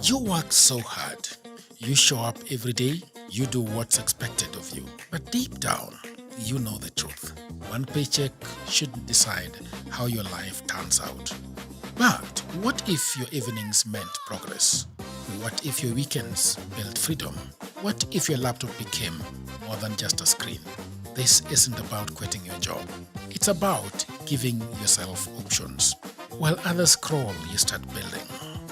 You work so hard. You show up every day. You do what's expected of you. But deep down, you know the truth. One paycheck shouldn't decide how your life turns out. But what if your evenings meant progress? What if your weekends built freedom? What if your laptop became more than just a screen? This isn't about quitting your job. It's about giving yourself options. While others crawl, you start building.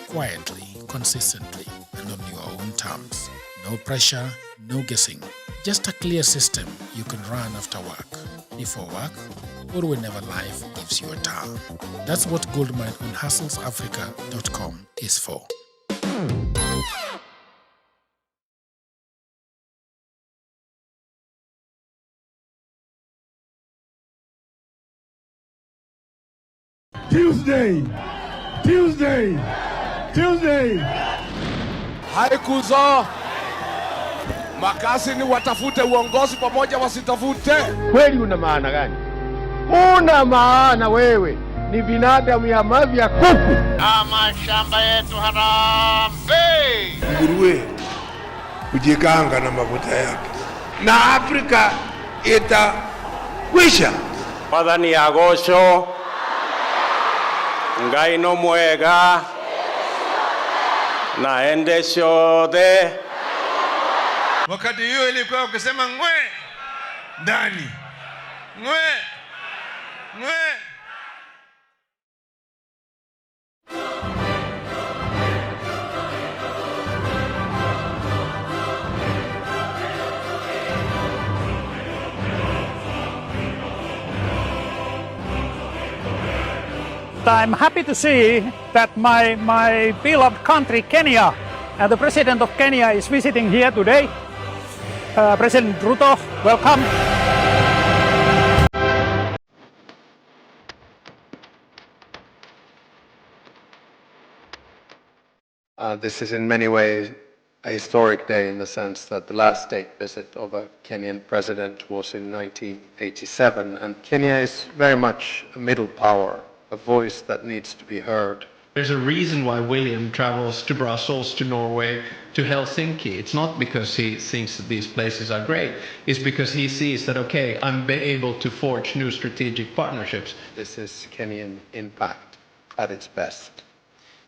Quietly, consistently, and on your own terms. No pressure, no guessing. Just a clear system you can run after work, before work, or whenever life gives you a turn. That's what Goldmine on hustlesafrica.com is for. Tuesday. Haikuzo makasi ni watafute uongozi pamoja wasitafute. Kweli una maana gani? Una maana wewe ni binadamu ya mavi ya kuku. Mashamba yetu harambe. Nguruwe kujikanga na mafuta yake, na Afrika itakwisha. Padani agosho ngai no mwega na endesho de. Wakati hiyo ilikuwa ukisema ngwe ndani, ngwe. I'm happy to see that my beloved country, Kenya, and the President of Kenya is visiting here today. President Ruto, welcome. This is in many ways a historic day in the sense that the last state visit of a Kenyan president was in 1987, and Kenya is very much a middle power, a voice that needs to be heard. There's a reason why William travels to Brussels, to Norway, to Helsinki. It's not because he thinks that these places are great. It's because he sees that, okay, I'm able to forge new strategic partnerships. This is Kenyan impact at its best.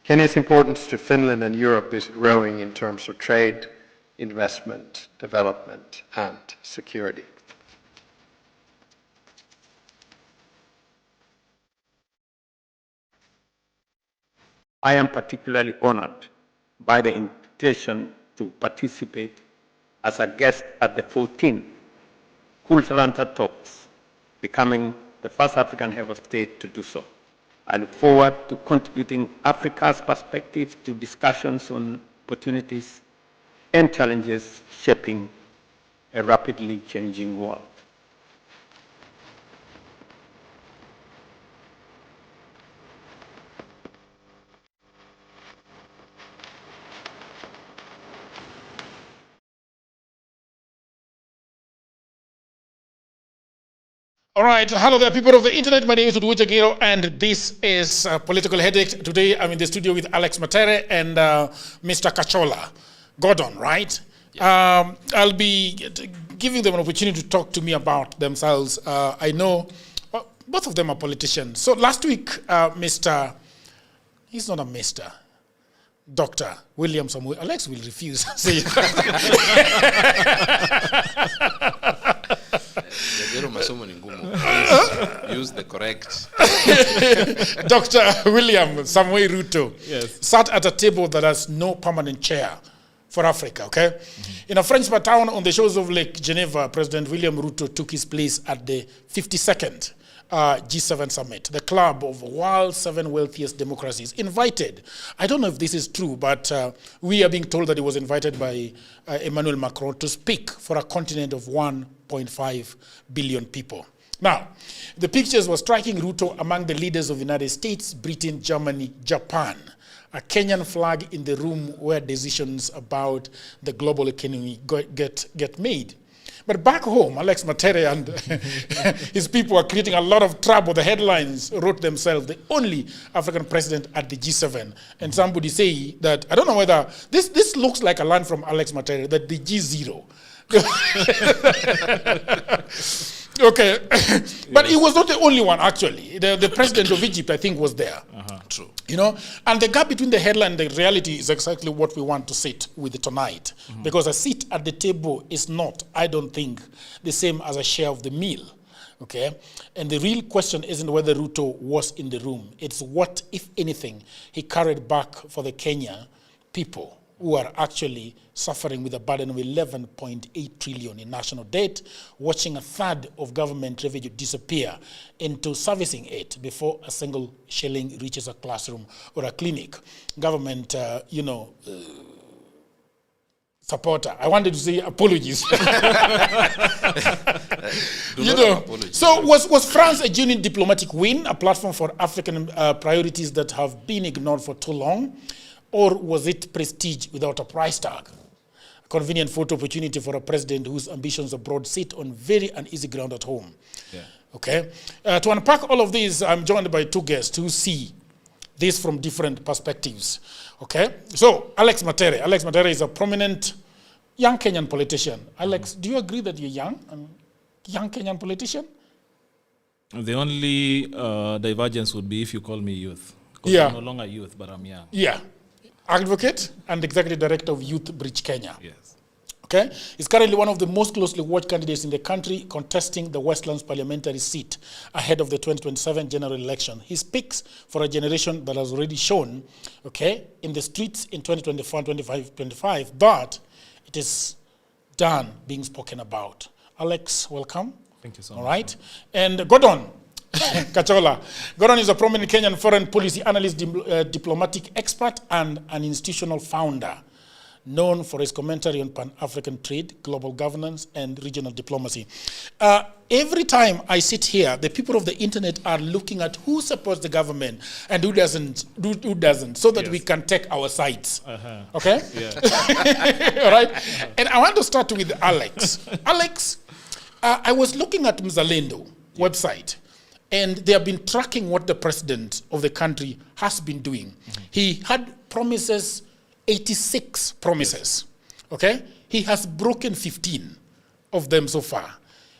Kenya's importance to Finland and Europe is growing in terms of trade, investment, development, and security. I am particularly honored by the invitation to participate as a guest at the 14th Kulturanta Talks, becoming the first African head of state to do so. I look forward to contributing Africa's perspective to discussions on opportunities and challenges shaping a rapidly changing world. All right, hello there, people of the internet. My name is Oduor, and this is Political Headache. Today, I'm in the studio with Alex Matere and Mr. Kachola. Gordon, right? Yeah. I'll be giving them an opportunity to talk to me about themselves. I know both of them are politicians. So last week, he's not a Mr. Dr. William Samuel. Alex will refuse. Use the correct. Dr. William Samuel Ruto sat at a table that has no permanent chair for Africa, okay? In a French town on the shores of Lake Geneva, President William Ruto took his place at the 52nd G7 summit, the club of world's 7 wealthiest democracies, invited. I don't know if this is true, but we are being told that he was invited by Emmanuel Macron to speak for a continent of 1.5 billion people. Now, the pictures were striking Ruto among the leaders of the United States, Britain, Germany, Japan. A Kenyan flag in the room where decisions about the global economy get made. But back home, Alex Matere and his people are creating a lot of trouble. The headlines wrote themselves, the only African president at the G7. And somebody say that, I don't know whether, this looks like a line from Alex Matere, that the G0. Okay, but he was not the only one, actually. The president of Egypt, I think, was there. True. You know, and the gap between the headline and the reality is exactly what we want to sit with tonight. Because a seat at the table is not, I don't think, the same as a share of the meal. Okay, and the real question isn't whether Ruto was in the room. It's what, if anything, he carried back for the Kenya people who are actually suffering with a burden of 11.8 trillion in national debt, watching a third of government revenue disappear into servicing it before a single shilling reaches a classroom or a clinic. Government, supporter. I wanted to say apologies. So was France a genuine diplomatic win, a platform for African priorities that have been ignored for too long? Or was it prestige without a price tag? A convenient photo opportunity for a president whose ambitions abroad sit on very uneasy ground at home. Yeah. Okay. To unpack all of these, I'm joined by two guests who see this from different perspectives. Okay. So Alex Matere. Alex Matere is a prominent young Kenyan politician. Alex, do you agree that you're young? Young Kenyan politician? The only divergence would be if you call me youth. Yeah. I'm no longer youth, but I'm young. Yeah. Advocate and executive director of Youth Bridge Kenya. Yes. Okay? He's currently one of the most closely watched candidates in the country contesting the Westlands parliamentary seat ahead of the 2027 general election. He speaks for a generation that has already shown, okay, in the streets in 2024 and 25, but it is done being spoken about. Alex, welcome. Thank you so much. All right. And Gordon Kachola. Gordon is a prominent Kenyan foreign policy analyst, diplomatic expert, and an institutional founder, known for his commentary on Pan-African trade, global governance, and regional diplomacy. Every time I sit here, the people of the internet are looking at who supports the government and who doesn't, so that we can take our sides. Okay? Yeah. All right? And I want to start with Alex. Alex, I was looking at Mzalendo website, and they have been tracking what the president of the country has been doing. He had promises, 86 promises, okay? He has broken 15 of them so far.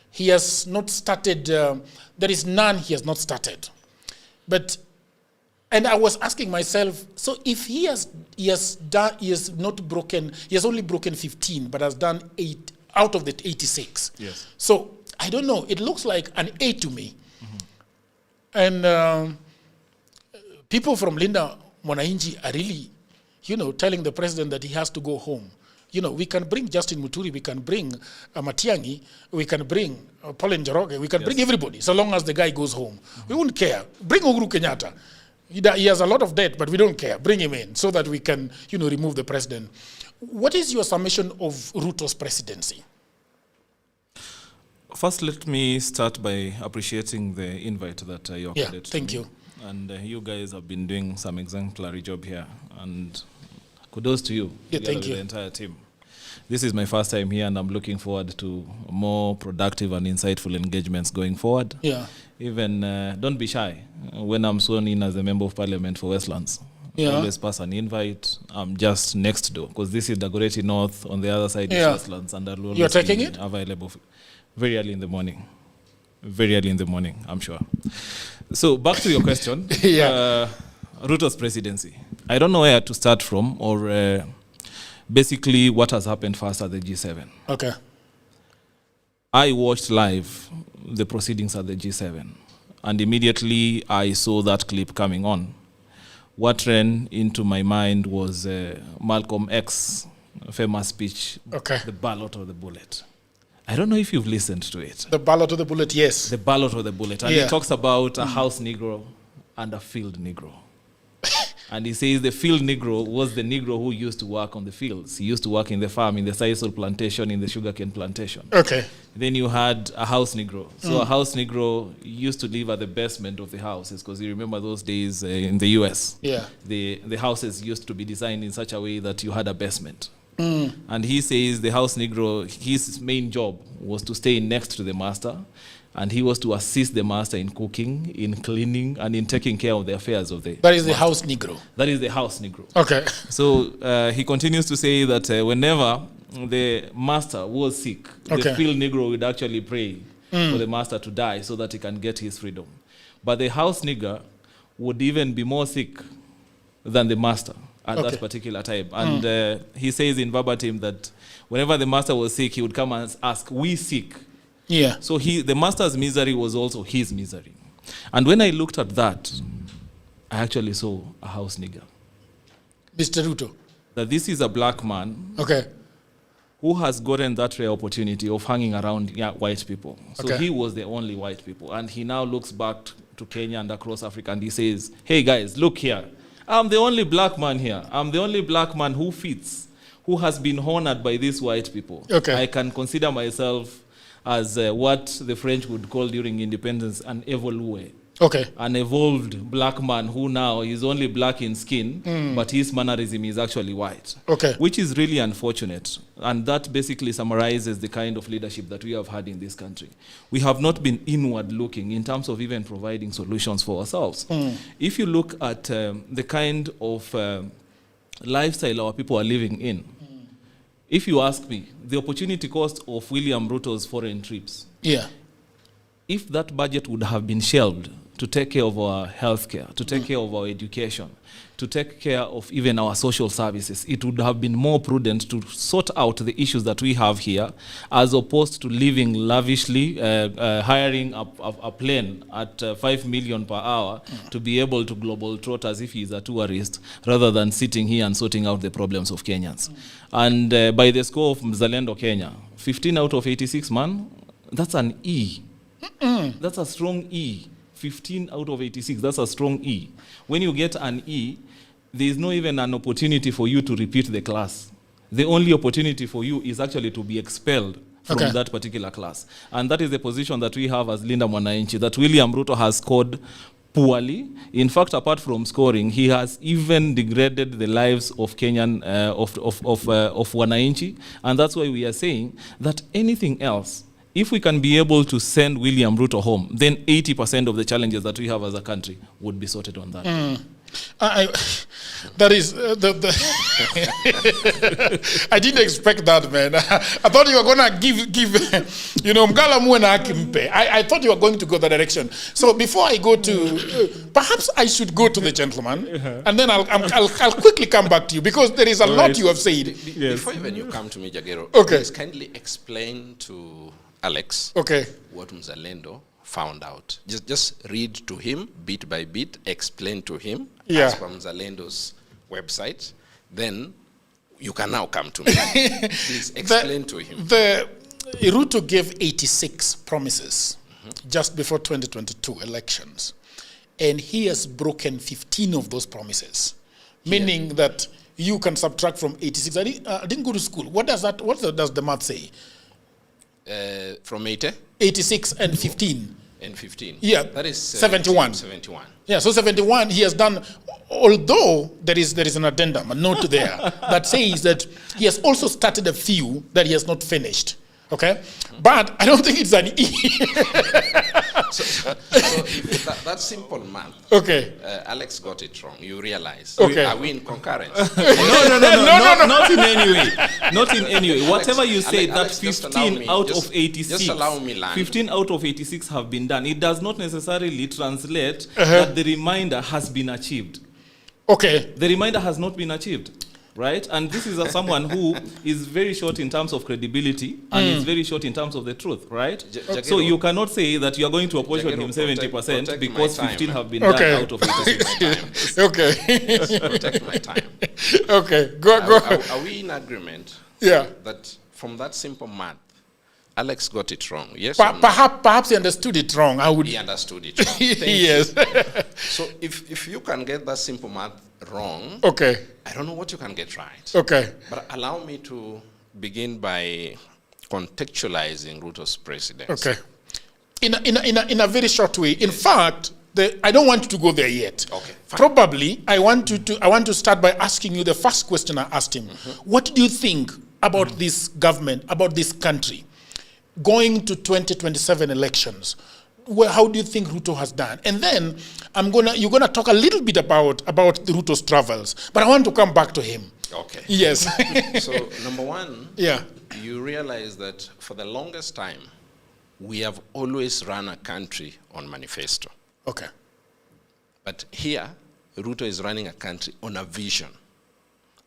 He has not started, there is none he has not started. But, and I was asking myself, so if he has only broken 15, but has done 8 out of the 86. Yes. So, I don't know, it looks like an 8 to me. And people from Linda Mwananchi are really, telling the president that he has to go home. We can bring Justin Muturi, we can bring Matiang'i, we can bring Paul Njoroge, we can bring everybody, so long as the guy goes home. We wouldn't care. Bring Uhuru Kenyatta. He has a lot of debt, but we don't care. Bring him in so that we can, remove the president. What is your summation of Ruto's presidency? First, let me start by appreciating the invite that you accorded to thank me. you. And you guys have been doing some exemplary job here. And kudos to you. Yeah, thank you. The entire team. This is my first time here, and I'm looking forward to more productive and insightful engagements going forward. Yeah. Even, don't be shy. When I'm sworn in as a member of parliament for Westlands, always pass an invite. I'm just next door, because this is the Goreti North, on the other side is Westlands, and I'll always be available very early in the morning. Very early in the morning, I'm sure. So back to your question. Ruto's presidency. I don't know where to start from, or basically what has happened first at the G7. Okay. I watched live the proceedings at the G7, and immediately I saw that clip coming on. What ran into my mind was Malcolm X's famous speech, The Ballot or the Bullet. I don't know if you've listened to it. The ballot of the bullet, yes. The ballot of the bullet. And he talks about a house Negro and a field Negro. And he says the field Negro was the Negro who used to work on the fields. He used to work in the farm, in the sisal plantation, in the sugarcane plantation. Okay. Then you had a house Negro. So a house Negro used to live at the basement of the houses, because you remember those days in the US. Yeah. The houses used to be designed in such a way that you had a basement. And he says the house Negro, his main job was to stay next to the master, and he was to assist the master in cooking, in cleaning, and in taking care of the affairs of the That is the house Negro. That is the house Negro. Okay. So he continues to say that whenever the master was sick, the field Negro would actually pray for the master to die so that he can get his freedom. But the house nigger would even be more sick than the master at that particular time. And he says in verbatim that whenever the master was sick, he would come and ask, "We sick?" Yeah. So the master's misery was also his misery. And when I looked at that, I actually saw a house nigger. Mr. Ruto. That this is a black man who has gotten that rare opportunity of hanging around white people. So he was the only white people. And he now looks back to Kenya and across Africa and he says, "Hey guys, look here. I'm the only black man here. I'm the only black man who fits, who has been honored by these white people. I can consider myself as what the French would call during independence an évolué. An evolved black man who now is only black in skin, but his mannerism is actually white. Which is really unfortunate. And that basically summarizes the kind of leadership that we have had in this country. We have not been inward looking in terms of even providing solutions for ourselves. If you look at the kind of lifestyle our people are living in, if you ask me, the opportunity cost of William Ruto's foreign trips, if that budget would have been shelved to take care of our healthcare, to take care of our education, to take care of even our social services, it would have been more prudent to sort out the issues that we have here, as opposed to living lavishly, hiring a plane at 5 million per hour to be able to global trot as if he's a tourist, rather than sitting here and sorting out the problems of Kenyans. And by the score of Mzalendo Kenya, 15 out of 86, man, that's an E. That's a strong E. 15 out of 86, that's a strong E. When you get an E, there is no even an opportunity for you to repeat the class. The only opportunity for you is actually to be expelled from that particular class. And that is the position that we have as Linda Mwananchi, that William Ruto has scored poorly. In fact, apart from scoring, he has even degraded the lives of Kenyan, of Wananchi. And that's why we are saying that anything else, if we can be able to send William Ruto home, then 80% of the challenges that we have as a country would be sorted on that. That is I didn't expect that, man. I thought you were gonna give Mgala Muena Akimpe. I thought you were going to go that direction. So before I go to, perhaps I should go to the gentleman, and then I'll quickly come back to you, because there is a lot you have said. Before even you come to me, Jagero, please kindly explain to Alex what Mzalendo found out. Just read to him bit by bit, explain to him as from Mzalendo's website. Then you can now come to me. Please explain to him. Ruto gave 86 promises just before 2022 elections, and he has broken 15 of those promises, meaning that you can subtract from 86. I didn't go to school. What does the math say? From 80? 86 and 15. And 15. Yeah. That is 71. 71. Yeah, so 71 he has done, although there is an addendum, a note there, that says that he has also started a few that he has not finished. But I don't think it's an E. so that simple math. Alex got it wrong. You realize. Are we in concurrence? No, not in any way. Not in any way. Whatever you say, that 15 out of 86, just allow me land. 15 out of 86 have been done. It does not necessarily translate that the remainder has been achieved. The remainder has not been achieved. Right? And this is someone who is very short in terms of credibility and is very short in terms of the truth, right? So you cannot say that you are going to apportion him 70% because 15 have been done out of 86. Protect my time. Go. Are we in agreement that from that simple math, Alex got it wrong? Yes. Perhaps he understood it wrong. He understood it wrong. Yes. So if you can get that simple math wrong, I don't know what you can get right. But allow me to begin by contextualizing Ruto's presidency. In a very short way. In fact, I don't want you to go there yet. Okay, fine. Probably, I want to start by asking you the first question I asked him. What do you think about this government, about this country, going to 2027 elections? How do you think Ruto has done? And then you're gonna talk a little bit about Ruto's travels, but I want to come back to him. Okay. Yes. So number one, you realize that for the longest time, we have always run a country on manifesto. Okay. But here, Ruto is running a country on a vision.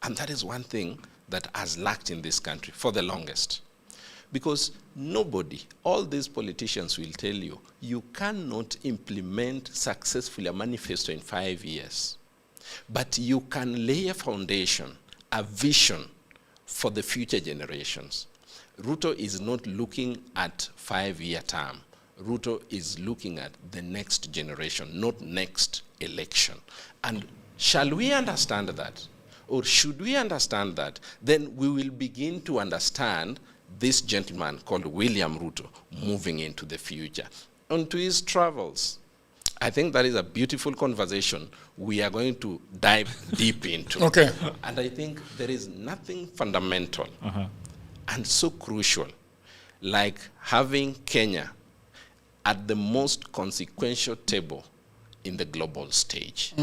And that is one thing that has lacked in this country for the longest. Because nobody, all these politicians will tell you, you cannot implement successfully a manifesto in 5 years. But you can lay a foundation, a vision for the future generations. Ruto is not looking at 5-year term. Ruto is looking at the next generation, not next election. And shall we understand that, or should we understand that, then we will begin to understand this gentleman called William Ruto moving into the future. Onto his travels. I think that is a beautiful conversation we are going to dive deep into. Okay. And I think there is nothing fundamental and so crucial like having Kenya at the most consequential table in the global stage.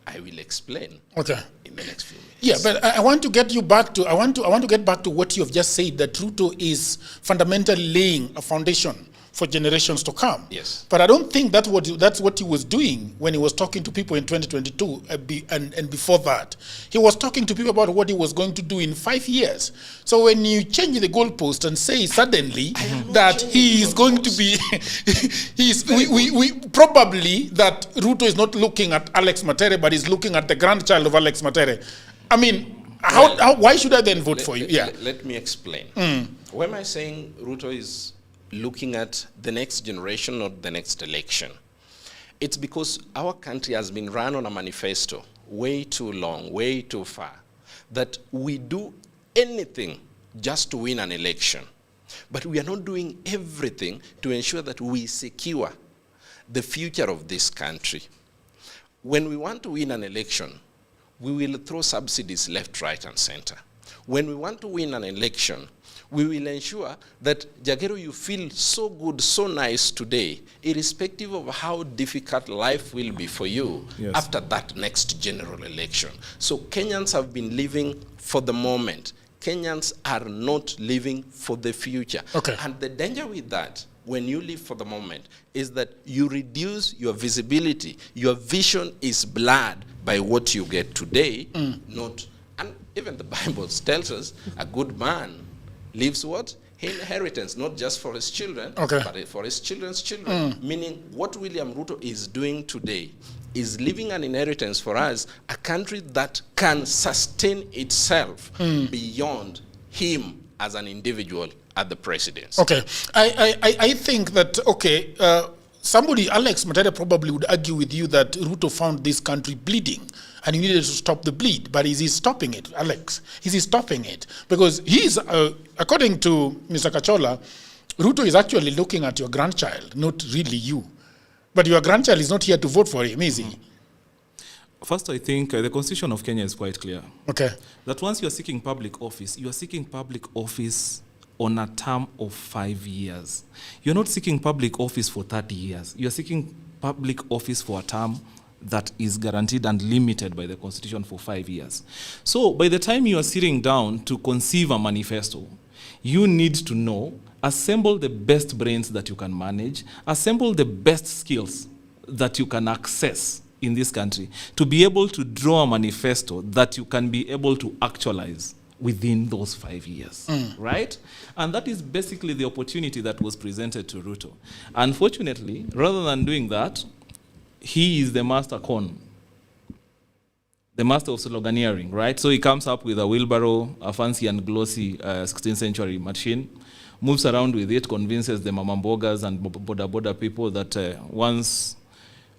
I will explain in the next few minutes. Yeah, but I want to get you back to, I want to get back to what you have just said, that Ruto is fundamentally laying a foundation for generations to come. Yes. But I don't think that's what he was doing when he was talking to people in 2022 and before that. He was talking to people about what he was going to do in 5 years. So when you change the goalpost and say suddenly that he is going to be, we probably that Ruto is not looking at Alex Matere, but is looking at the grandchild of Alex Matere. I mean, why should I then vote for you? Let me explain. Why am I saying Ruto is looking at the next generation, not the next election? It's because our country has been run on a manifesto way too long, way too far, that we do anything just to win an election. But we are not doing everything to ensure that we secure the future of this country. When we want to win an election, we will throw subsidies left, right, and center. When we want to win an election, we will ensure that, Jagero, you feel so good, so nice today, irrespective of how difficult life will be for you after that next general election. So Kenyans have been living for the moment. Kenyans are not living for the future. Okay. And the danger with that, when you live for the moment, is that you reduce your visibility. Your vision is blurred by what you get today, not, and even the Bible tells us a good man leaves what? Inheritance, not just for his children, but for his children's children. Meaning what William Ruto is doing today is leaving an inheritance for us, a country that can sustain itself beyond him as an individual at the presidency. Okay. I think that, somebody, Alex Matere, probably would argue with you that Ruto found this country bleeding and he needed to stop the bleed. But is he stopping it, Alex? Is he stopping it? Because he's, according to Mr. Kachola, Ruto is actually looking at your grandchild, not really you. But your grandchild is not here to vote for him, is he? First, I think the Constitution of Kenya is quite clear. Okay. That once you are seeking public office, you are seeking public office on a term of 5 years. You're not seeking public office for 30 years. You're seeking public office for a term that is guaranteed and limited by the Constitution for 5 years. So by the time you are sitting down to conceive a manifesto, you need to know, assemble the best brains that you can manage, assemble the best skills that you can access in this country to be able to draw a manifesto that you can be able to actualize within those 5 years, right? And that is basically the opportunity that was presented to Ruto. Unfortunately, rather than doing that, he is the master con, the master of sloganeering, right? So he comes up with a wheelbarrow, a fancy and glossy 16th century machine, moves around with it, convinces the mamambogas and boda people that once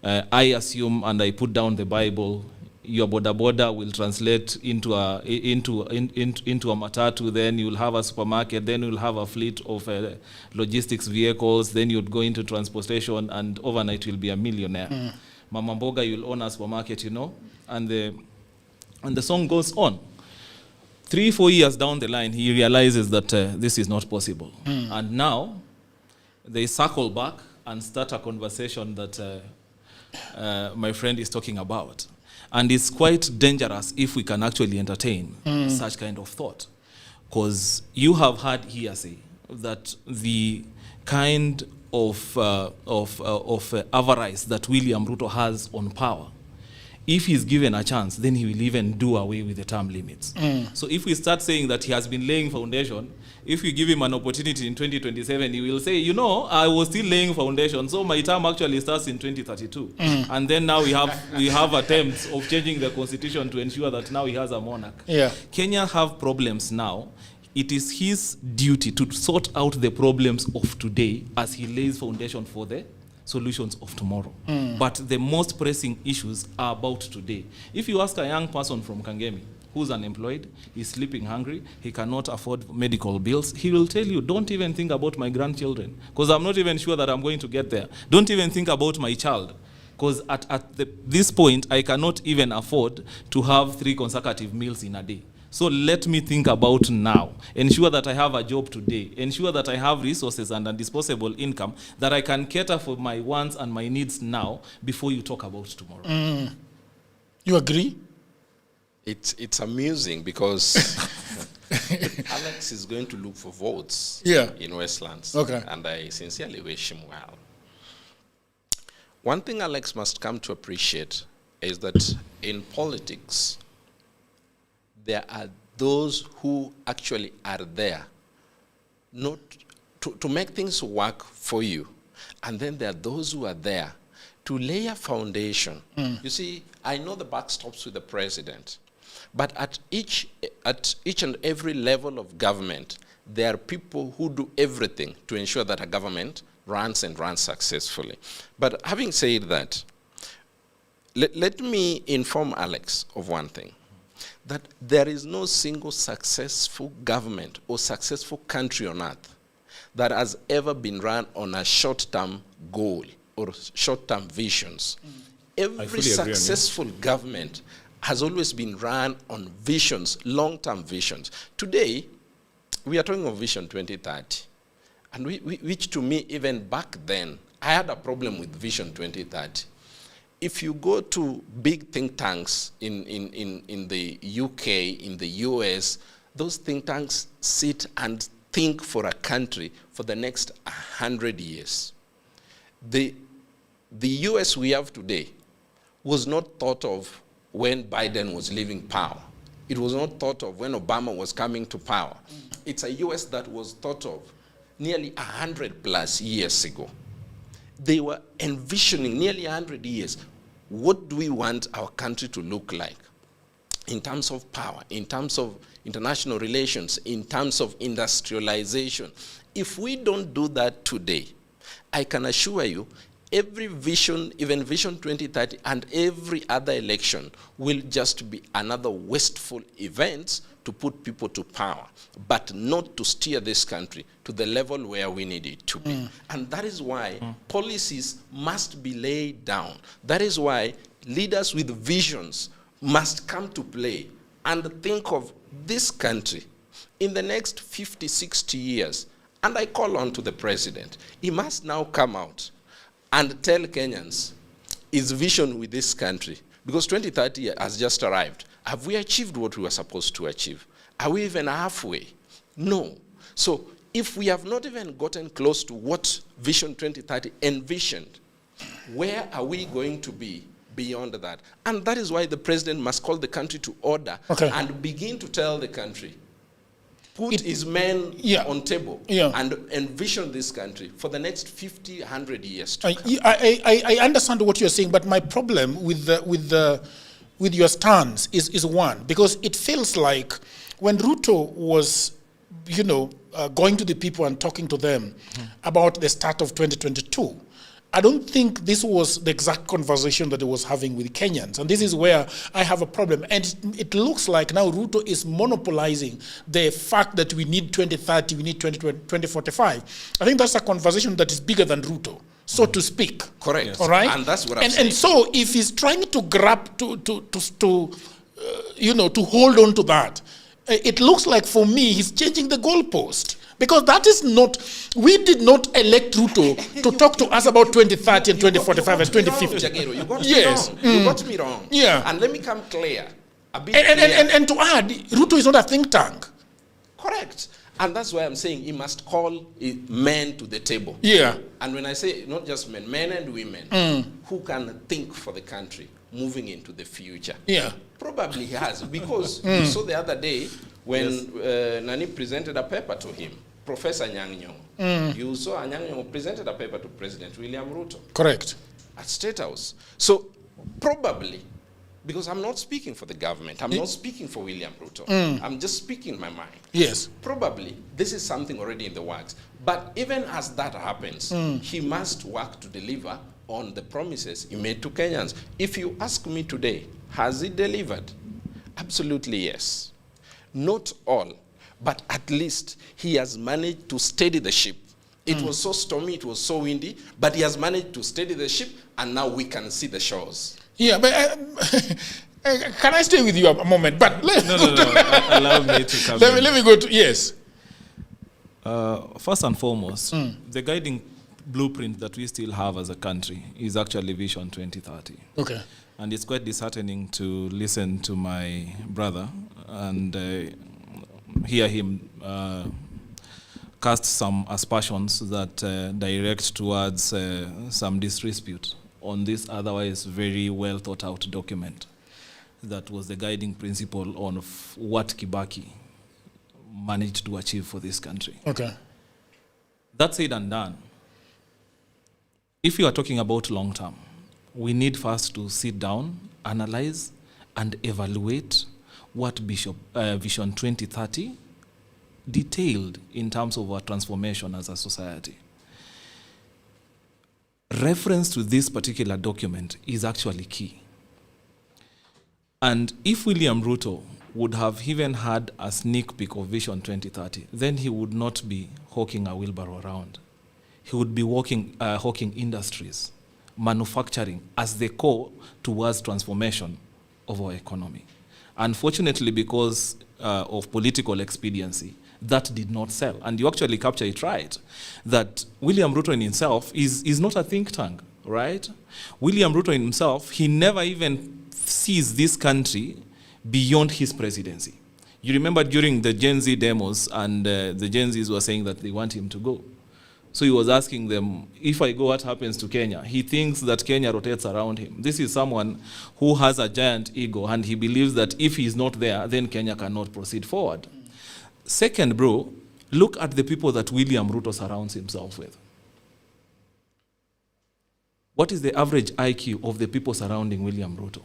I assume and I put down the Bible, your boda will translate into a matatu, then you'll have a supermarket, then you'll have a fleet of logistics vehicles, then you'd go into transportation, and overnight you'll be a millionaire. Mama Mboga, you'll own a supermarket, and the song goes on. 3-4 years down the line, he realizes that this is not possible. And now, they circle back and start a conversation that my friend is talking about. And it's quite dangerous if we can actually entertain such kind of thought. Because you have heard hearsay that the kind of avarice that William Ruto has on power, if he's given a chance, then he will even do away with the term limits. So if we start saying that he has been laying foundation, if we give him an opportunity in 2027, he will say, I was still laying foundation, so my term actually starts in 2032. And then now we have attempts of changing the constitution to ensure that now he has a monarch. Kenya have problems now. It is his duty to sort out the problems of today as he lays foundation for the solutions of tomorrow. But the most pressing issues are about today. If you ask a young person from Kangemi who's unemployed, he's sleeping hungry, he cannot afford medical bills, he will tell you, don't even think about my grandchildren, because I'm not even sure that I'm going to get there. Don't even think about my child, because at this point, I cannot even afford to have 3 consecutive meals in a day. So let me think about now. Ensure that I have a job today. Ensure that I have resources and a disposable income that I can cater for my wants and my needs now before you talk about tomorrow. You agree? It's amusing because Alex is going to look for votes in Westlands. And I sincerely wish him well. One thing Alex must come to appreciate is that in politics, there are those who actually are there not to make things work for you. And then there are those who are there to lay a foundation. You see, I know the buck stops with the president, but at each and every level of government, there are people who do everything to ensure that a government runs and runs successfully. But having said that, let me inform Alex of one thing, that there is no single successful government or successful country on earth that has ever been run on a short-term goal or short-term visions. Every successful government has always been run on visions, long-term visions. Today, we are talking of Vision 2030, and which to me, even back then, I had a problem with Vision 2030. If you go to big think tanks in the UK, in the US, those think tanks sit and think for a country for the next 100 years. The US we have today was not thought of when Biden was leaving power. It was not thought of when Obama was coming to power. It's a US that was thought of nearly 100+ years ago. They were envisioning nearly 100 years. What do we want our country to look like in terms of power, in terms of international relations, in terms of industrialization? If we don't do that today, I can assure you, every vision, even Vision 2030 and every other election will just be another wasteful event to put people to power, but not to steer this country to the level where we need it to be. And that is why policies must be laid down. That is why leaders with visions must come to play and think of this country in the next 50, 60 years. And I call on to the president. He must now come out and tell Kenyans his vision with this country. Because 2030 has just arrived. Have we achieved what we were supposed to achieve? Are we even halfway? No. So if we have not even gotten close to what Vision 2030 envisioned, where are we going to be beyond that? And that is why the president must call the country to order and begin to tell the country, put his men on table and envision this country for the next 50, 100 years to come. I understand what you're saying, but my problem with your stance is one, because it feels like when Ruto was, going to the people and talking to them about the start of 2022, I don't think this was the exact conversation that he was having with Kenyans. And this is where I have a problem. And it looks like now Ruto is monopolizing the fact that we need 2030, we need 2045. I think that's a conversation that is bigger than Ruto, so to speak. Correct. All right? And that's what I'm saying. And so if he's trying to grab, to hold on to that, it looks like for me he's changing the goalpost. Because that is not, we did not elect Ruto to talk to us about 2030 and 2045 and 2050. Jagero, you got me wrong. You got me wrong. Yeah. And let me come clear. And to add, Ruto is not a think tank. Correct. And that's why I'm saying he must call men to the table. Yeah. And when I say not just men, men and women who can think for the country moving into the future. Yeah. Probably he has, because you saw the other day when Nani presented a paper to him, Professor Anyang' Nyong'o. You saw Anyang' Nyong'o presented a paper to President William Ruto. Correct. At State House. So probably, because I'm not speaking for the government, I'm not speaking for William Ruto, I'm just speaking my mind. Yes. Probably this is something already in the works. But even as that happens, he must work to deliver on the promises he made to Kenyans. If you ask me today, has he delivered? Absolutely yes. Not all, but at least he has managed to steady the ship. It was so stormy, it was so windy, but he has managed to steady the ship, and now we can see the shores. Yeah, but can I stay with you a moment? But no. Allow me to come let me go to, yes. First and foremost, the guiding blueprint that we still have as a country is actually Vision 2030. Okay. And it's quite disheartening to listen to my brother and hear him cast some aspersions that direct towards some disrepute on this otherwise very well thought out document that was the guiding principle on what Kibaki managed to achieve for this country. Okay. That said and done, if you are talking about long term, we need first to sit down, analyze, and evaluate what Vision 2030 detailed in terms of our transformation as a society. Reference to this particular document is actually key. And if William Ruto would have even had a sneak peek of Vision 2030, then he would not be hawking a wheelbarrow around. He would be hawking industries, manufacturing as the core towards transformation of our economy. Unfortunately, because of political expediency, that did not sell. And you actually capture it right, that William Ruto in himself is not a think tank, right? William Ruto in himself, he never even sees this country beyond his presidency. You remember during the Gen Z demos, and the Gen Zs were saying that they want him to go. So he was asking them, if I go, what happens to Kenya? He thinks that Kenya rotates around him. This is someone who has a giant ego, and he believes that if he's not there, then Kenya cannot proceed forward. Second, bro, look at the people that William Ruto surrounds himself with. What is the average IQ of the people surrounding William Ruto?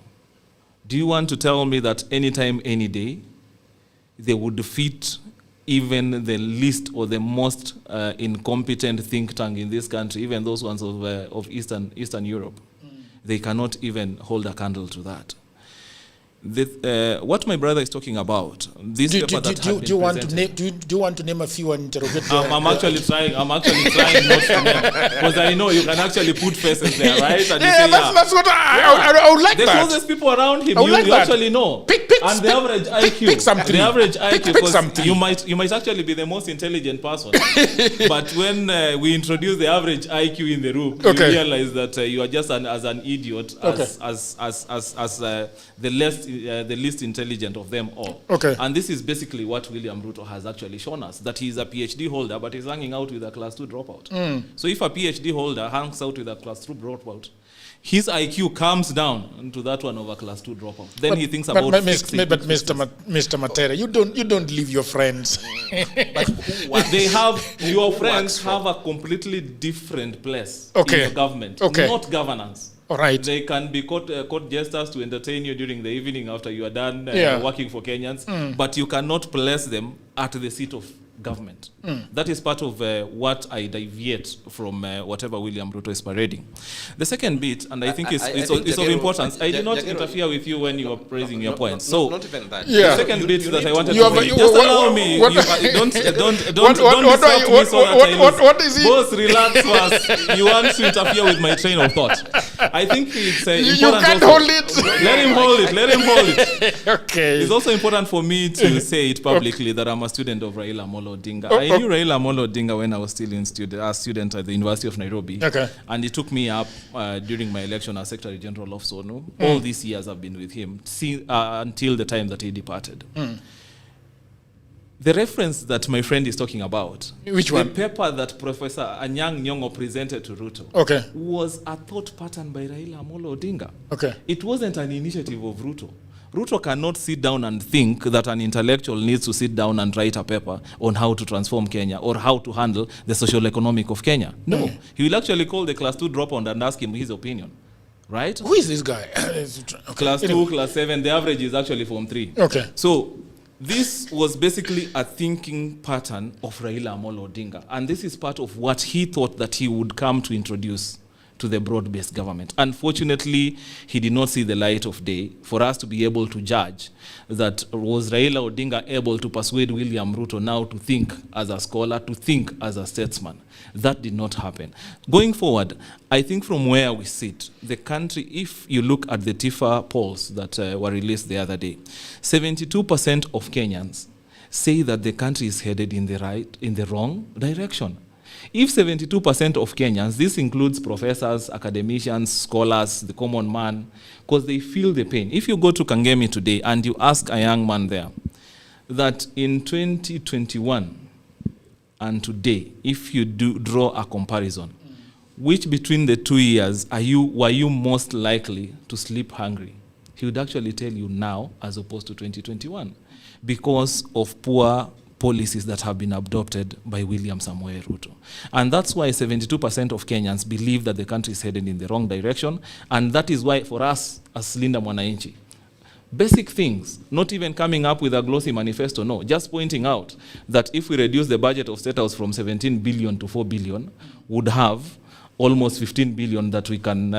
Do you want to tell me that anytime, any day, they would defeat even the least or the most incompetent think tank in this country, even those ones of Eastern Europe? They cannot even hold a candle to that. What my brother is talking about, this paper that had been presented. Do you want to name a few and interrogate? I'm actually trying not to name, because I know you can actually put faces there, right? And yeah, you say, that's what I would like. There's that. all these people around him. You actually know. And the average IQ. Pick something. The average IQ. Pick something. You might actually be the most intelligent person, but when we introduce the average IQ in the room, you realize that you are just as an idiot as the least intelligent of them all. Okay. And this is basically what William Ruto has actually shown us, that he's a PhD holder, but he's hanging out with a class 2 dropout. So if a PhD holder hangs out with a class 2 dropout, his IQ comes down to that one of a class 2 dropout. Then he thinks about fixing. But Mr. Matera, you don't leave your friends. They have, your friends have a completely different place in the government, not governance. All right. They can be court jesters to entertain you during the evening after you are done working for Kenyans, but you cannot place them at the seat of government. That is part of what I deviate from whatever William Ruto is parading. The second bit, and I think it's of importance, I did not interfere with you when you were praising your points. So, not even that. The second bit that I wanted to make, just allow me, don't disrupt me so that what is it? Boss, relax first. You want to interfere with my train of thought. I think it's important. You can't also, hold it. Let him hold it. Okay. It's also important for me to say it publicly that I'm a student of Raila Amolo Odinga. I knew Raila Amolo Odinga when I was still a student at the University of Nairobi. Okay. And he took me up during my election as Secretary General of SONU. All these years I've been with him until the time that he departed. The reference that my friend is talking about, which one? The paper that Professor Anyang' Nyong'o presented to Ruto, was a thought pattern by Raila Amolo Odinga. Okay. It wasn't an initiative of Ruto. Ruto cannot sit down and think that an intellectual needs to sit down and write a paper on how to transform Kenya or how to handle the social economic of Kenya. No, he will actually call the class 2 dropout and ask him his opinion. Right? Who is this guy? Class 2, class 7, the average is actually Form 3. Okay. So this was basically a thinking pattern of Raila Amolo Odinga. And this is part of what he thought that he would come to introduce to the broad-based government. Unfortunately, he did not see the light of day for us to be able to judge that was Raila Odinga able to persuade William Ruto now to think as a scholar, to think as a statesman. That did not happen. Going forward, I think from where we sit, the country, if you look at the TIFA polls that were released the other day, 72% of Kenyans say that the country is headed in the wrong direction. If 72% of Kenyans, this includes professors, academicians, scholars, the common man, because they feel the pain. If you go to Kangemi today and you ask a young man there that in 2021 and today, if you do draw a comparison, which between the 2 years were you most likely to sleep hungry? He would actually tell you now as opposed to 2021 because of poor policies that have been adopted by William Samoei Ruto. And that's why 72% of Kenyans believe that the country is headed in the wrong direction. And that is why for us as Linda Mwananchi, basic things, not even coming up with a glossy manifesto, no, just pointing out that if we reduce the budget of State House from 17 billion to 4 billion, would have almost 15 billion that we can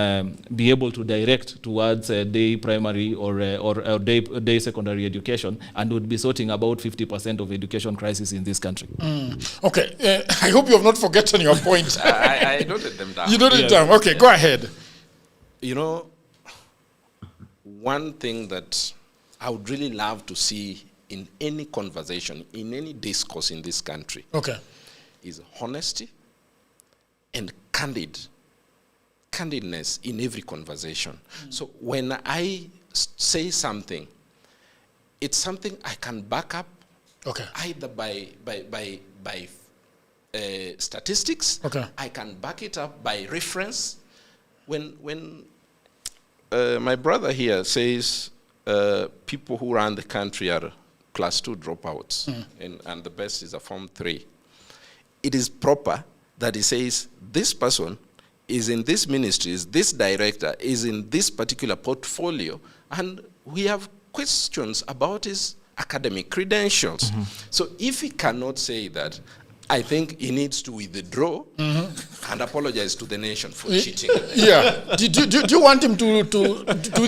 be able to direct towards day primary or day secondary education, and would be sorting about 50% of education crisis in this country. Okay, I hope you have not forgotten your point. I noted them down. You noted them down. Okay, go ahead. You know, one thing that I would really love to see in any conversation, in any discourse in this country, is honesty and candidness in every conversation. So when I say something, it's something I can back up either by statistics. I can back it up by reference. When my brother here says people who run the country are class 2 dropouts, and the best is a Form 3, it is proper that he says this person is in this ministries, this director is in this particular portfolio, and we have questions about his academic credentials. So if he cannot say that, I think he needs to withdraw and apologize to the nation for cheating. Yeah. Do you want him to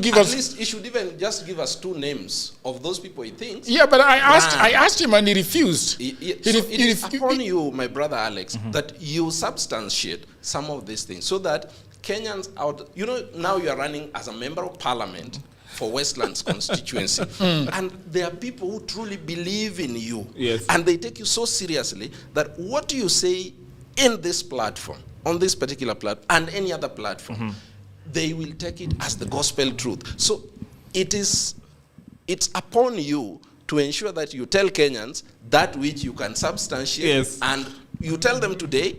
give us? At least he should even just give us 2 names of those people he thinks. Yeah, but I asked him and he refused. It is upon you, my brother Alex, that you substantiate some of these things so that Kenyans out. You know, now you are running as a member of parliament for Westlands constituency. And there are people who truly believe in you. Yes. And they take you so seriously that what you say in this platform, on this particular platform, and any other platform, they will take it as the gospel truth. So it's upon you to ensure that you tell Kenyans that which you can substantiate, and you tell them today,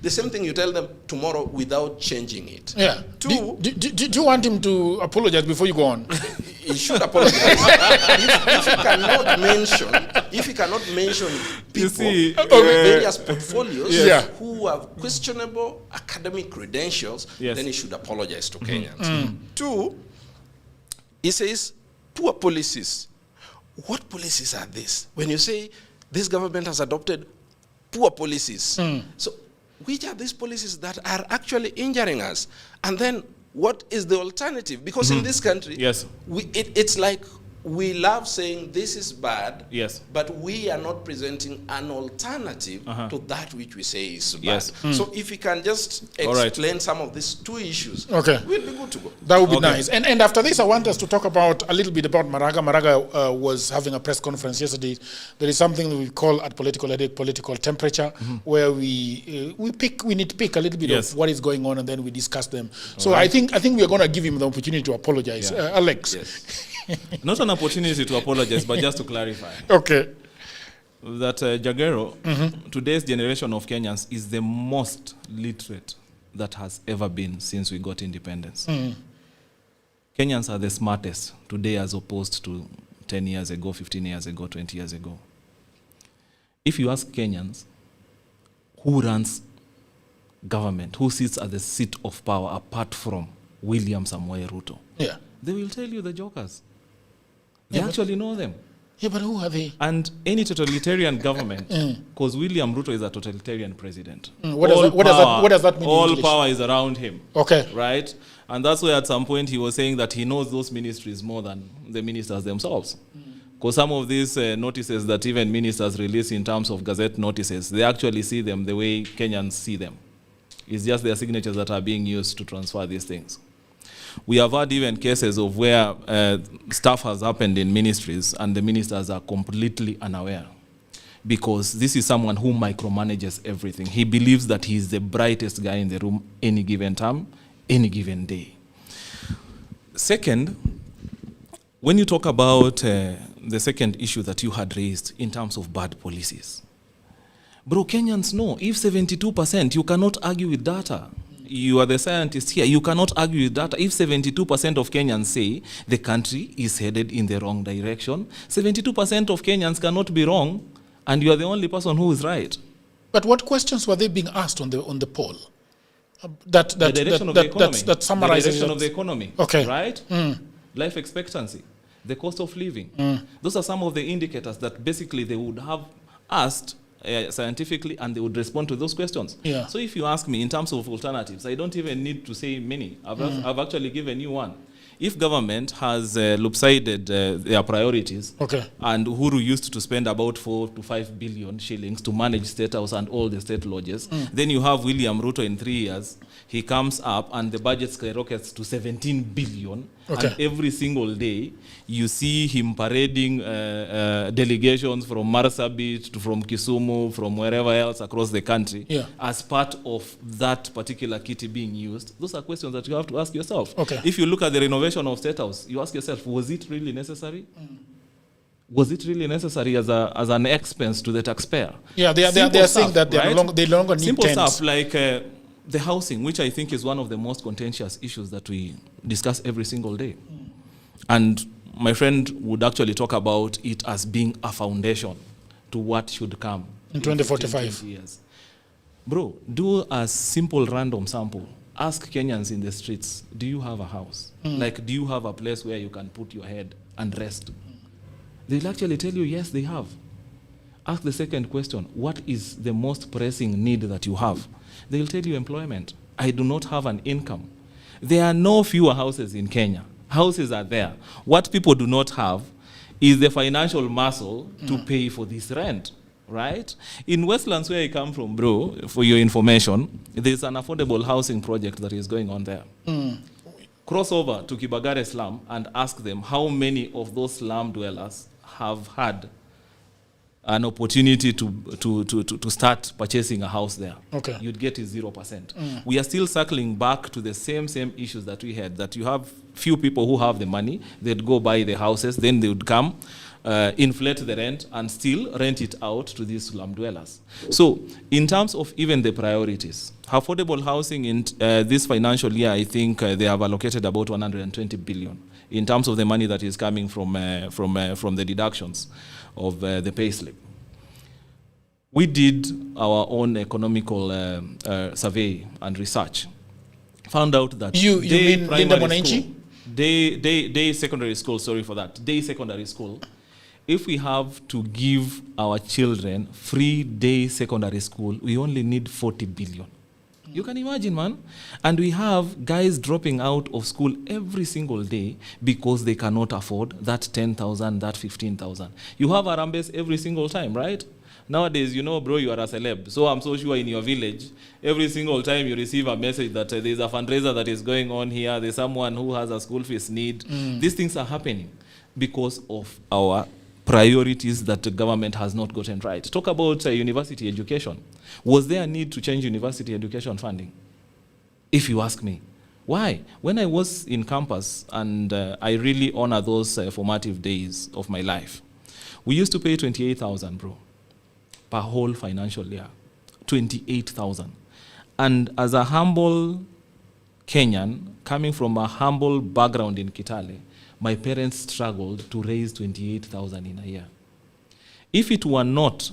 the same thing you tell them tomorrow without changing it. Yeah. Do you want him to apologize before you go on? He should apologize. if he cannot mention people in various portfolios who have questionable academic credentials, then he should apologize to Kenyans. 2, he says, poor policies. What policies are these? When you say this government has adopted poor policies. So which are these policies that are actually injuring us? And then what is the alternative? Because in this country, it's like we love saying this is bad, but we are not presenting an alternative to that which we say is bad. So if we can just explain some of these two issues, we'll be good to go. That would be nice. And after this, I want us to talk about a little bit about Maraga. Maraga was having a press conference yesterday. There is something that we call at Political Edit political temperature, where we need to pick a little bit of what is going on, and then we discuss them. So I think we are going to give him the opportunity to apologize. Alex. Not an opportunity to apologize, but just to clarify. That Jagero, today's generation of Kenyans is the most literate that has ever been since we got independence. Kenyans are the smartest today as opposed to 10 years ago, 15 years ago, 20 years ago. If you ask Kenyans who runs government, who sits at the seat of power apart from William Samoei Ruto, they will tell you the jokers. They actually know them. But who are they? And any totalitarian government, because William Ruto is a totalitarian president. What does that mean? All power is around him. Okay. Right? And that's why at some point he was saying that he knows those ministries more than the ministers themselves. Because some of these notices that even ministers release in terms of gazette notices, they actually see them the way Kenyans see them. It's just their signatures that are being used to transfer these things. We have had even cases of where stuff has happened in ministries and the ministers are completely unaware, because this is someone who micromanages everything. He believes that he is the brightest guy in the room any given time, any given day. Second, when you talk about the second issue that you had raised in terms of bad policies, bro, Kenyans know if 72%, you cannot argue with data. You are the scientist here. You cannot argue with data. If 72% of Kenyans say the country is headed in the wrong direction, 72% of Kenyans cannot be wrong, and you are the only person who is right. But what questions were they being asked on the poll? That summarizes the direction of the economy. Okay. Right? Life expectancy, the cost of living. Those are some of the indicators that basically they would have asked scientifically, and they would respond to those questions. So if you ask me in terms of alternatives, I don't even need to say many. I've actually given you one. If government has lopsided their priorities, and Uhuru used to spend about 4 to 5 billion shillings to manage State House and all the state lodges, then you have William Ruto in 3 years. He comes up and the budget skyrockets to 17 billion. And every single day, you see him parading delegations from Marsabit, from Kisumu, from wherever else across the country, as part of that particular kitty being used. Those are questions that you have to ask yourself. If you look at the renovation of State House, you ask yourself, was it really necessary? Was it really necessary as an expense to the taxpayer? They are saying that they no longer need simple tents. Stuff like the housing, which I think is one of the most contentious issues that we discuss every single day. And my friend would actually talk about it as being a foundation to what should come in 2045 years. Bro, do a simple random sample. Ask Kenyans in the streets, do you have a house? Like, do you have a place where you can put your head and rest? They'll actually tell you, yes, they have. Ask the second question, what is the most pressing need that you have? They'll tell you employment. I do not have an income. There are no fewer houses in Kenya. Houses are there. What people do not have is the financial muscle to pay for this rent, right? In Westlands, where I come from, bro, for your information, there's an affordable housing project that is going on there. Cross over to Kibagare slum and ask them how many of those slum dwellers have had an opportunity to start purchasing a house there. You'd get is 0%. We are still circling back to the same issues that we had, that you have few people who have the money, they'd go buy the houses, then they would come, inflate the rent, and still rent it out to these slum dwellers. So in terms of even the priorities, affordable housing in this financial year, I think they have allocated about 120 billion in terms of the money that is coming from the deductions of the payslip. We did our own economical survey and research. Found out that you mean Linda Mwananchi? Day secondary school, sorry for that. Day secondary school if we have to give our children free day secondary school, we only need 40 billion. You can imagine, man. And we have guys dropping out of school every single day because they cannot afford that 10,000, that 15,000. You have Arambes every single time, right? Nowadays, you know, bro, you are a celeb. So I'm so sure in your village, every single time you receive a message that there's a fundraiser that is going on here, there's someone who has a school fees need. These things are happening because of our priorities that the government has not gotten right. Talk about university education. Was there a need to change university education funding? If you ask me. Why? When I was in campus, and I really honor those formative days of my life, we used to pay 28,000, bro, per whole financial year. 28,000. And as a humble Kenyan, coming from a humble background in Kitale, my parents struggled to raise 28,000 in a year. If it were not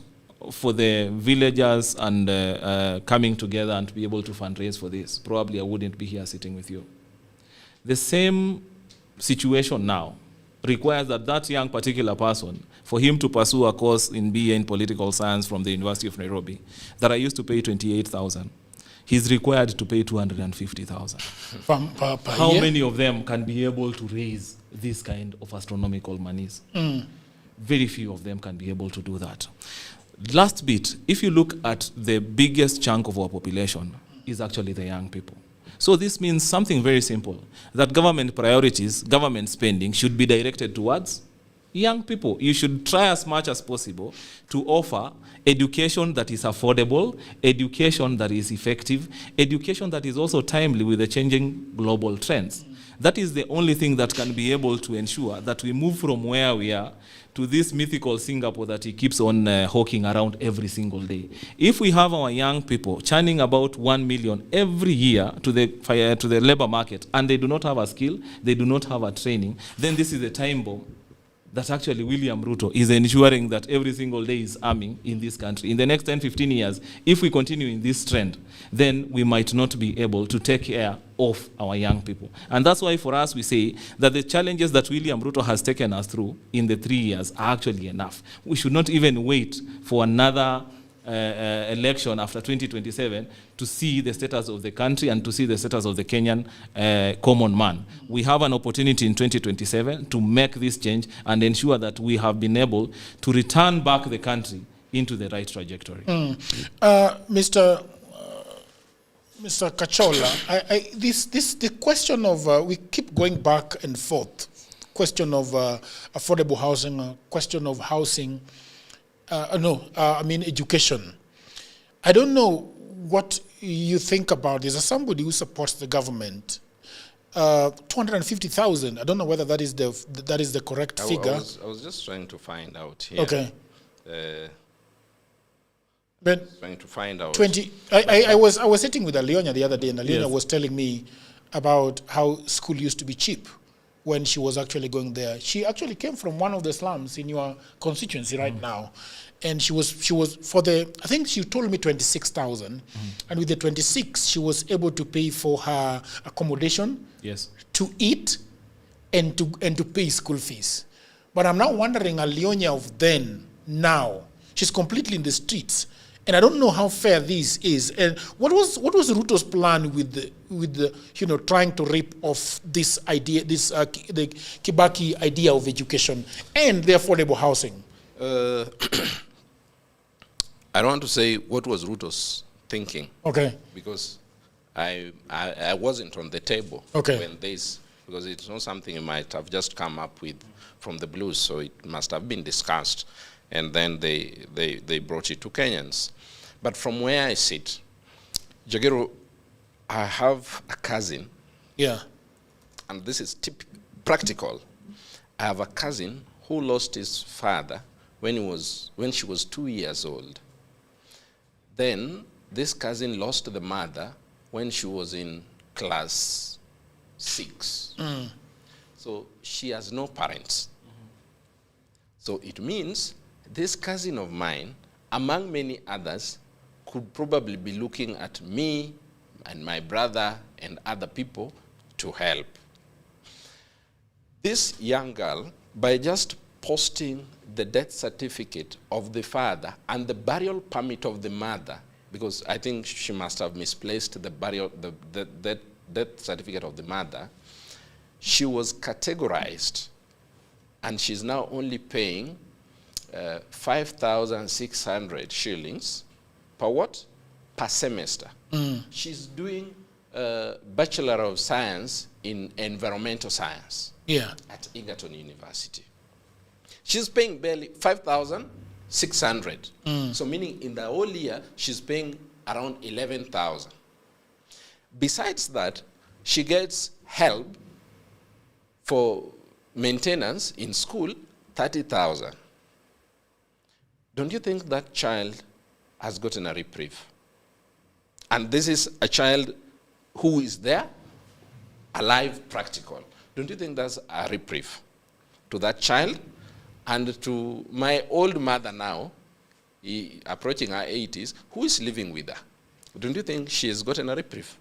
for the villagers and coming together and to be able to fundraise for this, probably I wouldn't be here sitting with you. The same situation now requires that young particular person, for him to pursue a course in BA in political science from the University of Nairobi, that I used to pay 28,000, he's required to pay 250,000. How many of them can be able to raise this kind of astronomical monies? Very few of them can be able to do that. Last bit, if you look at the biggest chunk of our population, is actually the young people. So this means something very simple, that government priorities, government spending should be directed towards young people. You should try as much as possible to offer education that is affordable, education that is effective, education that is also timely with the changing global trends. That is the only thing that can be able to ensure that we move from where we are to this mythical Singapore that he keeps on hawking around every single day. If we have our young people churning about 1 million every year to the labor market, and they do not have a skill, they do not have a training, then this is a time bomb that actually William Ruto is ensuring that every single day is arming in this country. In the next 10, 15 years, if we continue in this trend, then we might not be able to take care of our young people. And that's why for us we say that the challenges that William Ruto has taken us through in the 3 years are actually enough. We should not even wait for another election after 2027 to see the status of the country and to see the status of the Kenyan common man. We have an opportunity in 2027 to make this change and ensure that we have been able to return back the country into the right trajectory. Mr. Kachola, the question of, we keep going back and forth, question of affordable housing, question of housing, education. I don't know what you think about this. As somebody who supports the government, 250,000. I don't know whether that is the correct figure. I was just trying to find out here. Okay. Trying to find out. 20. I was sitting with Alionya the other day, and Alionya was telling me about how school used to be cheap when she was actually going there. She actually came from one of the slums in your constituency right now. And she was for the, I think she told me 26,000. And with the 26, she was able to pay for her accommodation, to eat, and to pay school fees. But I'm now wondering, Alionya of then, now, she's completely in the streets. And I don't know how fair this is. And what was Ruto's plan with the trying to rip off this idea, the Kibaki idea of education and the affordable housing? I don't want to say what was Ruto's thinking. Okay. Because I wasn't on the table when this, because it's not something you might have just come up with from the blues, so it must have been discussed, and then they brought it to Kenyans. But from where I sit, Jagero, I have a cousin. Yeah. And this is practical. I have a cousin who lost his father when she was 2 years old. Then this cousin lost the mother when she was in class 6. So she has no parents. So it means this cousin of mine, among many others, could probably be looking at me and my brother and other people to help. This young girl, by just posting the death certificate of the father and the burial permit of the mother, because I think she must have misplaced the death certificate of the mother, she was categorized, and she's now only paying 5,600 shillings per what? Per semester. She's doing Bachelor of Science in Environmental Science at Egerton University. She's paying barely 5,600. So meaning in the whole year, she's paying around 11,000. Besides that, she gets help for maintenance in school, 30,000. Don't you think that child has gotten a reprieve? And this is a child who is there, alive, practical. Don't you think that's a reprieve to that child? And to my old mother now, approaching her 80s, who is living with her? Don't you think she has gotten a reprieve?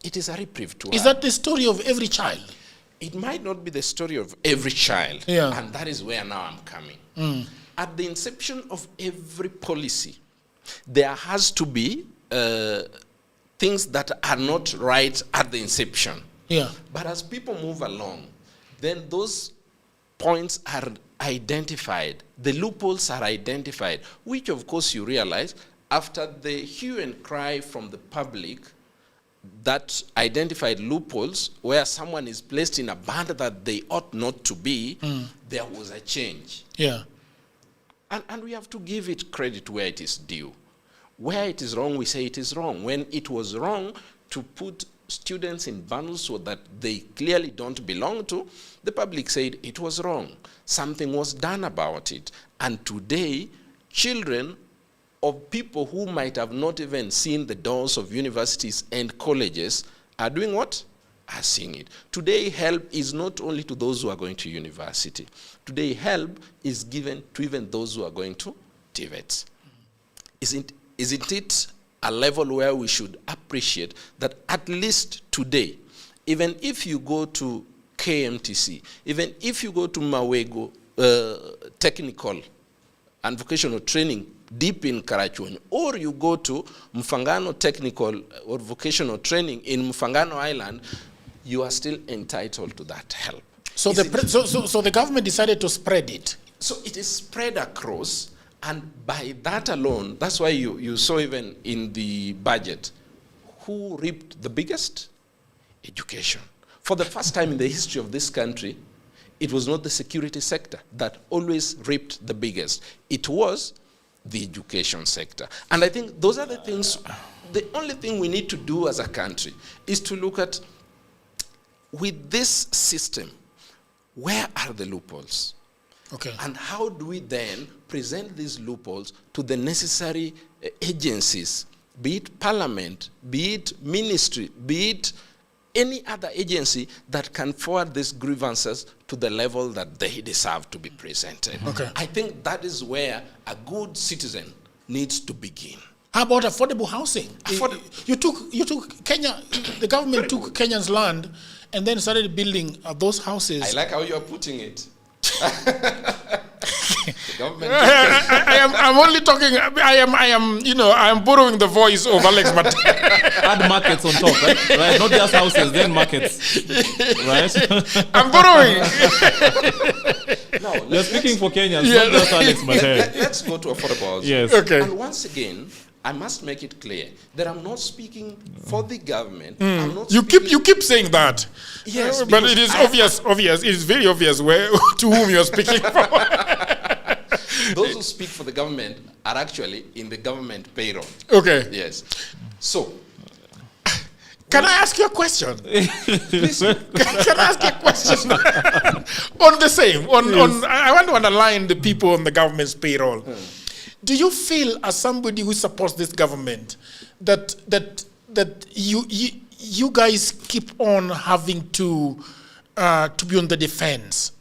It is a reprieve to her. Is that the story of every child? It might not be the story of every child. And that is where now I'm coming. At the inception of every policy, there has to be things that are not right at the inception. But as people move along, then those points are identified. The loopholes are identified, which of course you realize after the hue and cry from the public that identified loopholes where someone is placed in a band that they ought not to be, there was a change. And we have to give it credit where it is due. Where it is wrong, we say it is wrong. When it was wrong to put students in bundles so that they clearly don't belong to, the public said it was wrong. Something was done about it. And today, children of people who might have not even seen the doors of universities and colleges are doing what? Are seeing it. Today, help is not only to those who are going to university. Today, help is given to even those who are going to TVETs. Isn't it a level where we should appreciate that at least today, even if you go to KMTC, even if you go to Mawego Technical and Vocational Training deep in Karachuonyo, or you go to Mfangano Technical or Vocational Training in Mfangano Island, you are still entitled to that help. So the government decided to spread it. So it is spread across, and by that alone, that's why you saw even in the budget, who reaped the biggest? Education. For the first time in the history of this country, it was not the security sector that always reaped the biggest. It was the education sector. And I think those are the things, the only thing we need to do as a country is to look at, with this system, where are the loopholes? And how do we then present these loopholes to the necessary agencies, be it parliament, be it ministry, be it any other agency that can forward these grievances to the level that they deserve to be presented. I think that is where a good citizen needs to begin. How about affordable housing? You took Kenya, the government took Kenyan's land and then started building those houses. I like how you are putting it. The government. I'm only talking. I am borrowing the voice of Alex Mate. Add markets on top, right? Not just houses, then markets, right? I'm borrowing. No, you're speaking for Kenyans, not just Alex Mate. Let's go to affordable housing. Yes. And once again, I must make it clear that I'm not speaking for the government. I'm not you keep saying that. Yes, but it is obvious. It is very obvious to whom you are speaking for. Those who speak for the government are actually in the government payroll. Yes. So, can I ask you a question? Please, can I ask you a question? On the same, I want to underline the people on the government's payroll. Do you feel, as somebody who supports this government, that you guys keep on having to be on the defense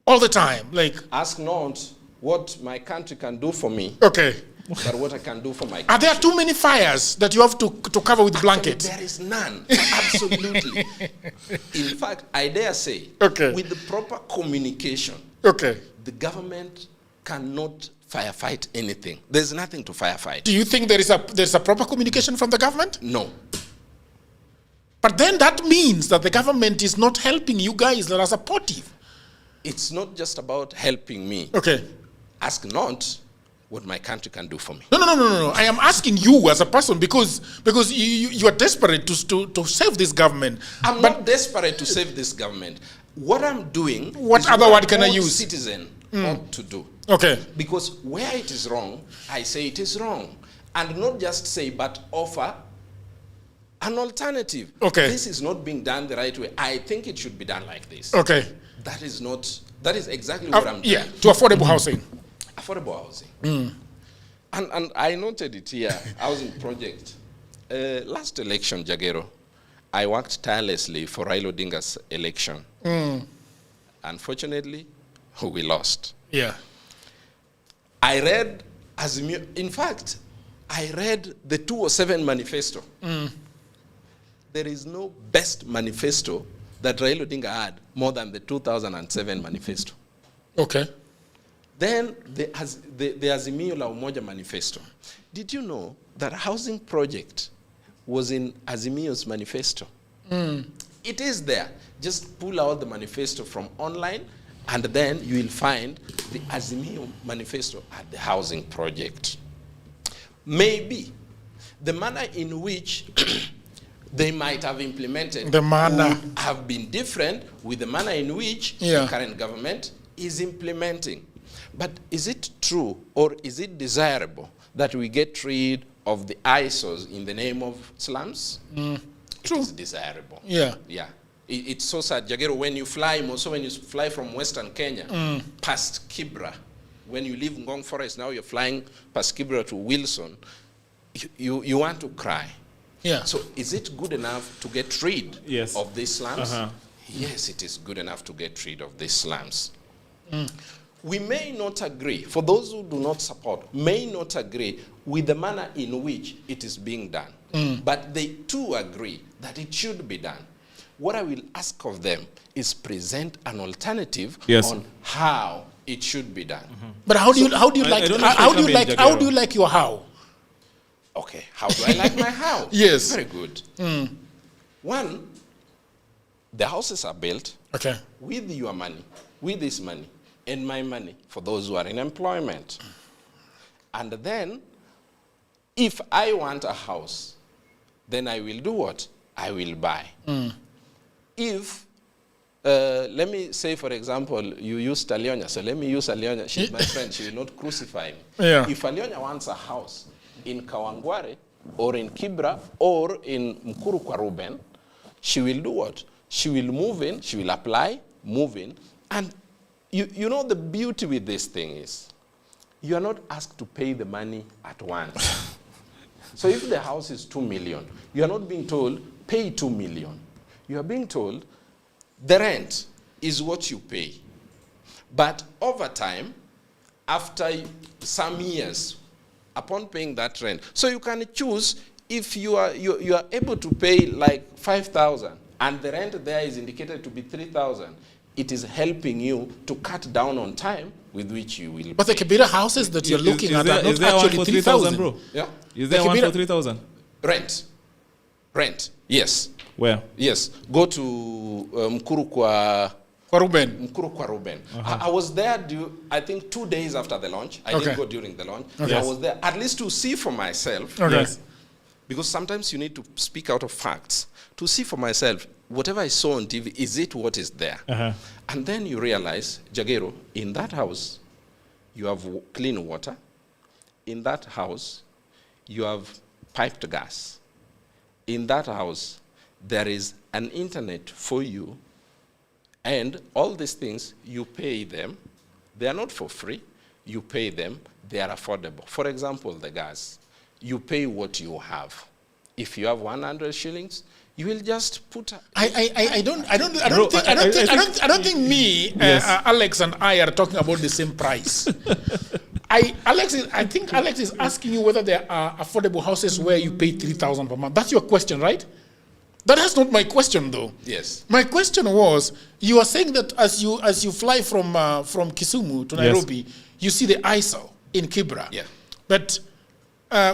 all the time? Like, ask not what my country can do for me. But what I can do for my country. Are there too many fires that you have to cover with blankets? There is none. Absolutely. In fact, I dare say, with the proper communication Okay. The government cannot firefight anything. There's nothing to firefight. Do you think there's a proper communication from the government? No. But then that means that the government is not helping you guys that are supportive. It's not just about helping me. Okay. Ask not what my country can do for me. No. I am asking you as a person because you are desperate to save this government. I'm not desperate to save this government. What I'm doing what is other what word can I all use? Citizen ought to do. Okay. Because where it is wrong, I say it is wrong. And not just say, but offer an alternative. Okay. This is not being done the right way. I think it should be done like this. Okay. That is exactly what I'm doing. Yeah, to affordable housing. Affordable housing. And I noted it here, housing project. Last election, Jagero, I worked tirelessly for Raila Odinga's election. Unfortunately, we lost. Yeah. I read, in fact, I read the 207 manifesto. There is no best manifesto that Raila Odinga had more than the 2007 manifesto. Okay. Then the Azimio la Umoja manifesto. Did you know that housing project was in Azimio's manifesto? It is there. Just pull out the manifesto from online, and then you will find the Azimio manifesto at the housing project. Maybe the manner in which they might have implemented would have been different with the manner in which the current government is implementing. But is it true or is it desirable that we get rid of the ISOs in the name of slums? True. It is desirable. Yeah. Yeah. It's so sad, Jagero, when you fly from Western Kenya past Kibra, when you leave Ngong Forest, now you're flying past Kibra to Wilson, you want to cry. Yeah. So is it good enough to get rid of these slums? Yes, it is good enough to get rid of these slums. We may not agree, for those who do not support, may not agree with the manner in which it is being done. But they too agree that it should be done. What I will ask of them is present an alternative on how it should be done. But how do you like your how? Okay, how do I like my how? Yes. Very good. One, the houses are built with your money, with this money, and my money for those who are in employment. And then, if I want a house, then I will do what? I will buy. If, let me say, for example, you use Alionya, so let me use Alionya. She's my friend. She will not crucify me. Yeah. If Alionya wants a house in Kawangware, or in Kibra, or in Mkuru kwa Ruben, she will do what? She will move in, she will apply, move in, and you know the beauty with this thing is, you are not asked to pay the money at once. So if the house is 2 million, you are not being told, pay 2 million. You are being told, the rent is what you pay. But over time, after some years, upon paying that rent, so you can choose if you are able to pay like 5,000, and the rent there is indicated to be 3,000. It is helping you to cut down on time with which you will. But the Kibera houses that you're looking at are not actually 3,000, bro. Yeah. Is there one for 3,000? Rent. Yes. Where? Yes. Go to Mkuru kwa Ruben. I was there, I think 2 days after the launch. I didn't go during the launch. I was there at least to see for myself. Yes. Because sometimes you need to speak out of facts. To see for myself, whatever I saw on TV, is it what is there? And then you realize, Jagero, in that house, you have clean water. In that house, you have piped gas. In that house, there is an internet for you. And all these things, you pay them. They are not for free. You pay them. They are affordable. For example, the gas. You pay what you have. If you have 100 shillings, you will just put. I don't think me, Alex and I are talking about the same price. I think Alex is asking you whether there are affordable houses where you pay 3,000 per month. That's your question, right? That's not my question, though. Yes. My question was, you are saying that as you fly from Kisumu to Nairobi, you see the ISIL in Kibra. Yeah. But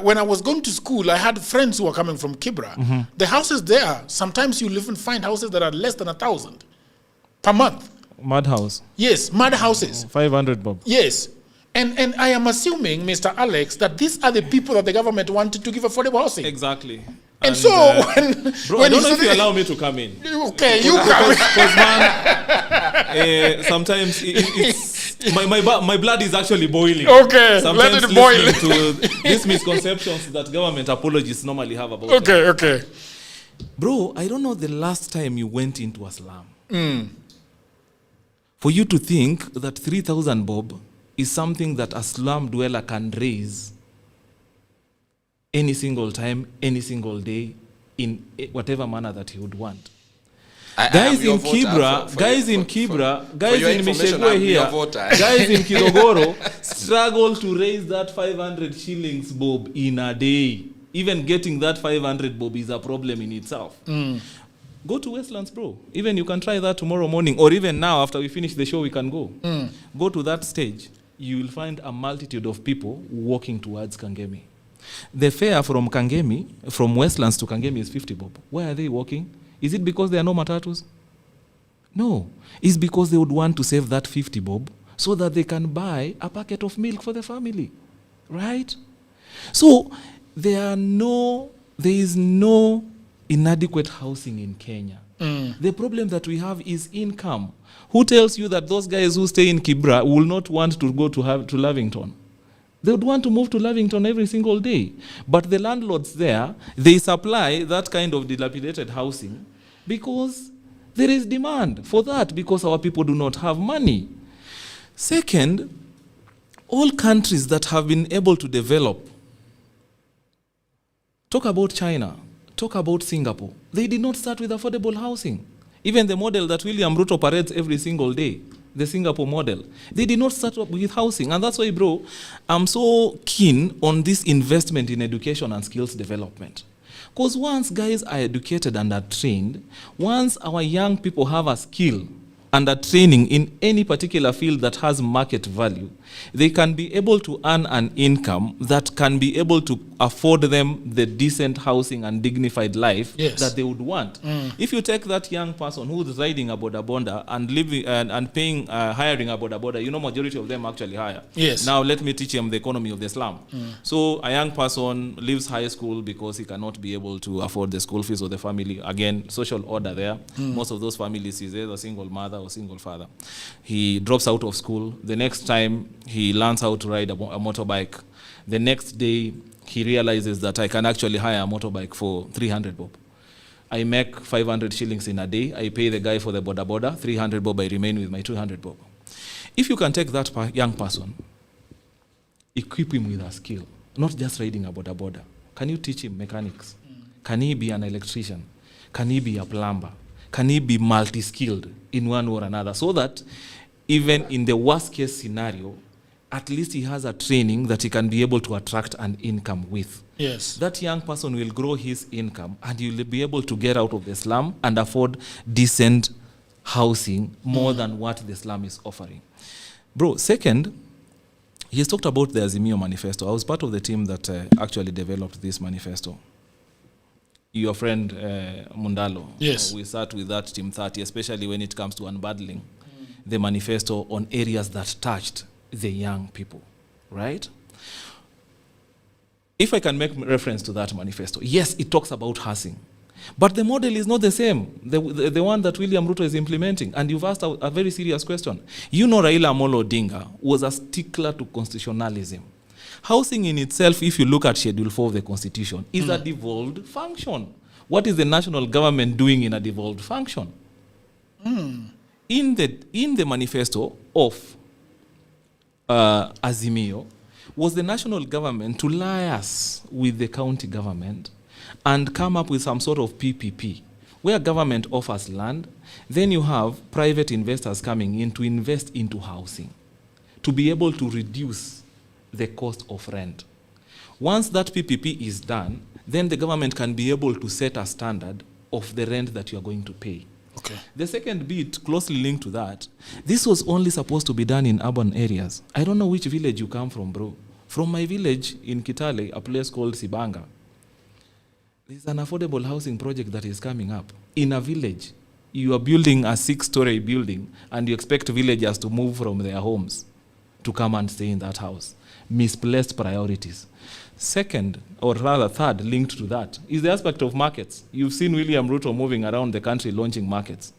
when I was going to school, I had friends who were coming from Kibra. The houses there, sometimes you'll even find houses that are less than 1,000 per month. Mud house. Yes, mud houses. 500 bob. Yes. And I am assuming, Mr. Alex, that these are the people that the government wanted to give affordable housing. Exactly. And so when I don't know if you allow me to come in. Okay, you come in. Because man, sometimes it's my blood is actually boiling. Okay, sometimes let it boil. To these misconceptions that government apologists normally have about Okay. Bro, I don't know the last time you went into a slum. For you to think that 3,000 bob is something that a slum dweller can raise any single time, any single day, in whatever manner that he would want. Guys in Kibra, guys in Meshegwe here, guys in Kilogoro struggle to raise that 500 shillings bob in a day. Even getting that 500 bob is a problem in itself. Go to Westlands, bro. Even you can try that tomorrow morning, or even now after we finish the show, we can go. Go to that stage. You will find a multitude of people walking towards Kangemi. The fare from Kangemi, from Westlands to Kangemi is 50 bob. Why are they walking? Is it because there are no matatus? No. It's because they would want to save that 50 bob so that they can buy a packet of milk for the family. Right? So there is no inadequate housing in Kenya. The problem that we have is income. Who tells you that those guys who stay in Kibra will not want to go to Lavington? They would want to move to Lavington every single day. But the landlords there, they supply that kind of dilapidated housing because there is demand for that, because our people do not have money. Second, all countries that have been able to develop, talk about China, talk about Singapore, they did not start with affordable housing. Even the model that William Ruto parades every single day, the Singapore model, they did not start up with housing. And that's why, bro, I'm so keen on this investment in education and skills development. Because once guys are educated and are trained, once our young people have a skill and are training in any particular field that has market value, they can be able to earn an income that can be able to afford them the decent housing and dignified life that they would want. If you take that young person who's riding a boda bonda and living and paying, hiring a boda bonda, you know, majority of them actually hire. Now let me teach him the economy of the slum. So a young person leaves high school because he cannot be able to afford the school fees of the family. Again, social order there. Most of those families is either single mother or single father. He drops out of school. The next time he learns how to ride a motorbike. The next day, he realizes that I can actually hire a motorbike for 300 bob. I make 500 shillings in a day. I pay the guy for the boda boda, 300 bob. I remain with my 200 bob. If you can take that young person, equip him with a skill, not just riding a boda boda. Can you teach him mechanics? Can he be an electrician? Can he be a plumber? Can he be multi-skilled in one or another? So that even in the worst case scenario, at least he has a training that he can be able to attract an income with. That young person will grow his income and he will be able to get out of the slum and afford decent housing more than what the slum is offering. Bro, second, he's talked about the Azimio manifesto. I was part of the team that actually developed this manifesto. Your friend Mundalo, we sat with that team 30, especially when it comes to unbundling the manifesto on areas that touched the young people, right? If I can make reference to that manifesto, yes, it talks about housing, but the model is not the same, the one that William Ruto is implementing. And you've asked a very serious question. You know, Raila Amolo Odinga was a stickler to constitutionalism. Housing in itself, if you look at Schedule 4 of the Constitution, is a devolved function. What is the national government doing in a devolved function? In the manifesto of Azimio, was the national government to liaise with the county government and come up with some sort of PPP, where government offers land, then you have private investors coming in to invest into housing, to be able to reduce the cost of rent. Once that PPP is done, then the government can be able to set a standard of the rent that you are going to pay. Okay. The second bit, closely linked to that, this was only supposed to be done in urban areas. I don't know which village you come from, bro. From my village in Kitale, a place called Sibanga, there's an affordable housing project that is coming up. In a village, you are building a 6-story building and you expect villagers to move from their homes to come and stay in that house. Misplaced priorities. Second, or rather third, linked to that, is the aspect of markets. You've seen William Ruto moving around the country launching markets,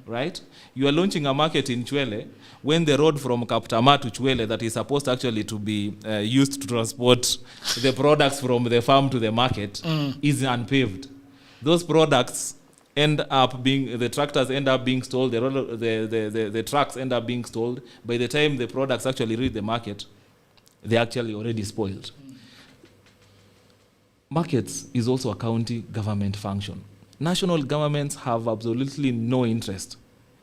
right? You are launching a market in Chwele when the road from Kaptama to Chwele that is supposed actually to be used to transport the products from the farm to the market is unpaved. Those products end up being, the tractors end up being stalled, the trucks end up being stalled. By the time the products actually reach the market, they're actually already spoiled. Markets is also a county government function. National governments have absolutely no interest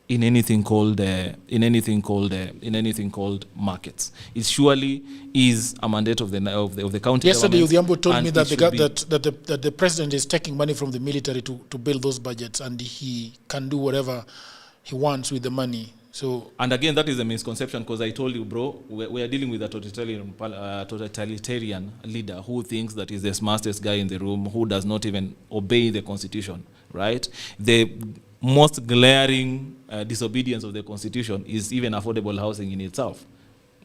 in anything called markets. It surely is a mandate of the county. Yesterday, Udhiambo told me that the president is taking money from the military to build those budgets, and he can do whatever he wants with the money. So, and again, that is a misconception, because I told you, bro, we are dealing with a totalitarian leader who thinks that he's the smartest guy in the room, who does not even obey the constitution, right? The most glaring disobedience of the constitution is even affordable housing in itself.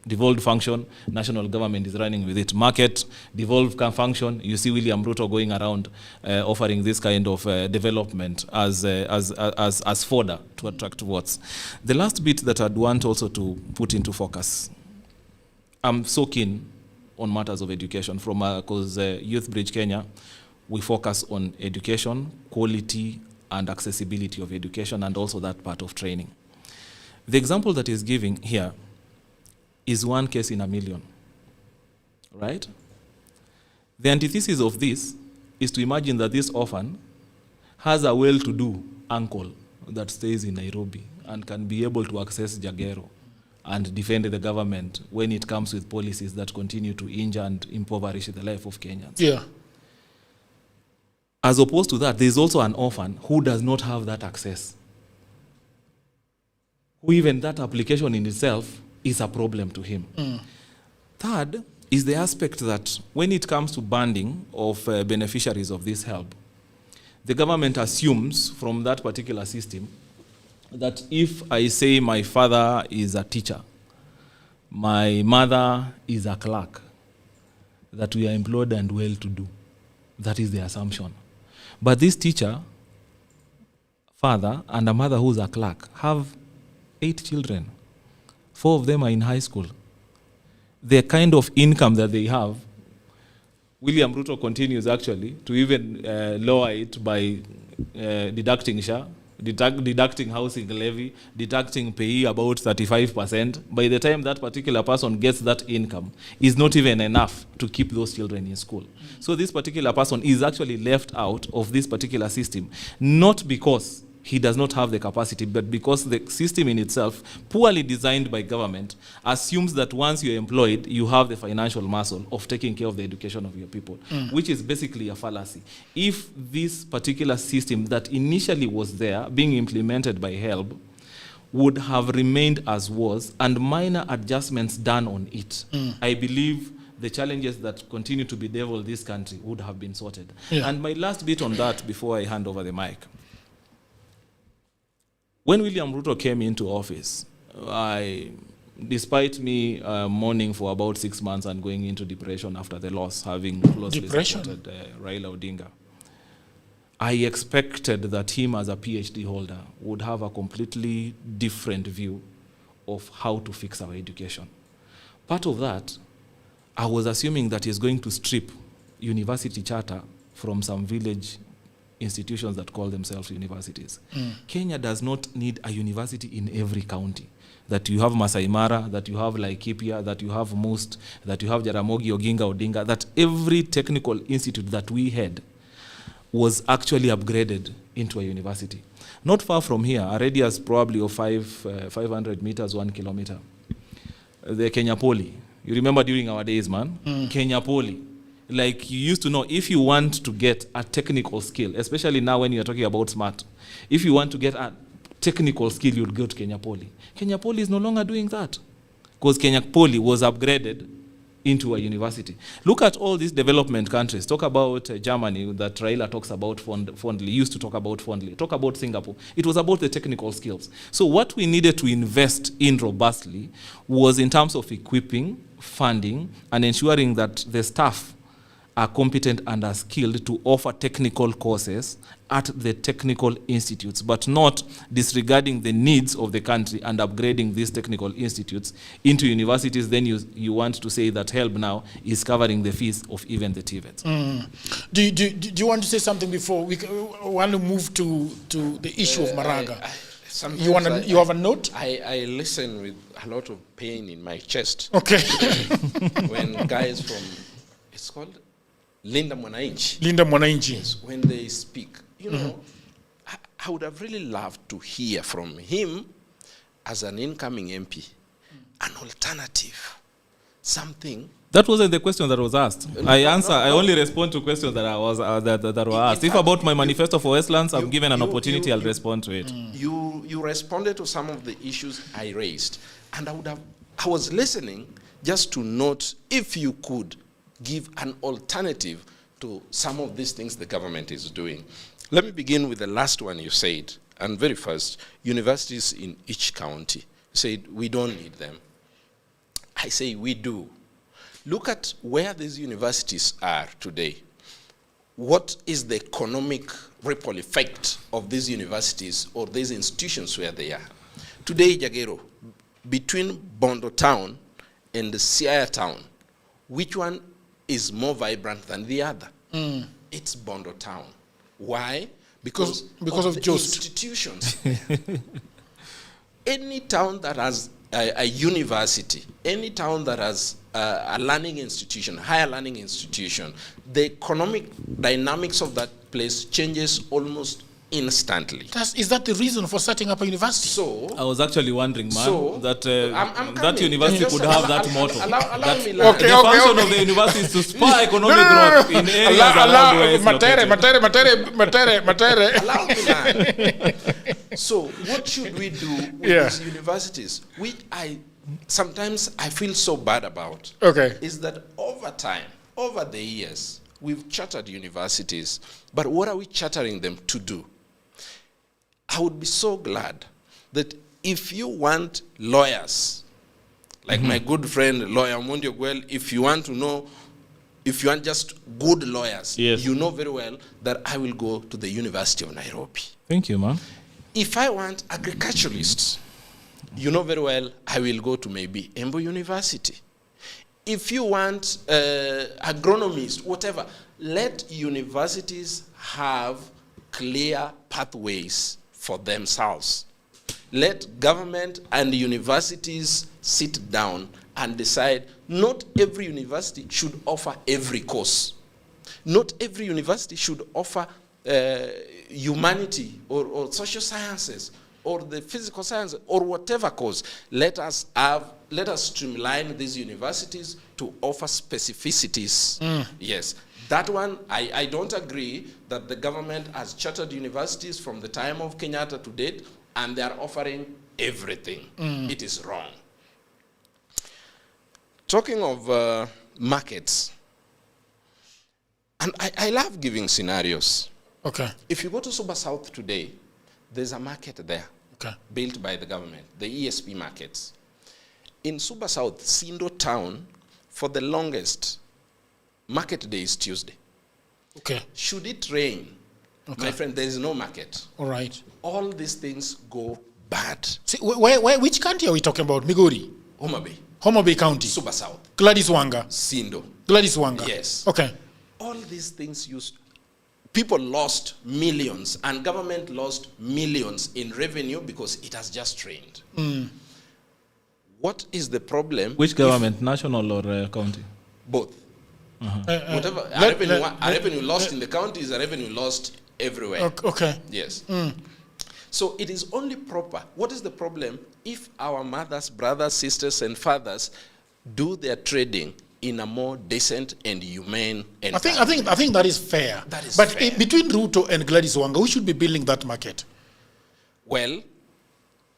Devolved function, national government is running with it. Market, devolved function, you see William Ruto going around offering this kind of development as fodder to attract votes. The last bit that I'd want also to put into focus, I'm so keen on matters of education because Youth Bridge Kenya, we focus on education, quality and accessibility of education, and also that part of training. The example that is giving here is one case in a million, right? The antithesis of this is to imagine that this orphan has a well-to-do uncle that stays in Nairobi and can be able to access Jagero and defend the government when it comes with policies that continue to injure and impoverish the life of Kenyans. Yeah. As opposed to that, there's also an orphan who does not have that access, who even that application in itself is a problem to him. Third is the aspect that when it comes to banding of beneficiaries of this help, the government assumes from that particular system that if I say my father is a teacher, my mother is a clerk, that we are employed and well-to-do. That is the assumption. But this teacher, father, and a mother who's a clerk have 8 children. 4 of them are in high school. The kind of income that they have, William Ruto continues actually to even lower it by deducting SHA, deducting housing levy, deducting pay about 35%. By the time that particular person gets that income, is not even enough to keep those children in school. So this particular person is actually left out of this particular system, not because he does not have the capacity, but because the system in itself, poorly designed by government, assumes that once you're employed, you have the financial muscle of taking care of the education of your people, which is basically a fallacy. If this particular system that initially was there, being implemented by HELB, would have remained as was, and minor adjustments done on it, I believe the challenges that continue to bedevil this country would have been sorted. Yeah. And my last bit on that before I hand over the mic. When William Ruto came into office, despite me mourning for about 6 months and going into depression after the loss, having closely supported Raila Odinga, I expected that him as a PhD holder would have a completely different view of how to fix our education. Part of that, I was assuming that he's going to strip university charter from some village institutions that call themselves universities. Kenya does not need a university in every county. That you have Masai Mara, that you have Laikipia, that you have Must, that you have Jaramogi Oginga Odinga, that every technical institute that we had was actually upgraded into a university. Not far from here, a radius probably of 500 meters, 1 kilometer. The Kenya Poly. You remember during our days, man? Kenya Poly. like you used to know, if you want to get a technical skill, especially now when you're talking about smart, if you want to get a technical skill, you'd go to Kenya Poly. Kenya Poly is no longer doing that because Kenya Poly was upgraded into a university. Look at all these development countries. Talk about Germany that Raila talks about fondly, used to talk about fondly. Talk about Singapore. It was about the technical skills. So what we needed to invest in robustly was in terms of equipping, funding, and ensuring that the staff are competent and are skilled to offer technical courses at the technical institutes, but not disregarding the needs of the country and upgrading these technical institutes into universities. Then you want to say that HELB now is covering the fees of even the TVETs. Do you want to say something before we want to move to the issue of Maraga? You have a note? I listen with a lot of pain in my chest. Okay. When guys from, it's called Linda Mwananchi. Yes, when they speak, you know, I would have really loved to hear from him as an incoming MP, an alternative, something. That wasn't the question that was asked. I only respond to questions that that were asked. If about my manifesto for Westlands, I'm given an opportunity, I'll respond to it. You responded to some of the issues I raised, and I was listening just to note if you could give an alternative to some of these things the government is doing. Let me begin with the last one you said, and very first, universities in each county. You said, we don't need them. I say we do. Look at where these universities are today. What is the economic ripple effect of these universities or these institutions where they are? Today, Jagero, between Bondo town and the Siaya town, which one is more vibrant than the other? It's Bondo town. Why? Because of the institutions. Any town that has a university, any town that has a learning institution, higher learning institution, the economic dynamics of that place changes almost instantly. Is that the reason for setting up a university? So I was actually wondering, man, that that university Just could have that motto. Allow me The function of the university is to spur economic growth in areas around where it's located. Allow me learn. So what should we do with these universities? Which sometimes I feel so bad about. Is that over time, over the years, we've chartered universities, but what are we chartering them to do? I would be so glad that if you want lawyers, like my good friend lawyer Mundio Gwel, if you want to know, if you want just good lawyers, you know very well that I will go to the University of Nairobi. Thank you, man. If I want agriculturalists, you know very well I will go to maybe Embu University. If you want agronomists, whatever, let universities have clear pathways for themselves. Let government and universities sit down and decide not every university should offer every course. Not every university should offer humanity or social sciences or the physical sciences or whatever course. Let us streamline these universities to offer specificities. Yes. That one, I don't agree that the government has chartered universities from the time of Kenyatta to date and they are offering everything. It is wrong. Talking of markets, and I love giving scenarios. If you go to Suba South today, there's a market there built by the government, the ESP markets. In Suba South, Sindo town, for the longest, market day is Tuesday. Should it rain, my friend, there is no market. All these things go bad. See, which county are we talking about? Migori? Homa Bay County. Suba South. Gladys Wanga. Sindo. Gladys Wanga. Yes. All these things people lost millions and government lost millions in revenue because it has just rained. What is the problem? Which government, national or county? Both. Whatever revenue lost in the county is a revenue lost everywhere. Yes. So it is only proper. What is the problem? If our mothers, brothers, sisters, and fathers do their trading in a more decent and humane I think that is fair. That is but fair. Between Ruto and Gladys Wanga, who should be building that market? Well,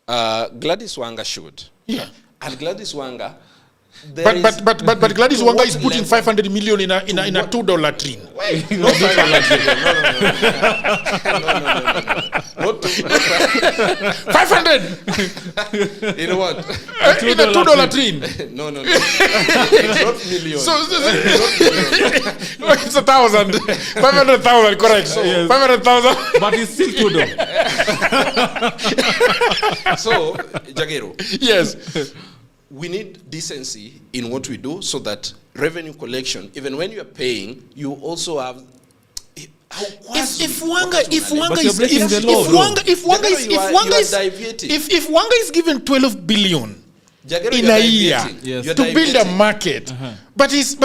Gladys Wanga should. Yeah. And Gladys Wanga. But Gladys Wanga is putting 500 million in a $2 train. Wait, no, not 500. In what? In a $2 train. No. It's not million. It's 1,000. 500,000, correct. So, yes. 500,000. But it's still $2. So, Jagero. Yes. We need decency in what we do so that revenue collection, even when you are paying, you also have. If Wanga is given 12 billion in a year to build a market, but he's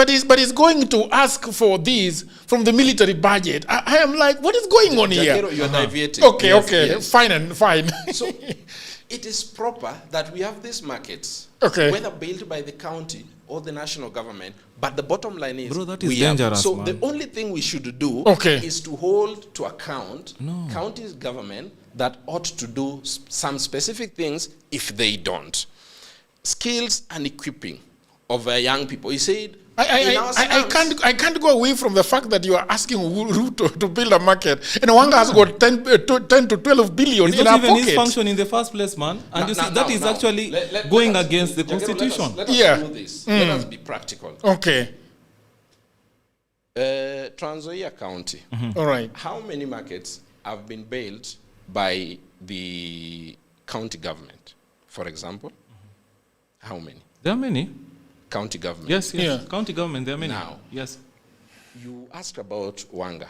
going to ask for this from the military budget, I am like, what is going on here? You are diverting. Okay, yes. Fine. So it is proper that we have these markets, whether built by the county or the national government, but the bottom line is, that is dangerous. So the only thing we should do is to hold to account county's government that ought to do some specific things if they don't. Skills and equipping of young people. He said, I can't go away from the fact that you are asking Ruto to build a market, and Wanga has got 10 to 12 billion it's in not our even pocket. his function in the first place, man. And that is actually going against the constitution. Let us do this. Let us be practical. Okay. Trans Nzoia County. All right. How many markets have been built by the county government, for example? How many? There are many. County government. Yes. County government, there are many. Now, yes. You asked about Wanga.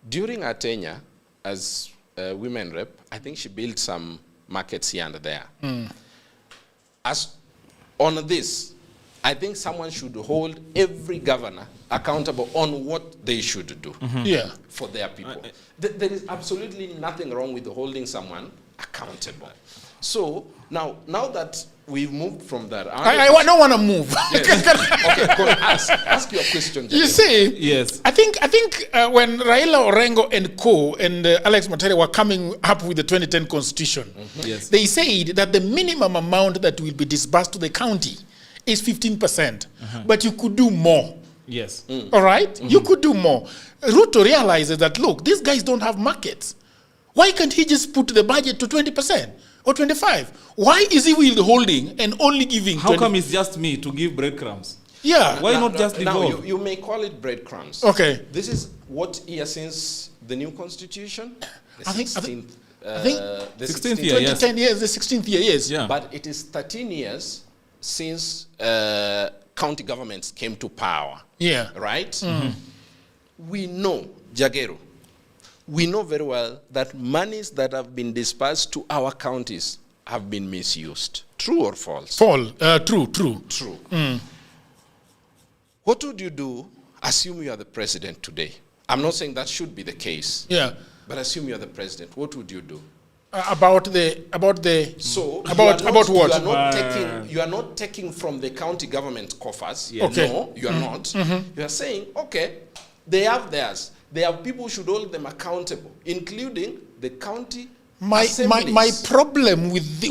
During her tenure as women rep, I think she built some markets here and there. As on this, I think someone should hold every governor accountable on what they should do for their people. There is absolutely nothing wrong with holding someone accountable. So now that we've moved from that, I don't want to move. Yes. Okay, go on, ask your question. You see, yes. I think when Raila Orengo and Co. and Alex Matere were coming up with the 2010 constitution, yes, they said that the minimum amount that will be disbursed to the county is 15%, but you could do more. Yes. All right? You could do more. Ruto realizes that, look, these guys don't have markets. Why can't he just put the budget to 20%? Or 25. Why is he withholding and only giving? How come it's just me to give breadcrumbs? Yeah. Why not just devolve? Now you may call it breadcrumbs. Okay. This is what year since the new constitution? I think the 16th year. 2010 years, the 16th year, yes. Yeah. But it is 13 years since county governments came to power. Yeah. Right? We know, Jagero, we know very well that monies that have been dispersed to our counties have been misused. True or false? True. True. What would you do? Assume you are the president today. I'm not saying that should be the case. Yeah. But assume you are the president. What would you do? About what? You are not taking from the county government coffers. Yeah. Okay. No, you are not. You are saying, okay, they have theirs. They have people who should hold them accountable, including the county assemblies. My problem with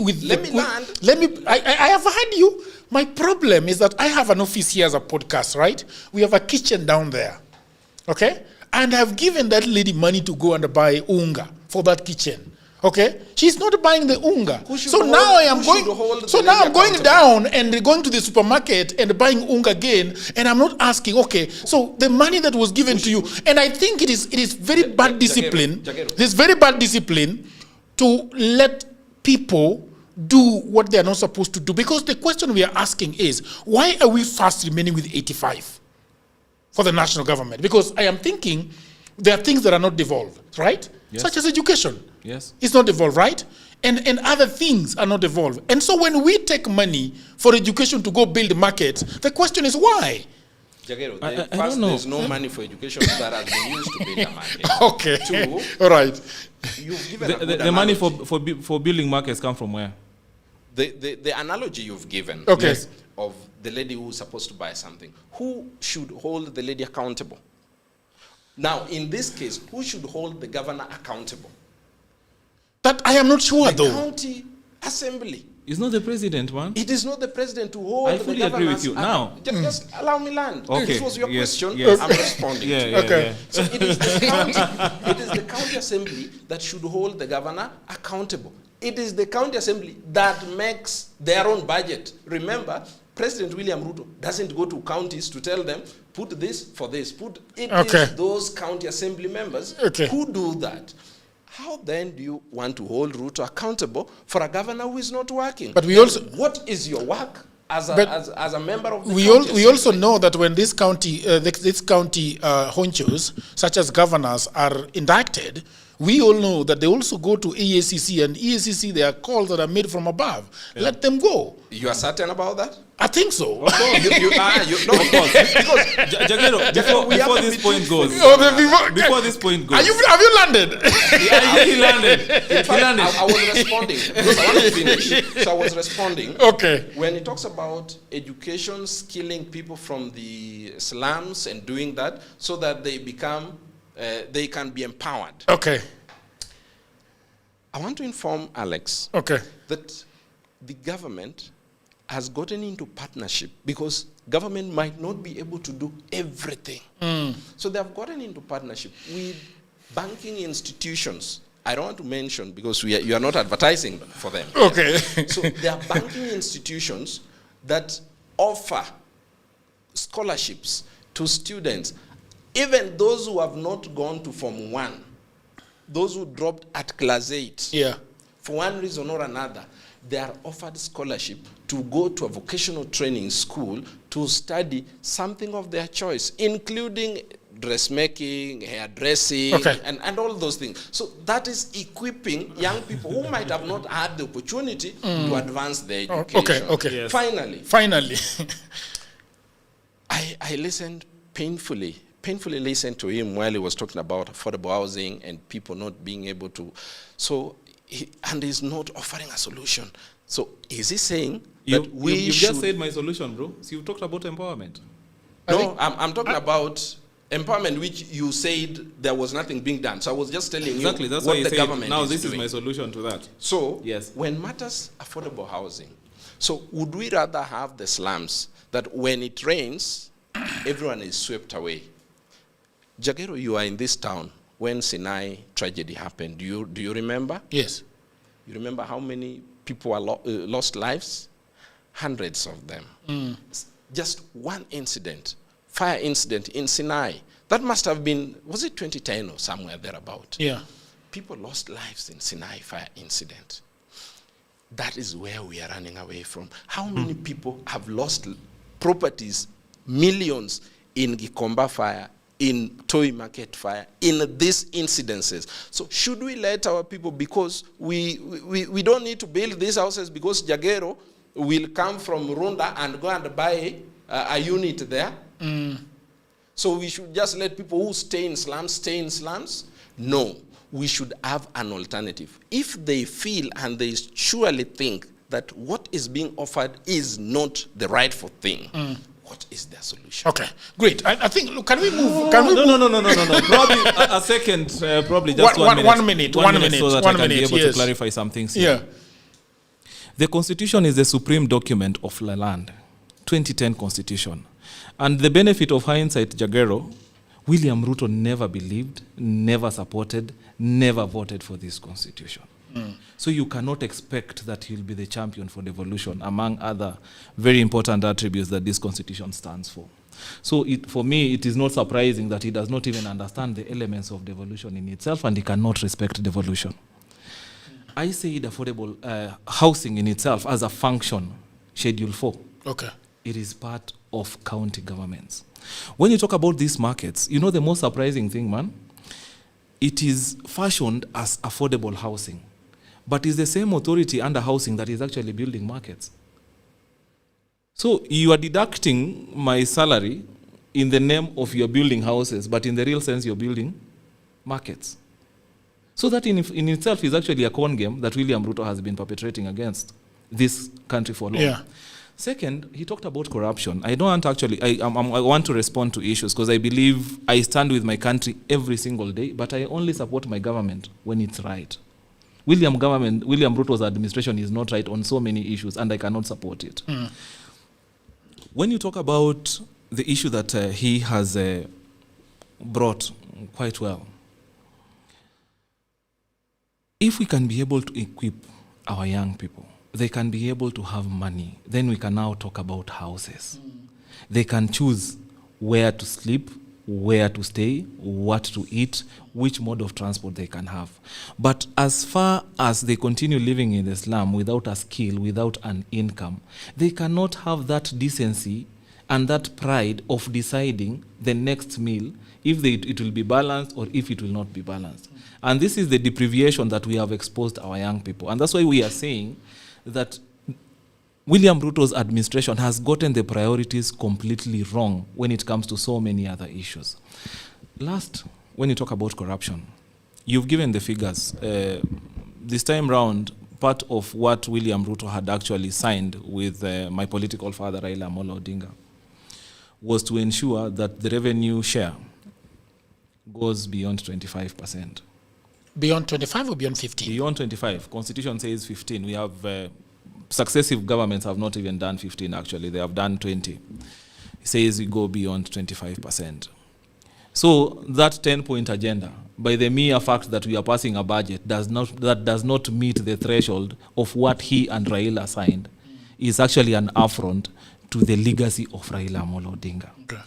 I have heard you. My problem is that I have an office here as a podcast, right? We have a kitchen down there, okay? And I've given that lady money to go and buy unga for that kitchen. Okay, she's not buying the unga. So now I'm going down and going to the supermarket and buying unga again, and I'm not asking. Okay, so the money that was given to you, and I think it is very bad discipline. It's very bad discipline to let people do what they are not supposed to do. Because the question we are asking is, why are we fast remaining with 85 for the national government? Because I am thinking there are things that are not devolved, right? Yes. Such as education. Yes. It's not devolved, right? And other things are not devolved. And so when we take money for education to go build markets, the question is why? Jagero, first, there's no money for education that has been used to build a market. Okay. Two, all right. You've given the money for building markets come from where? The analogy you've given. Okay. Yes, of the lady who's supposed to buy something. Who should hold the lady accountable? Now, in this case, who should hold the governor accountable? That I am not sure, the though. County Assembly. It's not the president, man. It is not the president to hold I the fully governor. agree with you. Now, just allow me land. Okay. This was your question. Yes. I'm responding. Okay. So it is the county. It is the county assembly that should hold the governor accountable. It is the county assembly that makes their own budget. Remember, President William Ruto doesn't go to counties to tell them, put this for this. It is those county assembly members who do that. How then do you want to hold Ruto accountable for a governor who is not working? But we also, what is your work as a member of the we county we also know that when this county honchos, such as governors, are indicted, we all know that they also go to EACC, and EACC, there are calls that are made from above. Yeah. Let them go. You are certain about that? I think so. Of course. No, of course. Because Jagero, before this point goes. Before this point goes. Have you landed? Yeah, he landed. In fact, I was responding. Because I want to finish. So I was responding. Okay. When he talks about education, skilling people from the slums and doing that so that they become, they can be empowered. Okay. I want to inform Alex that the government has gotten into partnership because government might not be able to do everything. So they have gotten into partnership with banking institutions. I don't want to mention because you are not advertising for them. Okay. Yes. So there are banking institutions that offer scholarships to students, even those who have not gone to Form 1, those who dropped at Class 8. Yeah. For one reason or another, they are offered scholarship to go to a vocational training school to study something of their choice, including dressmaking, hairdressing, and all those things. So that is equipping young people who might have not had the opportunity to advance their education. Okay. Yes. Finally. I listened painfully listened to him while he was talking about affordable housing and people not being able to. So, and he's not offering a solution. So is he saying that you just said my solution, bro? So you've talked about empowerment. No, I'm talking about empowerment, which you said there was nothing being done. So I was just telling you that's what why the government now is this doing. is my solution to that. So yes, when matters affordable housing, so would we rather have the slums that when it rains, everyone is swept away? Jagero, you are in this town when Sinai tragedy happened. Do you remember? Yes. You remember how many people lost lives? Hundreds of them. Just one incident, fire incident in Sinai. That must have been, was it 2010 or somewhere thereabout? Yeah. People lost lives in Sinai fire incident. That is where we are running away from. How many people have lost properties, millions, in Gikomba fire, in Toy Market fire, in these incidences? So should we let our people, because we don't need to build these houses because Jagero will come from Runda and go and buy a unit there? So we should just let people who stay in slums? No, we should have an alternative. If they feel and they surely think that what is being offered is not the rightful thing, what is their solution? Okay, great. I think, look, can we move? No. Probably a second, probably just 1 minute. 1 minute. So that I can be able to clarify some things here. Yeah. The Constitution is the supreme document of the land, 2010 Constitution. And the benefit of hindsight, Jagero, William Ruto never believed, never supported, never voted for this Constitution. So you cannot expect that he'll be the champion for devolution, among other very important attributes that this Constitution stands for. So for me, it is not surprising that he does not even understand the elements of devolution in itself, and he cannot respect devolution. I say affordable housing in itself as a function, Schedule 4. Okay. It is part of county governments. When you talk about these markets, you know the most surprising thing, man? It is fashioned as affordable housing, but it's the same authority under housing that is actually building markets. So you are deducting my salary in the name of your building houses, but in the real sense you're building markets. So that in itself is actually a con game that William Ruto has been perpetrating against this country for long. Yeah. Second, he talked about corruption. I don't want actually, I want to respond to issues because I believe I stand with my country every single day, but I only support my government when it's right. William Ruto's administration is not right on so many issues, and I cannot support it. When you talk about the issue that he has brought quite well, if we can be able to equip our young people, they can be able to have money, then we can now talk about houses. They can choose where to sleep, where to stay, what to eat, which mode of transport they can have. But as far as they continue living in the slum without a skill, without an income, they cannot have that decency and that pride of deciding the next meal if it will be balanced or if it will not be balanced. And this is the deprivation that we have exposed our young people. And that's why we are saying that William Ruto's administration has gotten the priorities completely wrong when it comes to so many other issues. Last, when you talk about corruption, you've given the figures. This time round, part of what William Ruto had actually signed with my political father, Raila Amolo Odinga, was to ensure that the revenue share goes beyond 25%. Beyond 25 or beyond 15? Beyond 25. Constitution says 15. We have successive governments have not even done 15 actually. They have done 20. It says we go beyond 25%. So that 10-point agenda, by the mere fact that we are passing a budget does not meet the threshold of what he and Raila signed, is actually an affront to the legacy of Raila Amolo Odinga. Okay.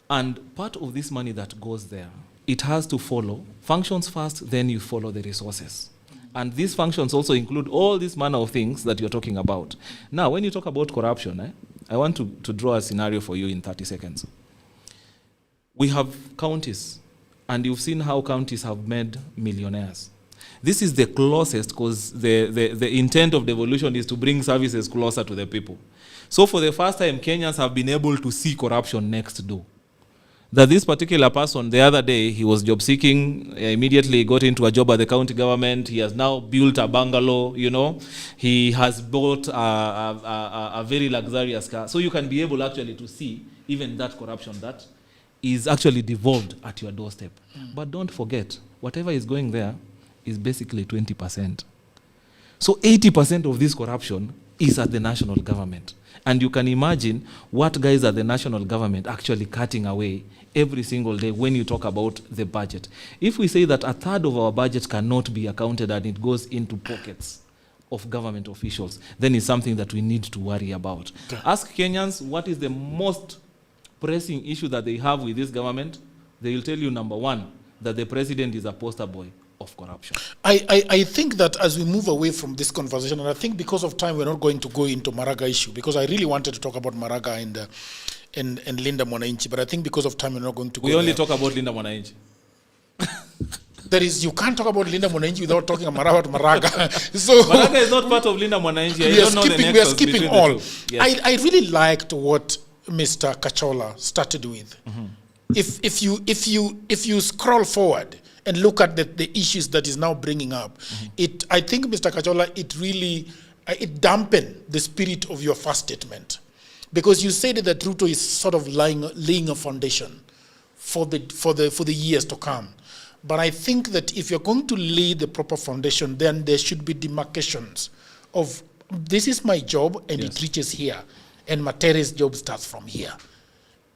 And part of this money that goes there, it has to follow functions first, then you follow the resources. And these functions also include all these manner of things that you're talking about. Now, when you talk about corruption, I want to draw a scenario for you in 30 seconds. We have counties, and you've seen how counties have made millionaires. This is the closest, because the intent of devolution is to bring services closer to the people. So for the first time, Kenyans have been able to see corruption next door. That this particular person, the other day, he was job seeking, immediately got into a job at the county government. He has now built a bungalow, He has bought a very luxurious car. So you can be able actually to see even that corruption that is actually devolved at your doorstep. But don't forget, whatever is going there is basically 20%. So 80% of this corruption is at the national government. And you can imagine what guys at the national government actually cutting away every single day when you talk about the budget. If we say that a third of our budget cannot be accounted and it goes into pockets of government officials, then it's something that we need to worry about. Okay. Ask Kenyans what is the most pressing issue that they have with this government. They will tell you, number one, that the president is a poster boy of corruption. I think that as we move away from this conversation, and I think because of time we're not going to go into Maraga issue, because I really wanted to talk about Maraga and Linda Mwananchi, but I think because of time we're not going to go We only talk about Linda Mwananchi. You can't talk about Linda Mwananchi without talking about Maraga. So Maraga is not part of Linda Mwananchi. We are skipping all. Yes. I really liked what Mr. Kachola started with. Mm-hmm. If you scroll forward and look at the issues that is now bringing up, I think, Mr. Kachola, it dampened the spirit of your first statement, because you said that Ruto is sort of laying a foundation for the years to come. But I think that if you're going to lay the proper foundation, then there should be demarcations of this is my job and it reaches here, and Matere's job starts from here.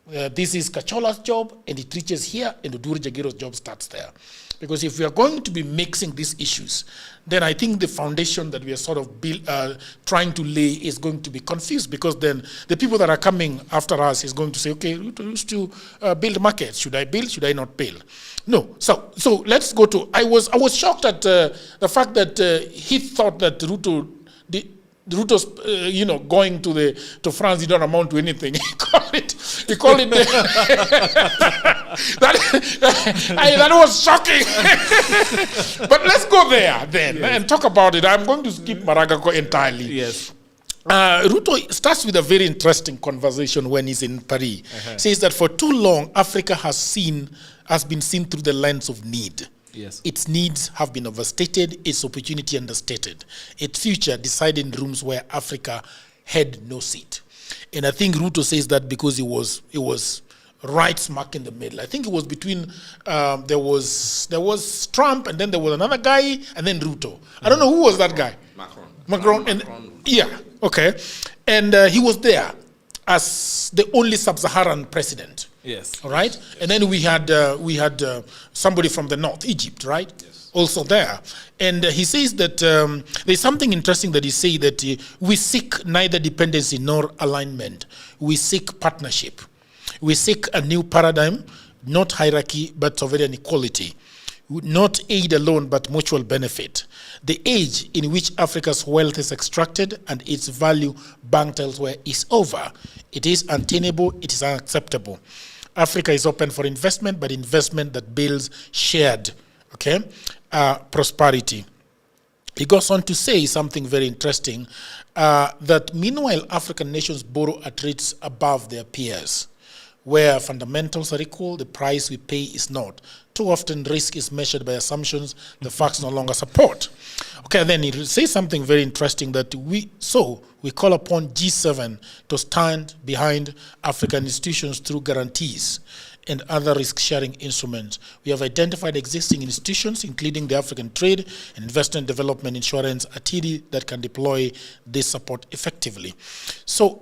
This is Kachola's job, and it reaches here, and Oduor Jagiro's job starts there. Because if we are going to be mixing these issues, then I think the foundation that we are sort of trying to lay is going to be confused, because then the people that are coming after us is going to say, okay, Ruto used to build markets. Should I build? Should I not build? No. So let's go to, I was shocked at the fact that he thought that Ruto's going to France did not amount to anything. He called it that was shocking. But let's go there then and talk about it. I'm going to skip Maraga entirely. Yes. Ruto starts with a very interesting conversation when he's in Paris. Says that for too long, Africa has been seen through the lens of need. Yes. Its needs have been overstated, its opportunity understated, its future decided in rooms where Africa had no seat. And I think Ruto says that because it was right smack in the middle. I think it was between there was Trump, and then there was another guy, and then Ruto. I don't know who was that guy. Macron. Yeah, okay. And he was there as the only sub-Saharan president. Yes. All right. And then we had somebody from the north, Egypt, right? Yes. Also there. And he says that there's something interesting that he says that we seek neither dependency nor alignment. We seek partnership. We seek a new paradigm, not hierarchy, but sovereign equality. Not aid alone, but mutual benefit. The age in which Africa's wealth is extracted and its value banked elsewhere is over. It is untenable, it is unacceptable. Africa is open for investment, but investment that builds shared prosperity. He goes on to say something very interesting, that meanwhile African nations borrow at rates above their peers. Where fundamentals are equal, the price we pay is not. Too often risk is measured by assumptions the facts no longer support. Okay, then he says something very interesting, that we call upon G7 to stand behind African institutions through guarantees and other risk-sharing instruments. We have identified existing institutions, including the African Trade and Investment Development Insurance, ATIDI, that can deploy this support effectively. So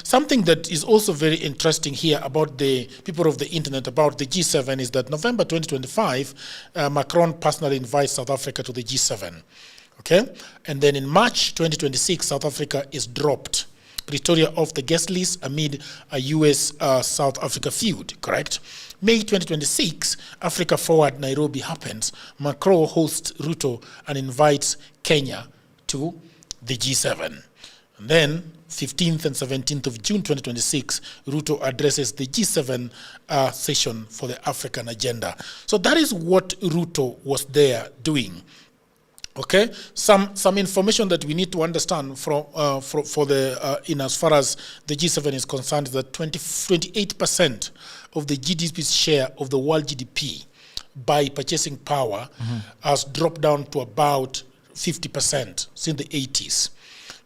something that is also very interesting here about the people of the internet, about the G7, is that November 2025, Macron personally invites South Africa to the G7. Okay? And then in March 2026, South Africa is dropped Pretoria off the guest list amid a US-South Africa feud, correct? May 2026, Africa Forward Nairobi happens. Macron hosts Ruto and invites Kenya to the G7. And then, 15th and 17th of June 2026, Ruto addresses the G7 session for the African agenda. So that is what Ruto was there doing. Okay, some information that we need to understand for the in as far as the G7 is concerned is that 28% of the GDP's share of the world GDP by purchasing power has dropped down to about 50% since the 80s.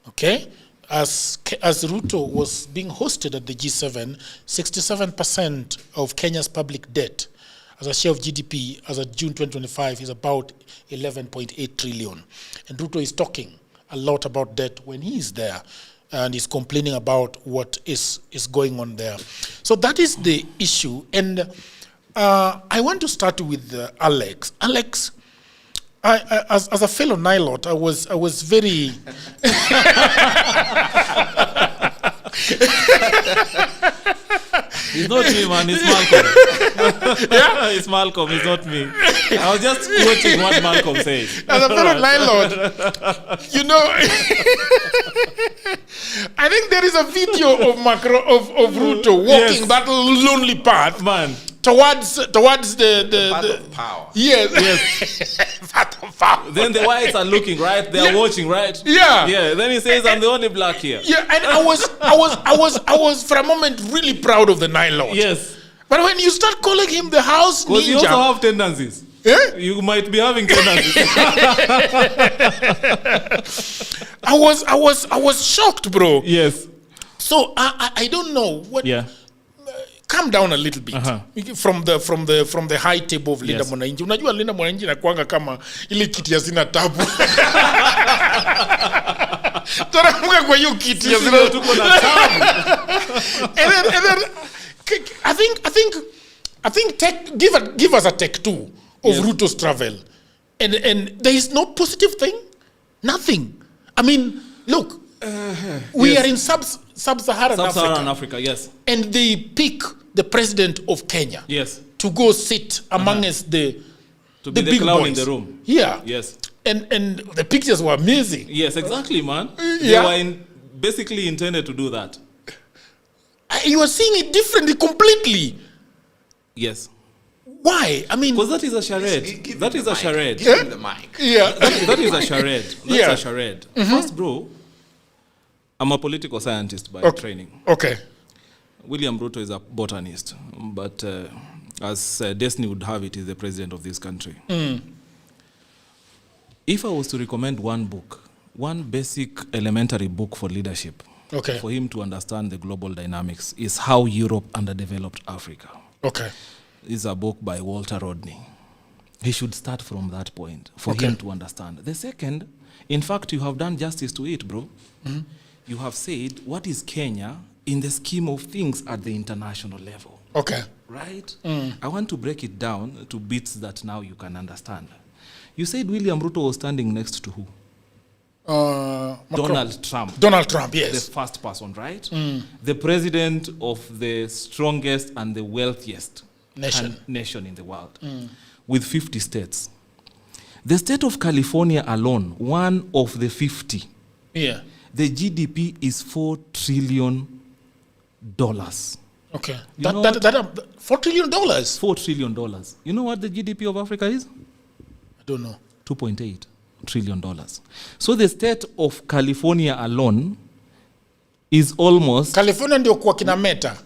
Okay, as Ruto was being hosted at the G7, 67% of Kenya's public debt as a share of GDP as of June 2025 is about 11.8 trillion. And Ruto is talking a lot about debt when he is there, and he's complaining about what is going on there. So that is the issue. And I want to start with Alex. Alex, as a fellow Nilot, I was very... It's not me, man. It's Malcolm. Yeah? It's Malcolm. It's not me. I was just quoting what Malcolm says. As a fellow landlord, you know, I think there is a video of Macron, of Ruto walking that lonely path, man, towards the path of power. Yes. Path of power. Then the whites are looking, right? They are watching, right? Yeah. Yeah. Then he says, "I'm the only black here." Yeah, and I was for a moment really proud of the Nile Lord. Yes. But when you start calling him the house ninja, because you also have tendencies. Yeah? You might be having tendencies. I was shocked, bro. Yes. So I don't know what. Yeah. Calm down a little bit from the high table of Linda Mwananchi. Unajua Linda Mwananchi inakuanga kama ile kiti hazina tabu. Taramuka kwa hiyo kiti hazina tuko na tabu. And then I think give us a take two of Ruto's travel. And there is no positive thing. Nothing. I mean, look, we are in sub-Saharan Africa, yes. And they pick the president of Kenya, yes, to go sit amongst the big clown boys in the room. Yeah. Yes. And the pictures were amazing. Yes, exactly, man. They were basically intended to do that. You were seeing it differently completely. Yes. Why? I mean, because that is a charade. That is a charade. Give him the mic. Yeah. That is a charade. That's a charade. First, bro, I'm a political scientist by training. Okay. William Ruto is a botanist, but as destiny would have it, is the president of this country. If I was to recommend one book, one basic elementary book for leadership, for him to understand the global dynamics is How Europe Underdeveloped Africa. Okay. It's a book by Walter Rodney. He should start from that point for him to understand. The second, in fact, you have done justice to it, bro. You have said, what is Kenya in the scheme of things at the international level? Okay. Right? I want to break it down to bits that now you can understand. You said William Ruto was standing next to who? Donald Trump. Donald Trump, yes. The first person, right? The president of the strongest and the wealthiest nation in the world, with 50 states. The state of California alone, one of the 50, the GDP is $4 trillion. Okay. $4 trillion? $4 trillion. You know what the GDP of Africa is? I don't know. $2.8 trillion. So the state of California alone is almost... California ndio kwa kina Meta.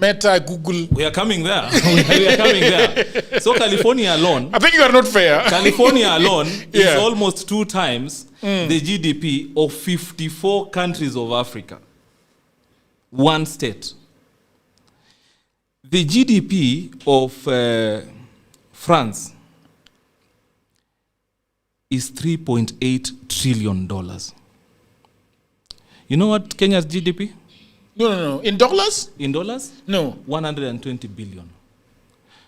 Meta, Google. We are coming there. We are coming there. So California alone... I think you are not fair. California alone is almost 2 times the GDP of 54 countries of Africa. One state. The GDP of France is $3.8 trillion. You know what Kenya's GDP? No. In dollars? In dollars? No. 120 billion.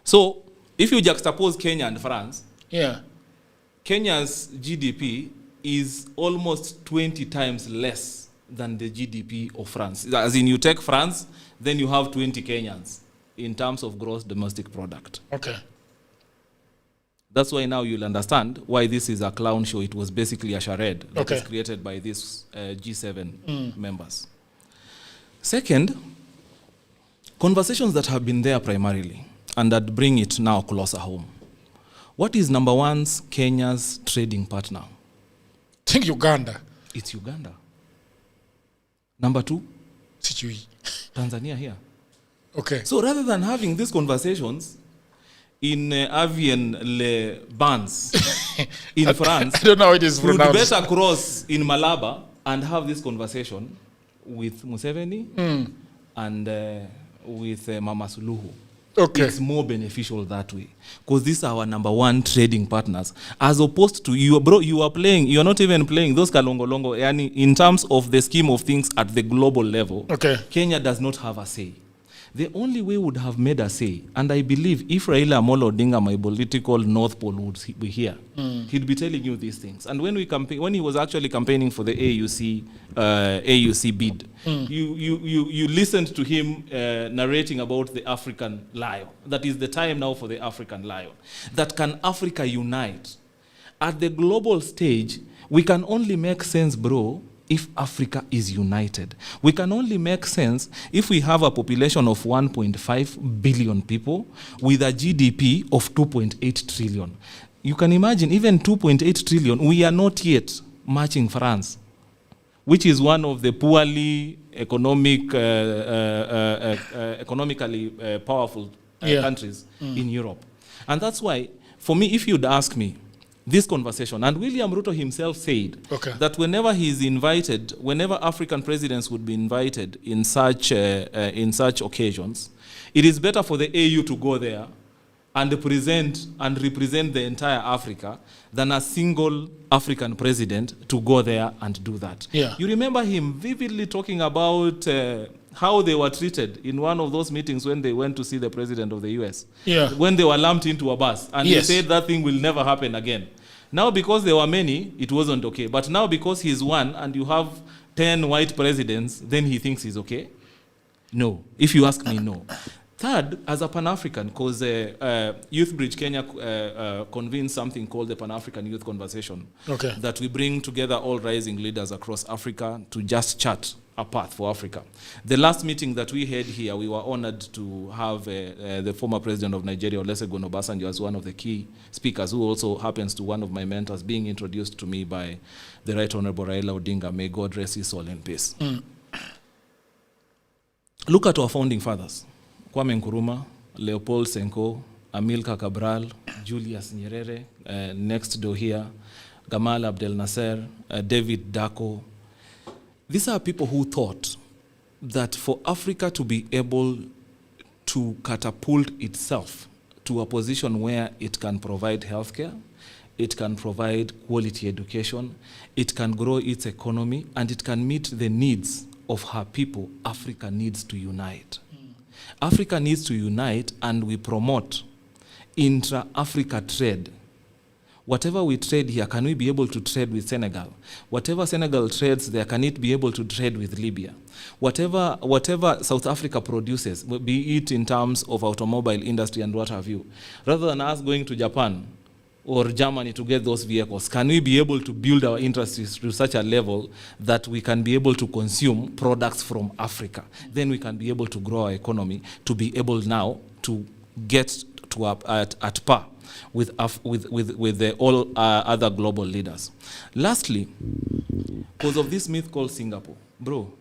So, if you juxtapose Kenya and France, Kenya's GDP is almost 20 times less than the GDP of France. As in, you take France, then you have 20 Kenyans in terms of gross domestic product. Okay. That's why now you'll understand why this is a clown show. It was basically a charade that was created by these G7 members. Second, conversations that have been there primarily and that bring it now closer home. What is number one's Kenya's trading partner? I think Uganda. It's Uganda. Number 2? Sijui. Tanzania here. Okay. So rather than having these conversations in Avian-le-Bains in France, I don't know how it is pronounced. We'd better cross in Malaba and have this conversation with Museveni and with Mama Suluhu. Okay. It's more beneficial that way because these are our number one trading partners, as opposed to you, bro. You are playing. You are not even playing those kalongolongo. Yani, in terms of the scheme of things at the global level, Kenya does not have a say. The only way would have made a say, and I believe if Raila Amolo Odinga, my political North Pole, would be here, he'd be telling you these things. And when he was actually campaigning for the AUC bid, you listened to him narrating about the African lion. That is the time now for the African lion. That can Africa unite? At the global stage, we can only make sense, bro, if Africa is united. We can only make sense if we have a population of 1.5 billion people with a GDP of 2.8 trillion. You can imagine, even 2.8 trillion, we are not yet matching France, which is one of the poorly economically powerful countries in Europe. And that's why, for me, if you'd ask me, this conversation, and William Ruto himself said that whenever he's invited, whenever African presidents would be invited in such occasions, it is better for the AU to go there and represent the entire Africa than a single African president to go there and do that. You remember him vividly talking about how they were treated in one of those meetings when they went to see the president of the US. When they were lumped into a bus. And he said that thing will never happen again. Now, because there were many, it wasn't okay. But now, because he's one and you have 10 white presidents, then he thinks he's okay? No. If you ask me, no. Third, as a Pan-African, because Youth Bridge Kenya convenes something called the Pan-African Youth Conversation, that we bring together all rising leaders across Africa to just chart a path for Africa. The last meeting that we had here, we were honored to have the former president of Nigeria, Olusegun Obasanjo, as one of the key speakers, who also happens to one of my mentors, being introduced to me by the Right Honorable Raila Odinga. May God rest his soul in peace. Look at our founding fathers. Kwame Nkrumah, Leopold Senko, Amilcar Cabral, Julius Nyerere, next door here, Gamal Abdel Nasser, David Dako. These are people who thought that for Africa to be able to catapult itself to a position where it can provide healthcare, it can provide quality education, it can grow its economy, and it can meet the needs of her people, Africa needs to unite. Africa needs to unite, and we promote intra-Africa trade. Whatever we trade here, can we be able to trade with Senegal? Whatever Senegal trades there, can it be able to trade with Libya? Whatever South Africa produces, be it in terms of automobile industry and what have you, rather than us going to Japan or Germany to get those vehicles, can we be able to build our industries to such a level that we can be able to consume products from Africa? Then we can be able to grow our economy to be able now to get to at par with the all other global leaders. Lastly, because of this myth called Singapore. Bro,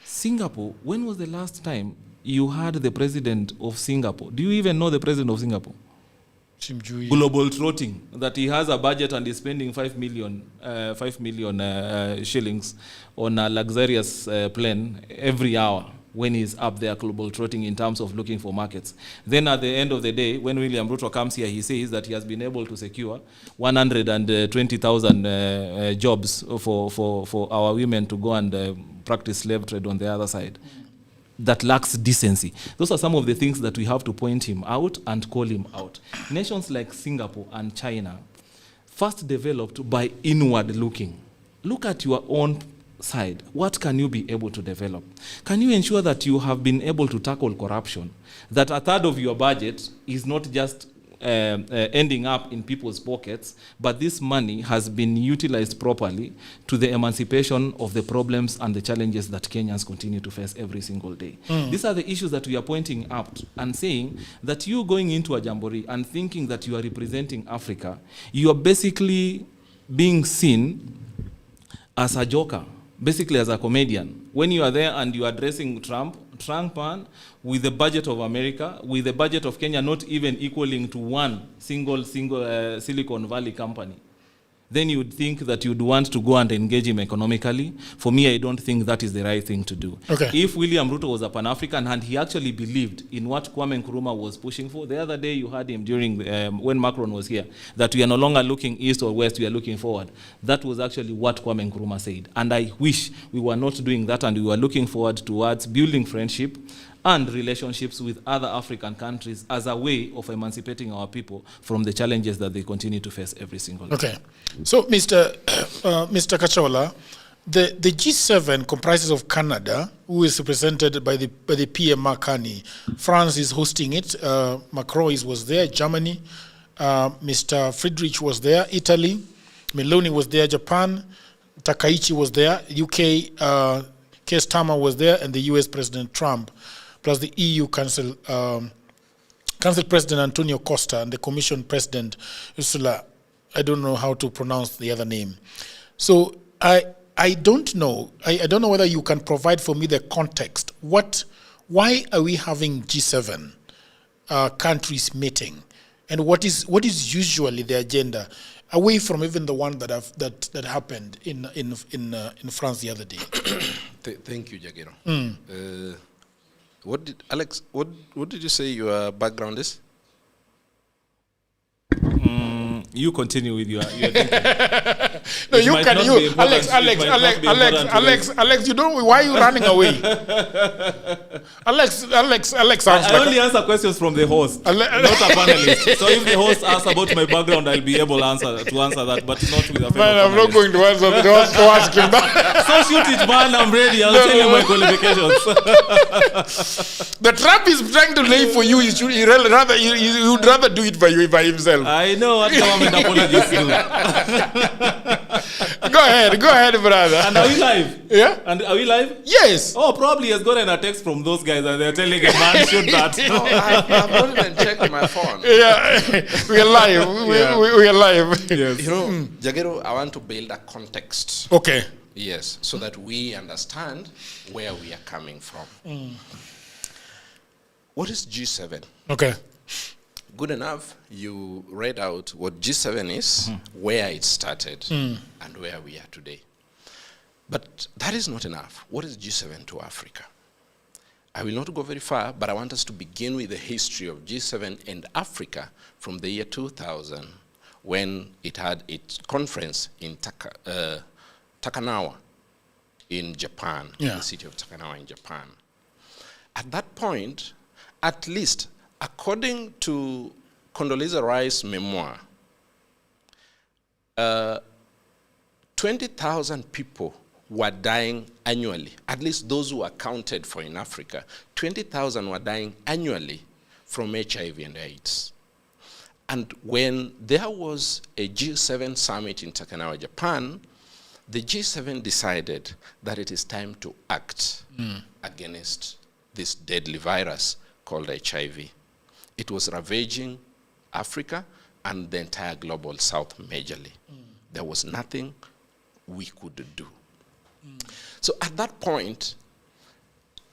Singapore, when was the last time you heard the president of Singapore? Do you even know the president of Singapore? Global trotting, that he has a budget and is spending 5 million shillings on a luxurious plane every hour when he's up there global trotting in terms of looking for markets. Then at the end of the day, when William Ruto comes here, he says that he has been able to secure 120,000 jobs for our women to go and practice slave trade on the other side. That lacks decency. Those are some of the things that we have to point him out and call him out. Nations like Singapore and China first developed by inward looking. Look at your own side. What can you be able to develop? Can you ensure that you have been able to tackle corruption? That a third of your budget is not just ending up in people's pockets, but this money has been utilized properly to the emancipation of the problems and the challenges that Kenyans continue to face every single day. These are the issues that we are pointing out and saying that you going into a jamboree and thinking that you are representing Africa, you are basically being seen as a joker, basically as a comedian. When you are there and you are addressing Trump with the budget of America, with the budget of Kenya not even equaling to one single Silicon Valley company, then you would think that you'd want to go and engage him economically. For me, I don't think that is the right thing to do. Okay. If William Ruto was a Pan-African and he actually believed in what Kwame Nkrumah was pushing for, the other day you heard him during when Macron was here, that we are no longer looking east or west, we are looking forward. That was actually what Kwame Nkrumah said. And I wish we were not doing that and we were looking forward towards building friendship and relationships with other African countries as a way of emancipating our people from the challenges that they continue to face every single day. Okay. So, Mr. Kachola, the G7 comprises of Canada, who is represented by the PM Makani. France is hosting it. Macron was there. Germany. Mr. Friedrich was there. Italy. Meloni was there. Japan. Takaichi was there. UK. Keir Starmer was there, and the US President Trump, plus the EU Council President Antonio Costa and the Commission President Ursula. I don't know how to pronounce the other name. So I don't know. I don't know whether you can provide for me the context. Why are we having G7 countries meeting, and what is usually the agenda, away from even the one that happened in France the other day? Thank you, Jagero. What did you say your background is? You continue with your No, you can. You, Alex. You don't. Why are you running away? Alex. I only answer questions from the host, not a panelist. So if the host asks about my background, I'll be able to answer that, but not with a fellow Man, I'm not going to answer. The host to ask him that. So shoot it, man. I'm ready. I'll tell you my qualifications. The trap is trying to lay for you. You'd rather do it by himself. I know what government apologies do. Go ahead, brother. And are we live? Yeah. And are we live? Yes. Oh, probably has gotten a text from those guys and they're telling a man shoot that. No, I've not even checked my phone. Yeah, we are live. We are live. Yes. You know, Jagero, I want to build a context. Okay. Yes, so that we understand where we are coming from. What is G7? Okay. Good enough, you read out what G7 is, where it started, and where we are today. But that is not enough. What is G7 to Africa? I will not go very far, but I want us to begin with the history of G7 and Africa from the year 2000, when it had its conference in Takanawa in Japan, the city of Takanawa in Japan. At that point, at least according to Condoleezza Rice's memoir, 20,000 people were dying annually, at least those who are counted for in Africa. 20,000 were dying annually from HIV and AIDS. And when there was a G7 summit in Takanawa, Japan, the G7 decided that it is time to act against this deadly virus called HIV. It was ravaging Africa and the entire global south majorly. There was nothing we could do. So at that point,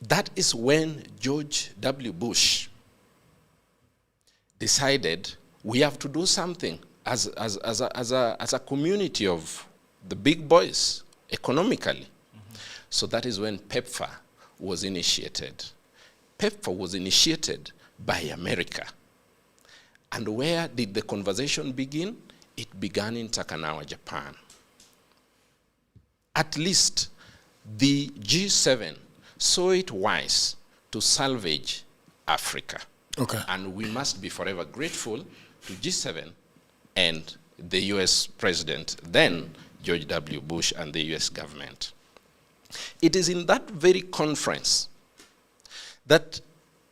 that is when George W. Bush decided we have to do something as a community of the big boys economically. So that is when PEPFAR was initiated. PEPFAR was initiated by America. And where did the conversation begin? It began in Takanawa, Japan. At least the G7 saw it wise to salvage Africa. Okay. And we must be forever grateful to G7 and the US president, then George W. Bush, and the US government. It is in that very conference that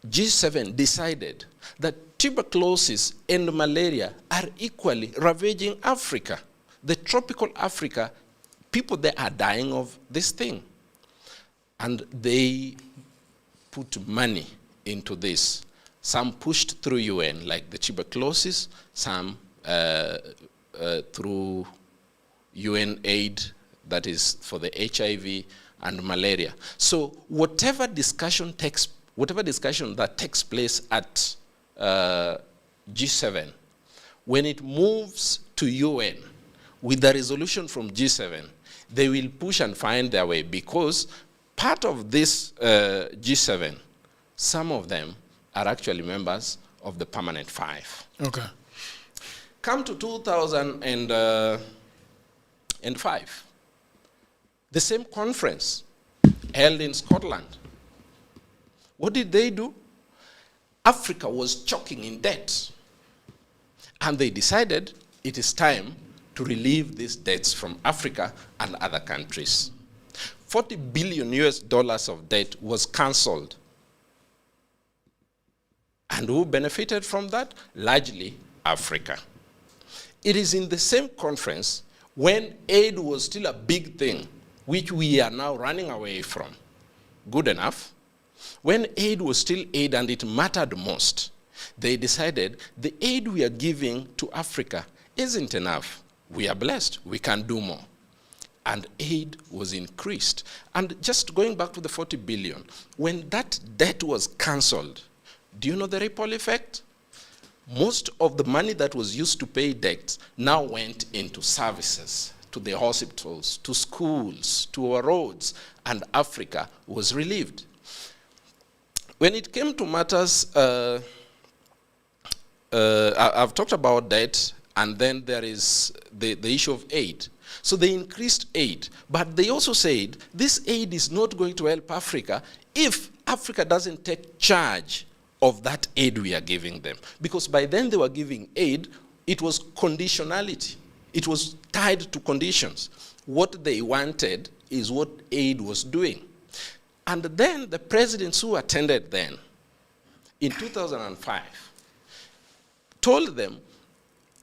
G7 decided that tuberculosis and malaria are equally ravaging Africa. The tropical Africa, people there are dying of this thing. And they put money into this. Some pushed through UN, like the tuberculosis, some through UN aid, that is for the HIV and malaria. So whatever discussion that takes place at G7, when it moves to UN with the resolution from G7, they will push and find their way, because part of this G7, some of them are actually members of the Permanent Five. Okay. Come to 2005, the same conference held in Scotland. What did they do? Africa was choking in debt. And they decided it is time to relieve these debts from Africa and other countries. $40 billion of debt was cancelled. And who benefited from that? Largely Africa. It is in the same conference when aid was still a big thing, which we are now running away from. Good enough. When aid was still aid and it mattered most, they decided the aid we are giving to Africa isn't enough. We are blessed. We can do more. And aid was increased. And just going back to the 40 billion, when that debt was cancelled, do you know the ripple effect? Most of the money that was used to pay debts now went into services, to the hospitals, to schools, to our roads, and Africa was relieved. When it came to matters, I've talked about debt, and then there is the issue of aid. So they increased aid, but they also said this aid is not going to help Africa if Africa doesn't take charge of that aid we are giving them. Because by then they were giving aid, it was conditionality. It was tied to conditions. What they wanted is what aid was doing. And then the presidents who attended then, in 2005, told them,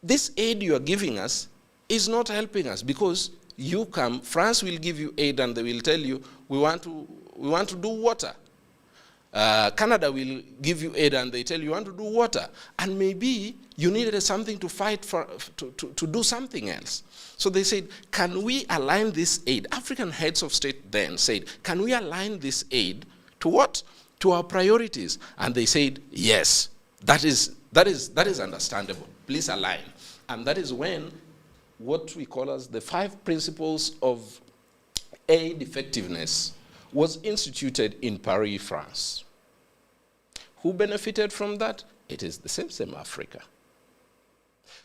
this aid you are giving us is not helping us, because you come, France will give you aid and they will tell you, we want to do water. Canada will give you aid and they tell you want to do water. And maybe you needed something to fight for, to do something else. So they said, can we align this aid? African heads of state then said, can we align this aid to what? To our priorities. And they said, yes, that is understandable. Please align. And that is when what we call as the 5 principles of aid effectiveness was instituted in Paris, France. Who benefited from that? It is the same Africa.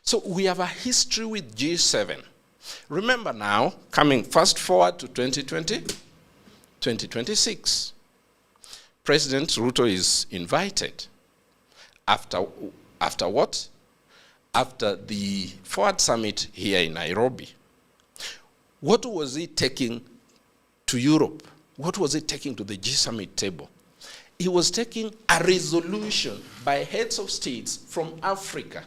So we have a history with G7. Remember now, coming fast forward to 2020, 2026. President Ruto is invited. After what? After the Forward Summit here in Nairobi. What was he taking to Europe? What was he taking to the G-Summit table? He was taking a resolution by heads of states from Africa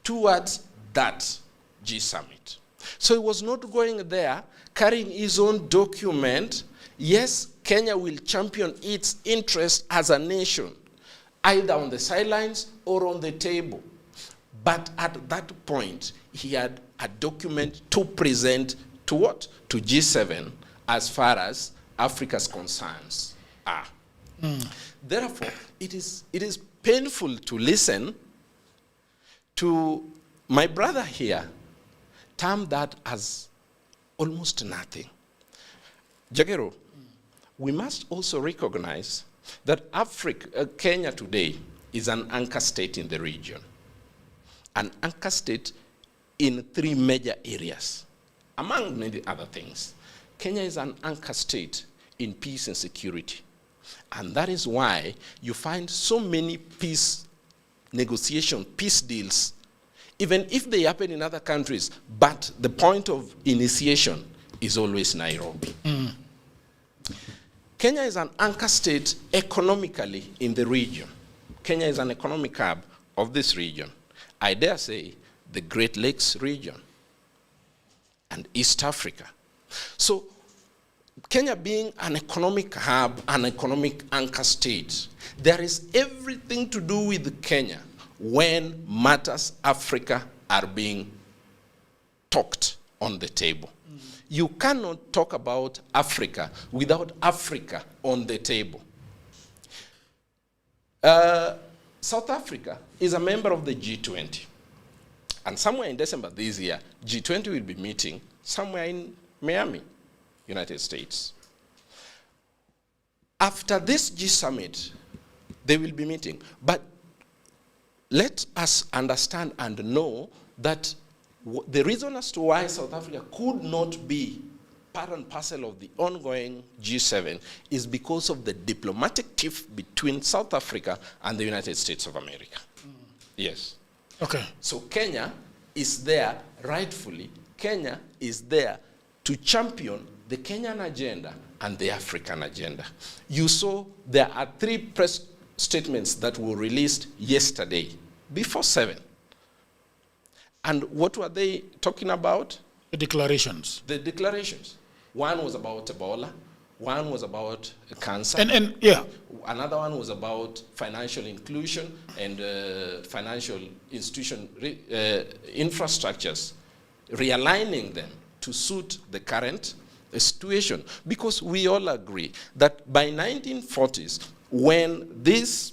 towards that G-Summit. So he was not going there carrying his own document. Yes, Kenya will champion its interest as a nation, either on the sidelines or on the table. But at that point, he had a document to present to what? To G7 as far as Africa's concerns are. Therefore, it is painful to listen to my brother here term that as almost nothing. Jagero, we must also recognize that Kenya today is an anchor state in the region. An anchor state in 3 major areas. Among many other things, Kenya is an anchor state in peace and security. And that is why you find so many peace negotiations, peace deals, even if they happen in other countries, but the point of initiation is always Nairobi. Kenya is an anchor state economically in the region. Kenya is an economic hub of this region. I dare say the Great Lakes region and East Africa. So Kenya being an economic hub, an economic anchor state, there is everything to do with Kenya when matters Africa are being talked on the table. You cannot talk about Africa without Africa on the table. South Africa is a member of the G20. And somewhere in December this year, G20 will be meeting somewhere in Miami, United States. After this G-Summit, they will be meeting. But let us understand and know that the reason as to why South Africa could not be part and parcel of the ongoing G7 is because of the diplomatic tiff between South Africa and the United States of America. Yes. Okay. So Kenya is there rightfully. Kenya is there to champion the Kenyan agenda and the African agenda. You saw there are 3 press statements that were released yesterday, before 7. And what were they talking about? The declarations. The declarations. One was about Ebola. One was about cancer. And yeah. Another one was about financial inclusion and financial institution infrastructures, realigning them to suit the current situation. Because we all agree that by 1940s, when this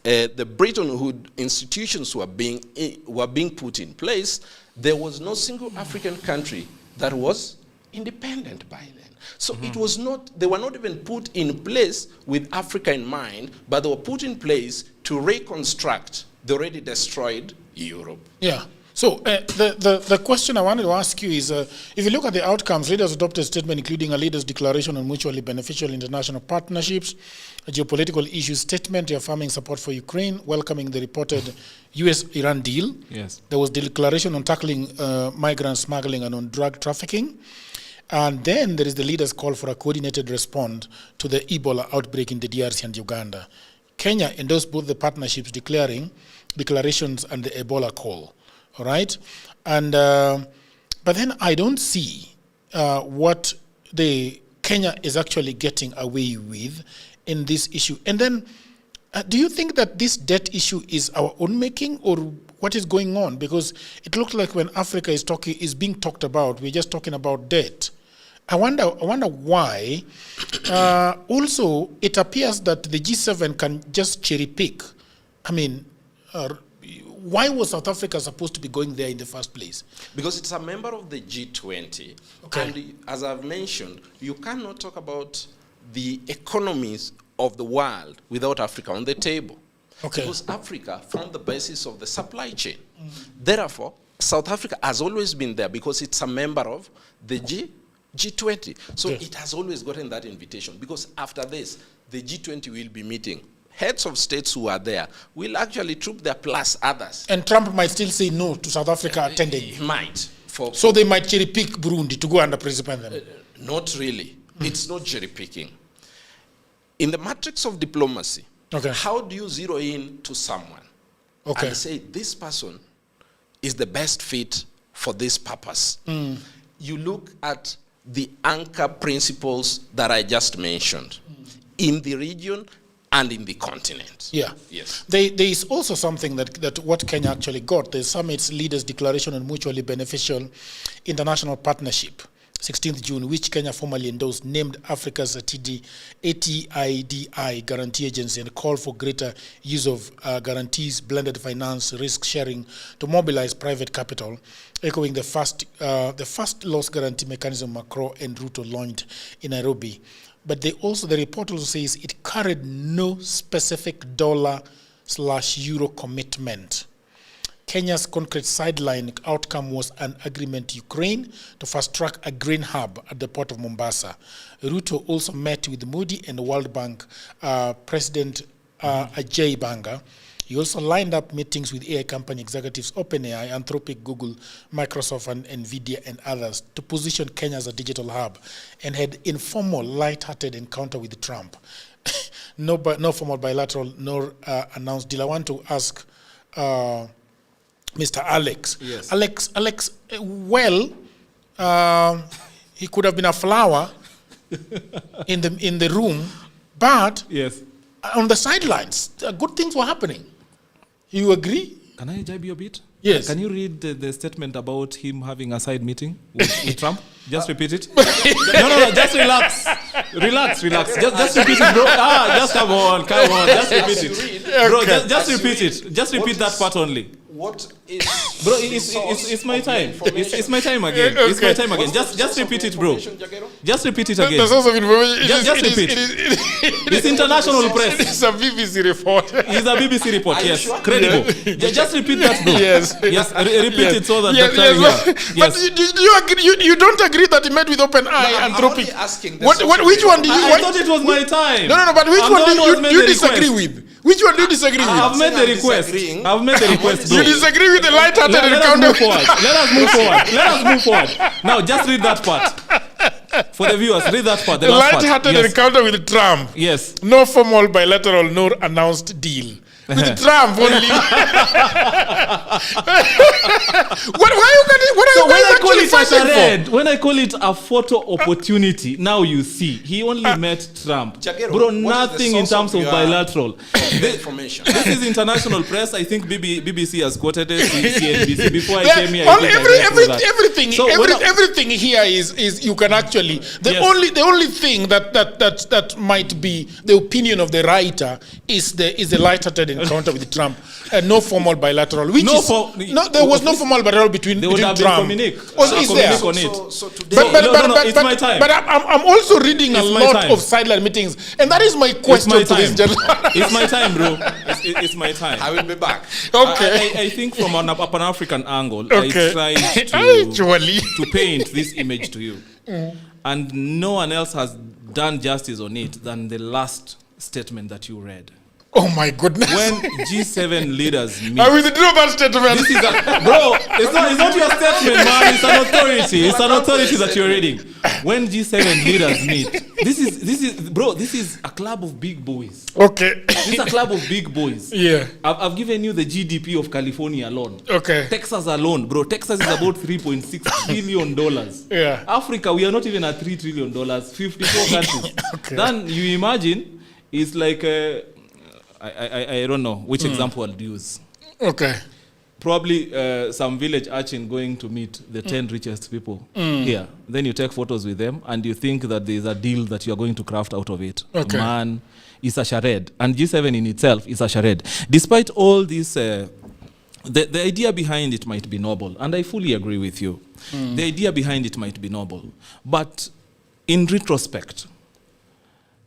the Bretton Woods institutions were being put in place, there was no single African country that was independent by then. So it was not, they were not even put in place with Africa in mind, but they were put in place to reconstruct the already destroyed Europe. Yeah. So the question I wanted to ask you is, if you look at the outcomes, leaders adopted a statement including a leaders' declaration on mutually beneficial international partnerships, a geopolitical issues statement reaffirming support for Ukraine, welcoming the reported US-Iran deal. Yes. There was the declaration on tackling migrant smuggling and on drug trafficking. And then there is the leaders' call for a coordinated response to the Ebola outbreak in the DRC and Uganda. Kenya endorsed both the partnerships declarations and the Ebola call. All right, and but then I don't see what the Kenya is actually getting away with in this issue. And then, do you think that this debt issue is our own making, or what is going on? Because it looks like when Africa is being talked about, we're just talking about debt. I wonder why. Also, it appears that the G7 can just cherry pick. I mean. why was South Africa supposed to be going there in the first place? Because it's a member of the G20. Okay. And as I've mentioned, you cannot talk about the economies of the world without Africa on the table. Okay. Because Africa formed the basis of the supply chain. Therefore, South Africa has always been there because it's a member of the G20. So it has always gotten that invitation, because after this, the G20 will be meeting. Heads of states who are there will actually troop their plus others. And Trump might still say no to South Africa attending. He might. So they might cherry pick Burundi to go under President. Not really. It's not cherry picking. In the matrix of diplomacy, how do you zero in to someone and say this person is the best fit for this purpose? You look at the anchor principles that I just mentioned in the region and in the continent. Yeah. Yes. There is also something that what Kenya actually got, the summit's leaders' declaration on mutually beneficial international partnership, 16th June, which Kenya formally endorsed, named Africa's ATIDI guarantee agency and called for greater use of guarantees, blended finance, risk sharing to mobilize private capital, echoing the first loss guarantee mechanism Macron and Ruto launched in Nairobi. But the report also says it carried no specific dollar/euro commitment. Kenya's concrete sideline outcome was an agreement Ukraine to fast-track a grain hub at the port of Mombasa. Ruto also met with Modi and the World Bank President Ajay Banga. He also lined up meetings with AI company executives, OpenAI, Anthropic, Google, Microsoft, and NVIDIA, and others to position Kenya as a digital hub, and had informal, light-hearted encounter with Trump. No formal bilateral nor announced deal. I want to ask Mr. Alex. Yes. Alex, well, he could have been a flower in the room, but yes, on the sidelines, good things were happening. You agree? Can I jibe you a bit? Yes. Can you read the statement about him having a side meeting with Trump? Just repeat it. No, just relax. Relax. Just repeat it, bro. Just come on. Just repeat it. Bro, just repeat it. Just repeat that part only. What is... Bro, it's my time. It's my time again. It's my time again. Just repeat it, bro. Just repeat it again. The source of information. Just repeat. It's international press. It's a BBC report. It's a BBC report, yes. Sure? Credible. Just repeat that, bro. Yes. Repeat it so that the time here. But do you agree? You don't agree that he met with OpenAI and Anthropic? Which one do you... I thought it was my time. No, but which one do you disagree with? Which one do you disagree with? I've made the request. Bro. You disagree with the light-hearted encounter? Let us move forward. Now, just read that part. For the viewers, read that part. The light-hearted encounter with Trump. Yes. No formal bilateral nor announced deal. With Trump only. When I call it a photo opportunity, now you see he only met Trump. Jagero, bro, nothing in terms of bilateral. Information. This is international press. I think BBC has quoted it. CNBC. Before I came here, everything here is you can actually the only thing that might be the opinion of the writer is the light-hearted encounter with Trump, and no formal bilateral. There was no formal bilateral between Trump. It's my time. But I'm also reading a lot of sideline meetings, and that is my question to this gentleman. It's my time, bro. It's my time. I will be back. Okay. I think from an African angle, I tried to paint this image to you, and no one else has done justice on it than the last statement that you read. Oh my goodness. When G7 leaders meet. I withdraw that statement. This is bro, it's not your statement, man. It's an authority. It's an authority that you're reading. When G7 leaders meet, this is a club of big boys. Okay. This is a club of big boys. Yeah. I've given you the GDP of California alone. Okay. Texas alone, bro. Texas is about $3.6 billion. Yeah. Africa, we are not even at $3 trillion. 54 countries. Okay. Then you imagine, it's like I don't know which example I'll use. Okay. Probably some village urchin going to meet the 10 richest people here. Then you take photos with them and you think that there's a deal that you're going to craft out of it. Okay. Man, it's a charade. And G7 in itself is a charade. Despite all these the idea behind it might be noble, and I fully agree with you. The idea behind it might be noble. But in retrospect,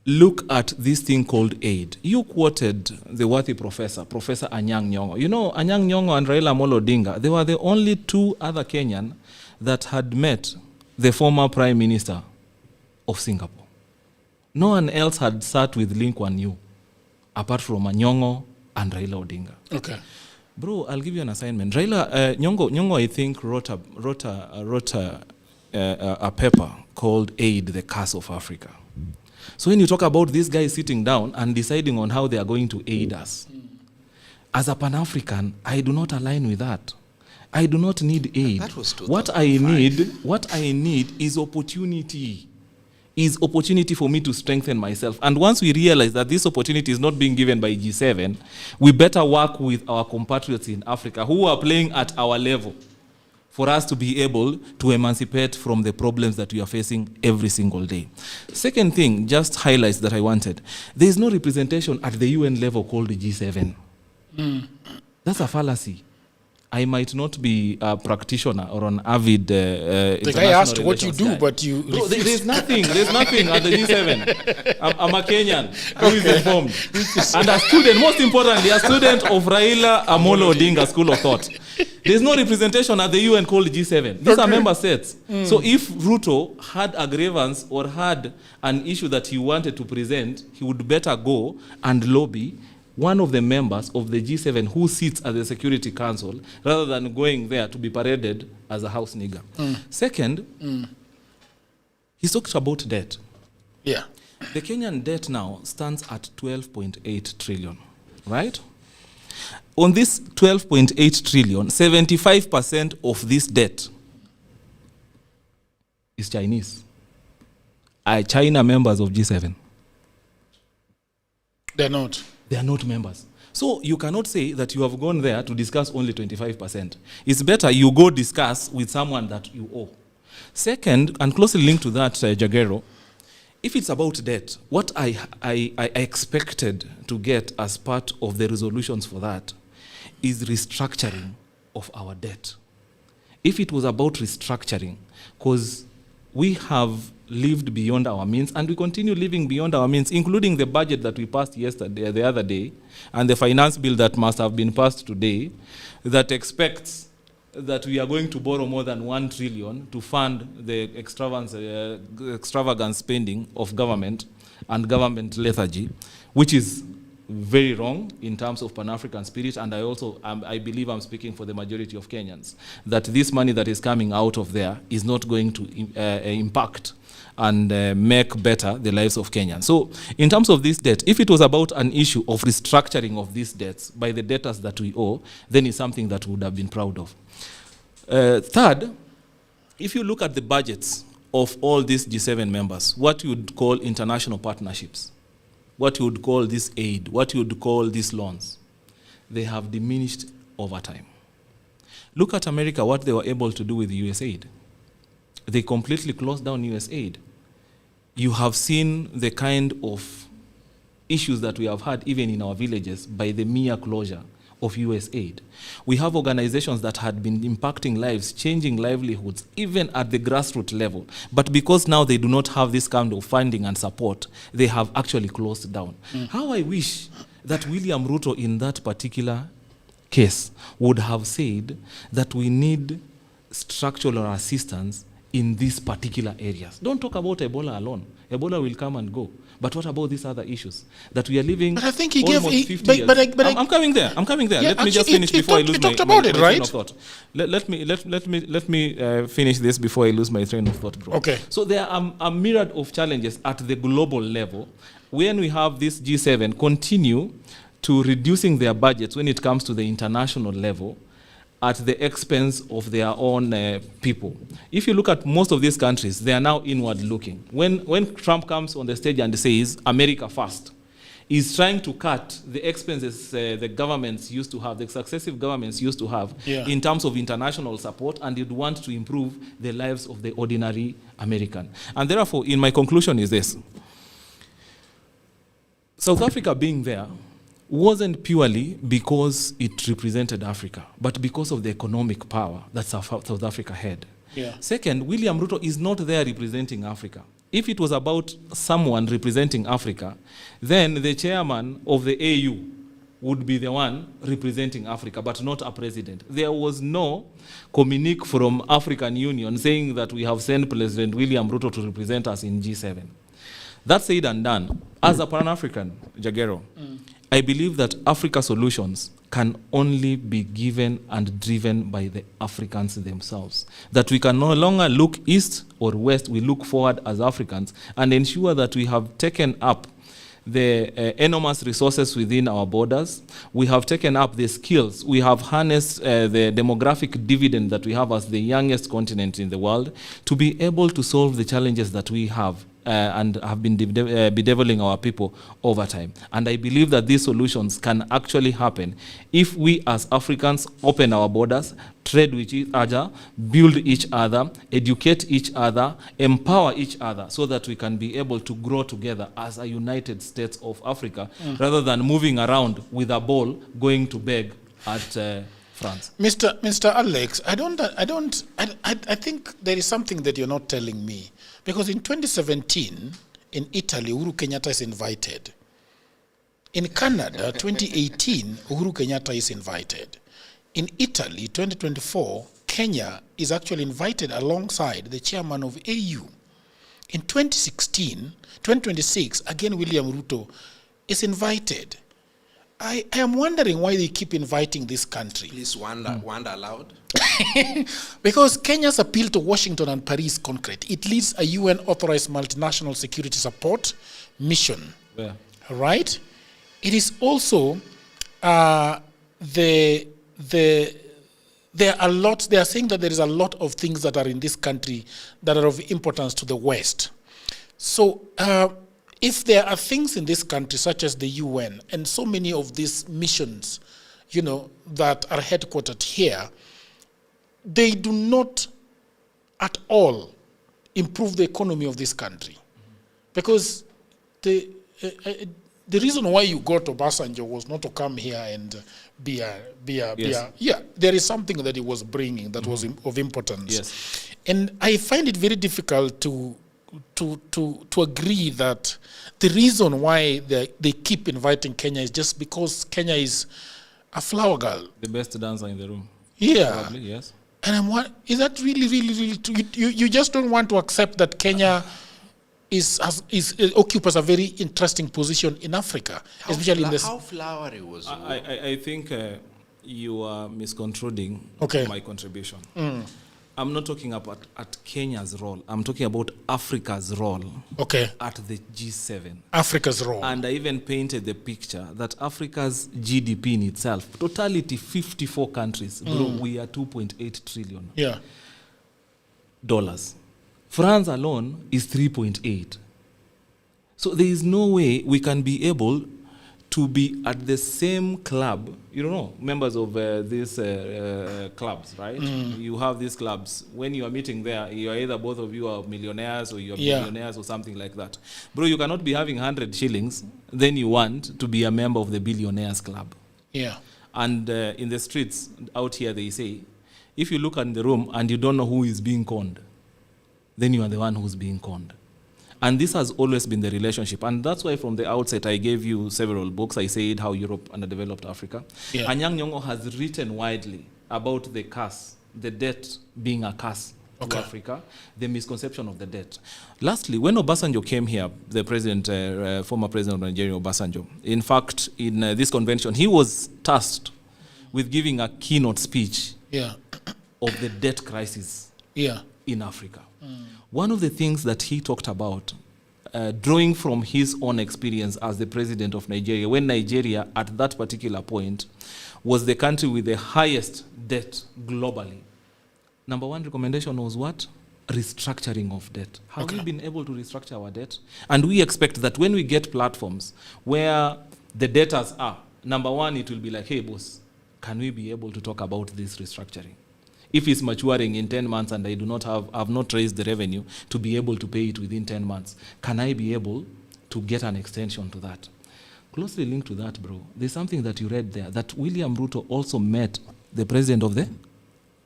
look at this thing called aid. You quoted the worthy Professor Anyang' Nyong'o. You know, Anyang' Nyong'o and Raila Amolo Odinga, they were the only two other Kenyan that had met the former Prime Minister of Singapore. No one else had sat with Lee Kuan Yew, apart from Nyong'o and Raila Odinga. Okay. Bro, I'll give you an assignment. Nyong'o, I think, wrote a paper called Aid, the Curse of Africa. So when you talk about these guys sitting down and deciding on how they are going to aid us, as a Pan-African, I do not align with that. I do not need aid. That was 2005. What I need is opportunity. Is opportunity for me to strengthen myself. And once we realize that this opportunity is not being given by G7, we better work with our compatriots in Africa who are playing at our level for us to be able to emancipate from the problems that we are facing every single day. Second thing, just highlights that I wanted. There is no representation at the UN level called the G7. That's a fallacy. I might not be a practitioner or an avid the guy asked what you do, but you... Bro, there's nothing at the G7. I'm a Kenyan who is informed. And a student, most importantly, a student of Raila Amolo Odinga School of Thought. There's no representation at the UN called G7. These are member states. So if Ruto had a grievance or had an issue that he wanted to present, he would better go and lobby one of the members of the G7 who sits at the Security Council rather than going there to be paraded as a house nigger. Second, he talked about debt. Yeah. The Kenyan debt now stands at 12.8 trillion, right? On this 12.8 trillion, 75% of this debt is Chinese. Are China members of G7? They're not. They are not members. So you cannot say that you have gone there to discuss only 25%. It's better you go discuss with someone that you owe. Second, and closely linked to that, Jagero, if it's about debt, what I expected to get as part of the resolutions for that is restructuring of our debt. If it was about restructuring, because we have lived beyond our means, and we continue living beyond our means, including the budget that we passed the other day, and the finance bill that must have been passed today, that expects that we are going to borrow more than 1 trillion to fund the extravagant spending of government and government lethargy, which is very wrong in terms of Pan-African spirit, and I believe I'm speaking for the majority of Kenyans, that this money that is coming out of there is not going to impact and make better the lives of Kenyans. So in terms of this debt, if it was about an issue of restructuring of these debts by the debtors that we owe, then it's something that we would have been proud of. Third, if you look at the budgets of all these G7 members, what you would call international partnerships, what you would call this aid, what you would call these loans, they have diminished over time. Look at America, what they were able to do with USAID. They completely closed down USAID. You have seen the kind of issues that we have had even in our villages by the mere closure of USAID. We have organizations that had been impacting lives, changing livelihoods, even at the grassroots level. But because now they do not have this kind of funding and support, they have actually closed down. How I wish that William Ruto in that particular case would have said that we need structural assistance in these particular areas. Don't talk about Ebola alone. Ebola will come and go. But what about these other issues that we are living? But I think he almost gave. 50 years. I'm coming there. Yeah, let me just finish before I lose my train of thought. Let me finish this before I lose my train of thought, bro. Okay. So there are a myriad of challenges at the global level when we have this G7 continue to reducing their budgets when it comes to the international level at the expense of their own people. If you look at most of these countries, they are now inward looking. When Trump comes on the stage and says, America first, he's trying to cut the expenses the governments used to have, the successive governments used to have in terms of international support, and he'd want to improve the lives of the ordinary American. And therefore, in my conclusion is this. South Africa being there wasn't purely because it represented Africa, but because of the economic power that South Africa had. Yeah. Second, William Ruto is not there representing Africa. If it was about someone representing Africa, then the chairman of the AU would be the one representing Africa, but not a president. There was no communique from African Union saying that we have sent President William Ruto to represent us in G7. That said and done, as a Pan-African, Jagero, I believe that Africa solutions can only be given and driven by the Africans themselves. That we can no longer look east or west, we look forward as Africans and ensure that we have taken up the enormous resources within our borders. We have taken up the skills. We have harnessed the demographic dividend that we have as the youngest continent in the world to be able to solve the challenges that we have and have been bedeviling our people over time. And I believe that these solutions can actually happen if we as Africans open our borders, trade with each other, build each other, educate each other, empower each other so that we can be able to grow together as a United States of Africa rather than moving around with a ball going to beg at France. Mr. Alex, I think there is something that you're not telling me. Because in 2017, in Italy, Uhuru Kenyatta is invited. In Canada, 2018, Uhuru Kenyatta is invited. In Italy, 2024, Kenya is actually invited alongside the chairman of AU. In 2026, again, William Ruto is invited. I am wondering why they keep inviting this country. Please wonder aloud. Because Kenya's appeal to Washington and Paris is concrete. It leads a UN-authorized multinational security support mission. Yeah. Right? It is also there are saying that there is a lot of things that are in this country that are of importance to the West. So if there are things in this country such as the UN and so many of these missions, that are headquartered here, they do not at all improve the economy of this country. Because the reason why you got Obasanjo was not to come here and be a there is something that he was bringing that was of importance. Yes. And I find it very difficult to agree that the reason why they keep inviting Kenya is just because Kenya is a flower girl. The best dancer in the room. Yeah. Probably, yes. And is that really true? You just don't want to accept that Kenya occupies a very interesting position in Africa, especially in this. How flowery was it? I think you are misconstruing my contribution. I'm not talking about at Kenya's role. I'm talking about Africa's role at the G7. Africa's role. And I even painted the picture that Africa's GDP in itself, totality 54 countries, we are 2.8 trillion. Yeah. Dollars. France alone is 3.8. So there is no way we can be able to be at the same club, members of these clubs, right? You have these clubs. When you are meeting there, you are either both of you are millionaires or you are billionaires or something like that. Bro, you cannot be having 100 shillings, then you want to be a member of the billionaires club. Yeah. And in the streets out here, they say, if you look in the room and you don't know who is being conned, then you are the one who's being conned. And this has always been the relationship. And that's why from the outset, I gave you several books. I said how Europe underdeveloped Africa. Yeah. Anyang' Nyong'o has written widely about the curse, the debt being a curse to Africa, the misconception of the debt. Lastly, when Obasanjo came here, the president, former president of Nigeria, Obasanjo, in fact, in this convention, he was tasked with giving a keynote speech of the debt crisis in Africa. One of the things that he talked about, drawing from his own experience as the president of Nigeria, when Nigeria at that particular point was the country with the highest debt globally. Number one recommendation was what? Restructuring of debt. Have we been able to restructure our debt? And we expect that when we get platforms where the debtors are, number one, it will be like, hey boss, can we be able to talk about this restructuring? If it's maturing in 10 months and I do not have not raised the revenue to be able to pay it within 10 months, can I be able to get an extension to that? closely linked to that, bro, there's something that you read there, that William Ruto also met the president of the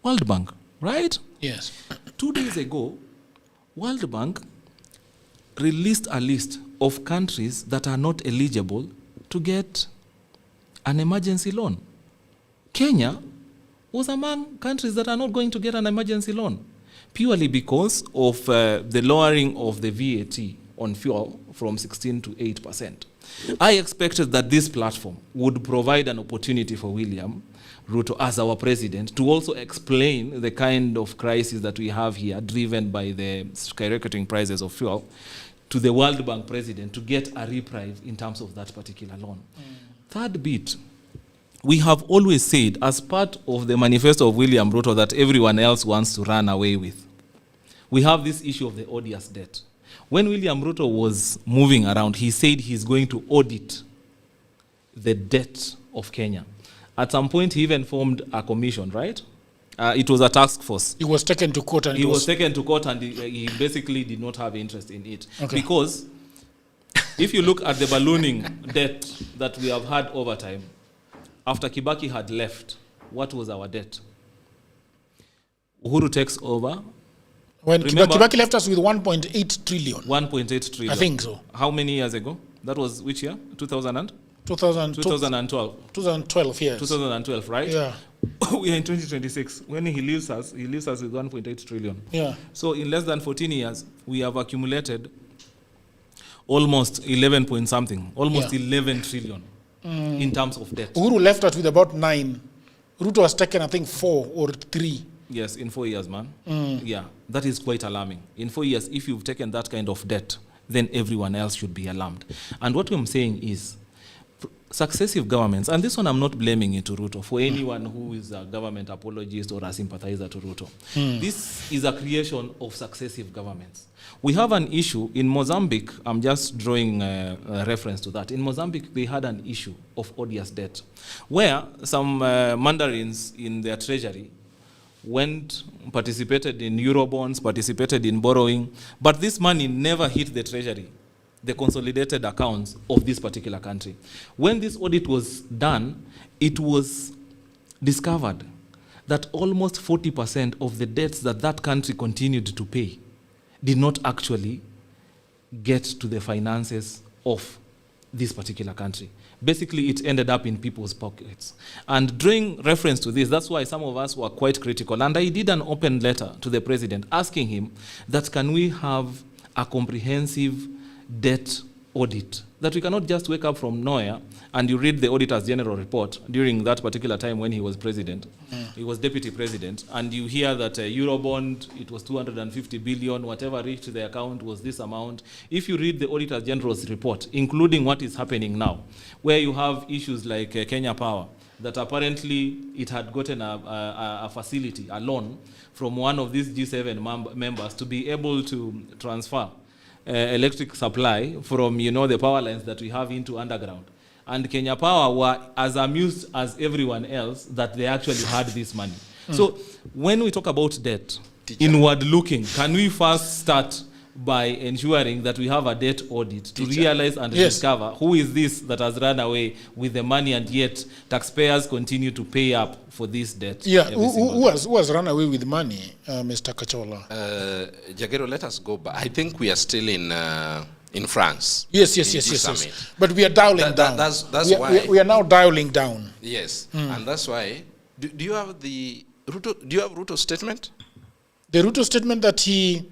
World Bank, right? Yes. 2 days ago, World Bank released a list of countries that are not eligible to get an emergency loan. Kenya was among countries that are not going to get an emergency loan, purely because of the lowering of the VAT on fuel from 16 to 8%. I expected that this platform would provide an opportunity for William Ruto as our president to also explain the kind of crisis that we have here, driven by the skyrocketing prices of fuel, to the World Bank president to get a reprieve in terms of that particular loan. Third bit, we have always said, as part of the manifesto of William Ruto that everyone else wants to run away with, we have this issue of the odious debt. When William Ruto was moving around, he said he's going to audit the debt of Kenya. At some point, he even formed a commission, right? It was a task force. He was taken to court and he was taken to court, and he basically did not have interest in it. Okay. Because if you look at the ballooning debt that we have had over time, after Kibaki had left, what was our debt? Uhuru takes over. When Kibaki left us with 1.8 trillion. 1.8 trillion. I think so. How many years ago? That was which year? 2012. 2012, yes. 2012, right? Yeah. We are in 2026. When he leaves us with 1.8 trillion. Yeah. So in less than 14 years, we have accumulated almost 11 point something, almost 11 trillion in terms of debt. Uhuru left us with about 9. Ruto has taken, I think, 4 or 3. Yes, in 4 years, man. Yeah, that is quite alarming. In 4 years, if you've taken that kind of debt, then everyone else should be alarmed. And what I'm saying is, successive governments, and this one I'm not blaming it to Ruto, for anyone who is a government apologist or a sympathizer to Ruto. This is a creation of successive governments. We have an issue in Mozambique. I'm just drawing a reference to that. In Mozambique, they had an issue of odious debt, where some mandarins in their treasury participated in Eurobonds, participated in borrowing, but this money never hit the treasury, the consolidated accounts of this particular country. When this audit was done, it was discovered that almost 40% of the debts that that country continued to pay did not actually get to the finances of this particular country. Basically, it ended up in people's pockets. And drawing reference to this, that's why some of us were quite critical. And I did an open letter to the president asking him that can we have a comprehensive debt audit, that we cannot just wake up from nowhere and you read the auditor's general report during that particular time when he was president, he was deputy president, and you hear that Eurobond, it was 250 billion, whatever reached the account was this amount. If you read the auditor general's report, including what is happening now, where you have issues like Kenya Power, that apparently it had gotten a facility, a loan, from one of these G7 members to be able to transfer electric supply from, the power lines that we have into underground. And Kenya Power were as amused as everyone else that they actually had this money. So when we talk about debt, inward looking, can we first start by ensuring that we have a debt audit to realize and discover who is this that has run away with the money and yet taxpayers continue to pay up for this debt? Yeah, who has run away with money, Mr. Kachola? Jagero, let us go back. I think we are still in France. Yes. But we are dialing down. That's why we are now dialing down. Yes, and that's why. Do you have the Ruto? Do you have Ruto's statement? The Ruto statement that he,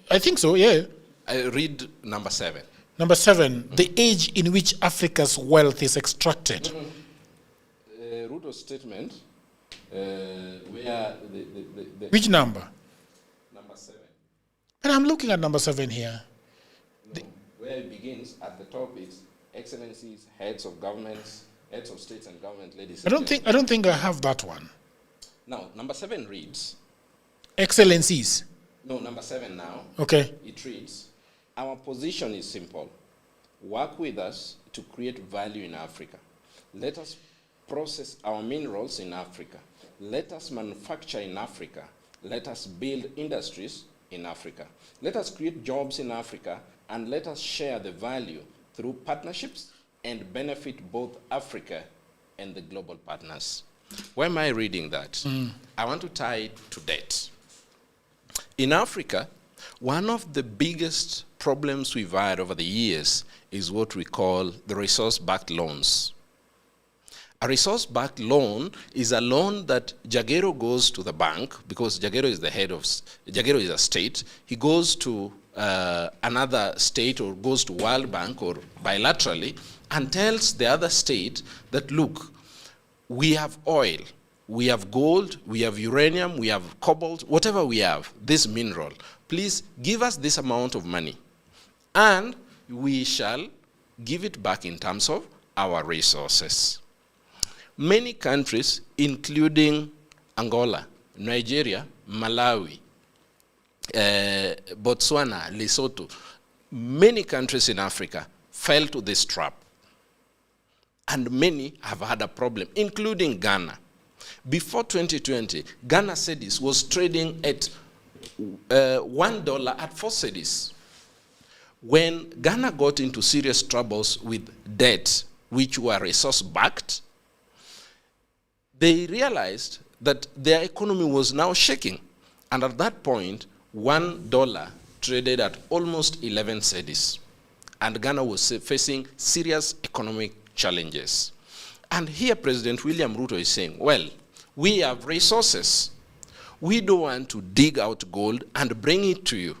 I think so. Yeah. I read number 7. Number 7, the age in which Africa's wealth is extracted. Ruto's statement, where the which number? Number 7. And I'm looking at number 7 here. No, where it begins at the top is excellencies, heads of governments, heads of states and government, ladies. I don't think I have that one. Now, number 7 reads. Excellencies. No, number 7 now. Okay. It reads, our position is simple. Work with us to create value in Africa. Let us process our minerals in Africa. Let us manufacture in Africa. Let us build industries in Africa. Let us create jobs in Africa, and let us share the value through partnerships and benefit both Africa and the global partners. Why am I reading that? I want to tie it to debt. In Africa, one of the biggest problems we've had over the years is what we call the resource-backed loans. A resource-backed loan is a loan that Jagero goes to the bank, because Jagero is the head of, Jagero is a state. He goes to another state or goes to World Bank or bilaterally and tells the other state that, look, we have oil, we have gold, we have uranium, we have cobalt, whatever we have, this mineral, please give us this amount of money. And we shall give it back in terms of our resources. Many countries, including Angola, Nigeria, Malawi, Botswana, Lesotho, many countries in Africa fell to this trap. And many have had a problem, including Ghana. Before 2020, Ghana cedis was trading at $1 at 4 cedis. When Ghana got into serious troubles with debt, which were resource-backed, they realized that their economy was now shaking. And at that point, $1 traded at almost 11 cedis. And Ghana was facing serious economic challenges. And here President William Ruto is saying, well, we have resources. We don't want to dig out gold and bring it to you.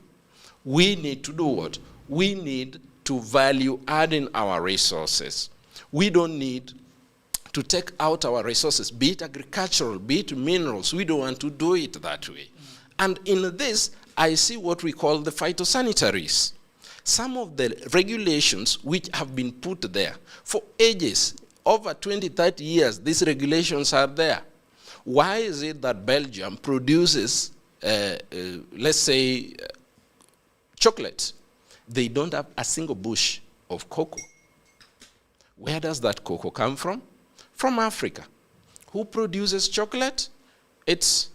We need to do what? We need to value adding our resources. We don't need to take out our resources, be it agricultural, be it minerals. We don't want to do it that way. And in this, I see what we call the phytosanitaries. Some of the regulations which have been put there for ages, over 20, 30 years, these regulations are there. Why is it that Belgium produces, let's say, chocolate? They don't have a single bush of cocoa. Where does that cocoa come from? From Africa. Who produces chocolate? It's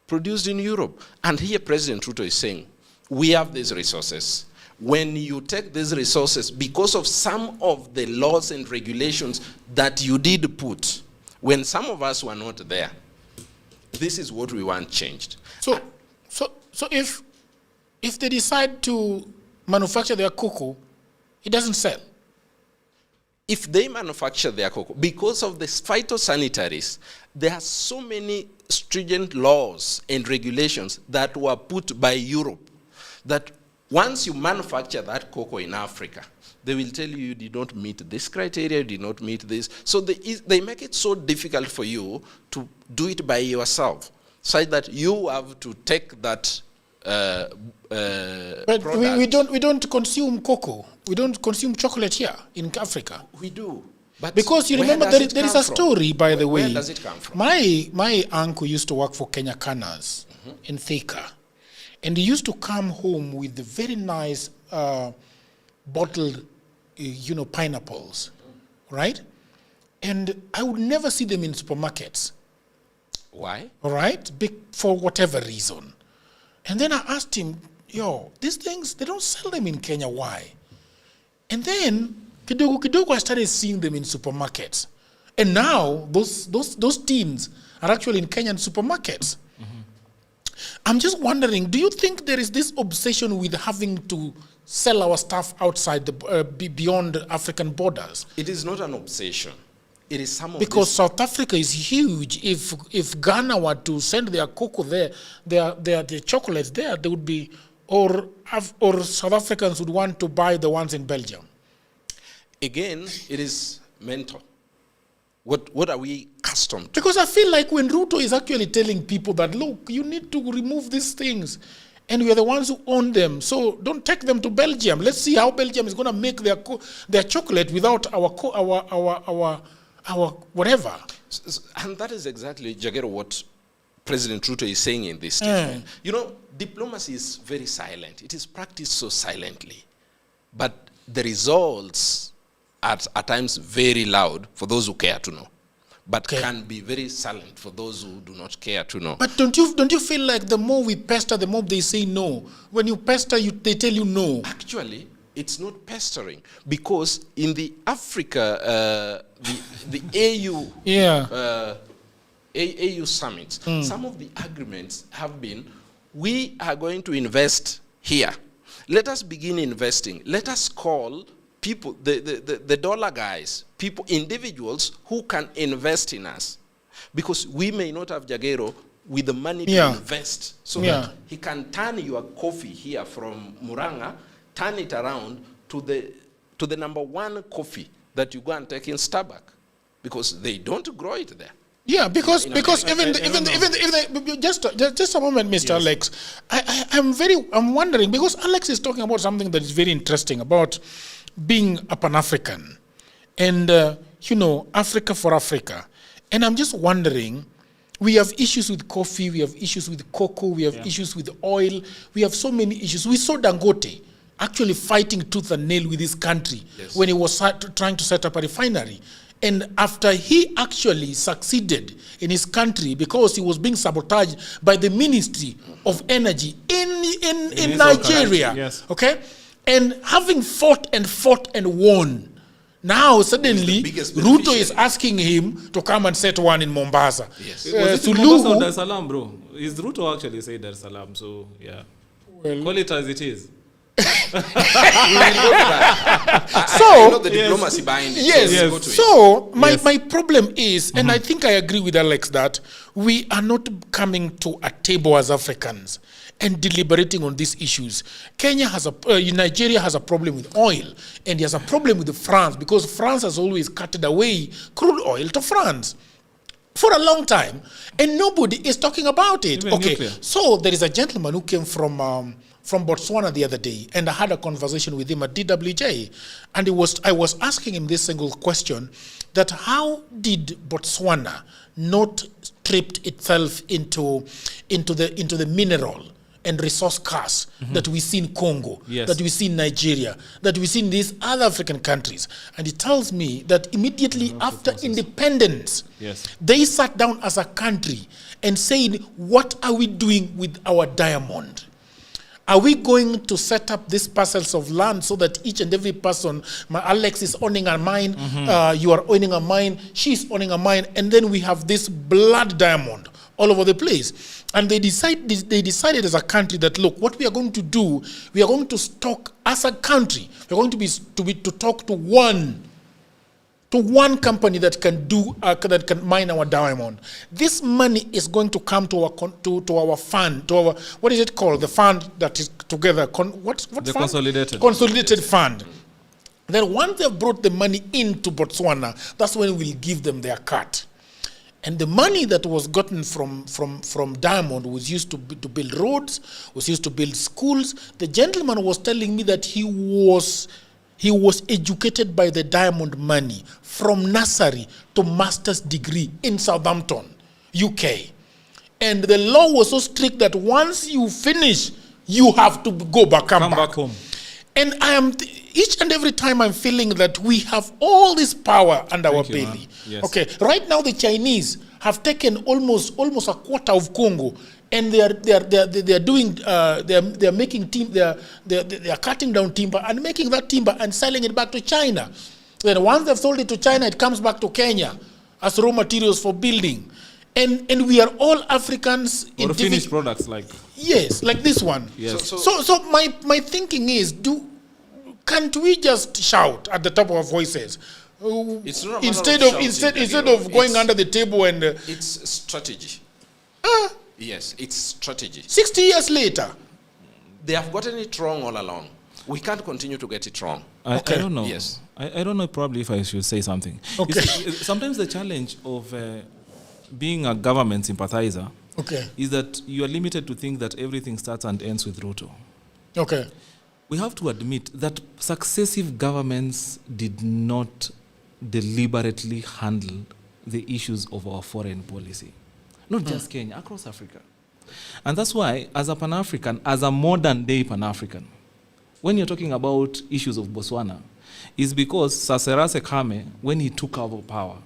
produced in Europe. And here President Ruto is saying, we have these resources. When you take these resources, because of some of the laws and regulations that you did put, when some of us were not there, this is what we want changed. So if they decide to manufacture their cocoa, it doesn't sell. If they manufacture their cocoa, because of the phytosanitaries, there are so many stringent laws and regulations that were put by Europe that once you manufacture that cocoa in Africa, they will tell you did not meet this criteria, did not meet this. So they make it so difficult for you to do it by yourself, such that you have to take that but we don't consume cocoa. We don't consume chocolate here in Africa. We do. But because you remember there is a story, by the way. Where does it come from? My uncle used to work for Kenyan in Thika. And he used to come home with the very nice bottled, pineapples, right? And I would never see them in supermarkets. Why? All right? For whatever reason. And then I asked him, these things, they don't sell them in Kenya, why? And then, kidogo, I started seeing them in supermarkets. And now, those tins are actually in Kenyan supermarkets. I'm just wondering, do you think there is this obsession with having to sell our stuff outside beyond African borders? It is not an obsession. It is some of because South Africa is huge. If Ghana were to send their cocoa there, their chocolates there, they would be, or South Africans would want to buy the ones in Belgium. Again, it is mental. What are we accustomed to? Because I feel like when Ruto is actually telling people that, look, you need to remove these things, and we are the ones who own them, so don't take them to Belgium. Let's see how Belgium is going to make their chocolate without our whatever. And that is exactly, Jagero, what President Ruto is saying in this statement. Diplomacy is very silent. It is practiced so silently. But the results are at times very loud for those who care to know, but can be very silent for those who do not care to know. But don't you feel like the more we pester, the more they say no? When you pester, they tell you no. Actually, it's not pestering, because in the Africa, the AU AU summits, some of the agreements have been, we are going to invest here. Let us begin investing. Let us call people, the dollar guys, people, individuals who can invest in us. Because we may not have Jagero with the money to invest, so that he can turn your coffee here from Muranga, turn it around to the #1 coffee that you go and take in Starbucks, because they don't grow it there. Yeah, because even just a moment, Mr. Alex, I'm wondering, because Alex is talking about something that is very interesting about being a Pan-African and Africa for Africa, and I'm just wondering, we have issues with coffee, we have issues with cocoa, we have issues with oil, we have so many issues. We saw Dangote actually fighting tooth and nail with his country when he was trying to set up a refinery. And after he actually succeeded in his country, because he was being sabotaged by the Ministry of Energy in Nigeria, okay? And having fought and won, now suddenly Ruto is asking him to come and set one in Mombasa. Was it in Mombasa or Dar es Salaam, bro? Is Ruto actually say Dar es Salaam? So yeah, call it as it is. I know the diplomacy behind it. So my problem is, and I think I agree with Alex, that we are not coming to a table as Africans and deliberating on these issues. Nigeria has a problem with oil, and he has a problem with France, because France has always cutted away crude oil to France for a long time, and nobody is talking about it. Even nuclear. So there is a gentleman who came from Botswana the other day, and I had a conversation with him at DWJ, and I was asking him this single question, that how did Botswana not strip itself into the mineral and resource curse that we see in Congo, that we see in Nigeria, that we see in these other African countries? And he tells me that immediately after independence, they sat down as a country and said, what are we doing with our diamond? Are we going to set up these parcels of land so that each and every person, my Alex is owning a mine, you are owning a mine, she's owning a mine, and then we have this blood diamond all over the place? And they decided as a country that, look, what we are going to do, we are going to stock as a country. We are going to talk to one company that can mine our diamond. This money is going to come to our fund, to our, what is it called? The fund that is together. What the fund? Consolidated fund. Then once they've brought the money into Botswana, that's when we'll give them their cut. And the money that was gotten from diamond was used to build roads, was used to build schools. The gentleman was telling me that he was educated by the diamond money from nursery to master's degree in Southampton, UK. And the law was so strict that once you finish, you have to come back home. And each and every time I'm feeling that we have all this power under our belly. Okay, right now the Chinese have taken almost a quarter of Congo, and they are making they are cutting down timber and making that timber and selling it back to China. Then once they've sold it to China, it comes back to Kenya as raw materials for building. And we are all Africans. Or finished products like. Yes, like this one. Yes. So my thinking is, can't we just shout at the top of our voices? Instead of going under the table and it's strategy. Yes, it's strategy. 60 years later, they have gotten it wrong all along. We can't continue to get it wrong. I don't know. Yes, I don't know. Probably if I should say something. Okay. Sometimes the challenge of being a government sympathizer is that you are limited to think that everything starts and ends with Ruto. Okay. We have to admit that successive governments did not deliberately handle the issues of our foreign policy. Not just Kenya, across Africa. And that's why, as a Pan-African, as a modern-day Pan-African, when you're talking about issues of Botswana, is because Sasera Sekame, when he took over power,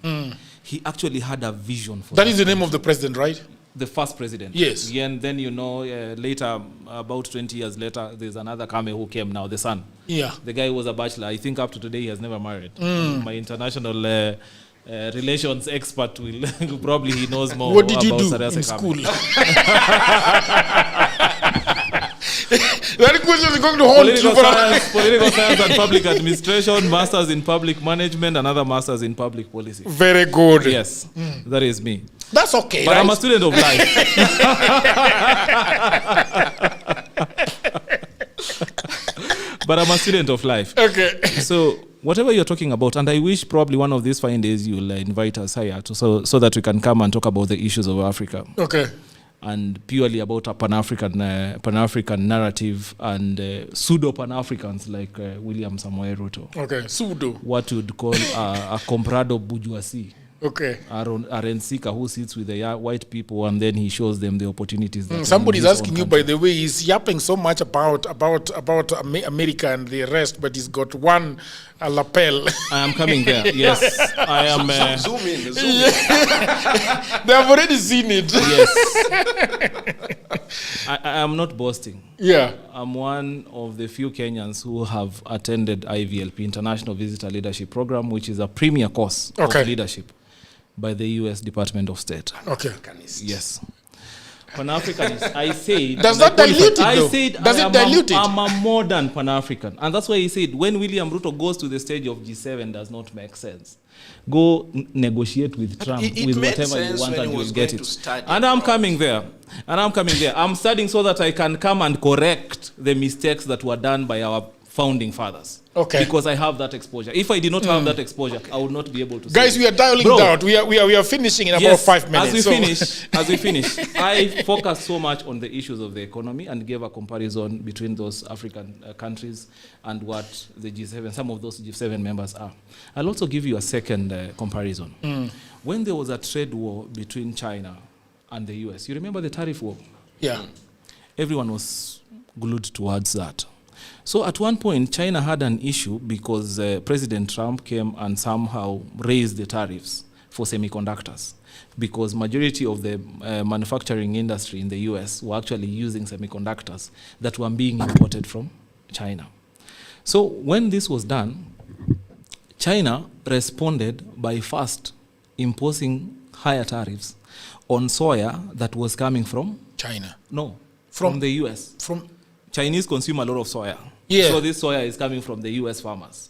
he actually had a vision for that. That is the name of the president, right? the first president. Yes. Yeah, and then, later, about 20 years later, there's another Kame who came now, the son. Yeah. The guy was a bachelor. I think up to today he has never married. My international relations expert will probably he knows more. What did you about do Sarasa in Kame. school? That question is going to hold political science and public administration, masters in public management, another masters in public policy. Very good. Yes, that is me. That's okay. But I'm a student of life. But I'm a student of life. Okay. So whatever you're talking about, and I wish probably one of these fine days you'll invite us here so that we can come and talk about the issues of Africa. Okay. And purely about a Pan-African narrative and pseudo-Pan-Africans like William Samoei Ruto. Okay, pseudo. What you'd call a comprado bourgeoisie. Okay. Arencika who sits with the white people and then he shows them the opportunities. That somebody's asking you, by the way, he's yapping so much about America and the rest, but he's got one lapel. I am coming there. Yes, I am. Zoom in. They have already seen it. Yes. I am not boasting. Yeah. I'm one of the few Kenyans who have attended IVLP, International Visitor Leadership Program, which is a premier course of leadership by the U.S. Department of State. Okay. Yes. Pan-Africanist, I said... Does that dilute it, though? Does it dilute it? I'm a modern Pan-African. And that's why he said, when William Ruto goes to the stage of G7, does not make sense. Go negotiate with Trump, with whatever you want, and you'll get it. And I'm coming there. I'm studying so that I can come and correct the mistakes that were done by our founding fathers. Okay. Because I have that exposure. If I did not have that exposure, I would not be able to. Guys, we are dialing down. We are finishing in about 5 minutes. As we finish, I focus so much on the issues of the economy and gave a comparison between those African countries and what the G7, some of those G7 members are. I'll also give you a second comparison. When there was a trade war between China and the US, you remember the tariff war? Yeah. Everyone was glued towards that. So at one point, China had an issue because President Trump came and somehow raised the tariffs for semiconductors because majority of the manufacturing industry in the US were actually using semiconductors that were being imported from China. So when this was done, China responded by first imposing higher tariffs on soya that was coming from China. No, from the US. From Chinese consume a lot of soya. Yeah. So this soya is coming from the US farmers.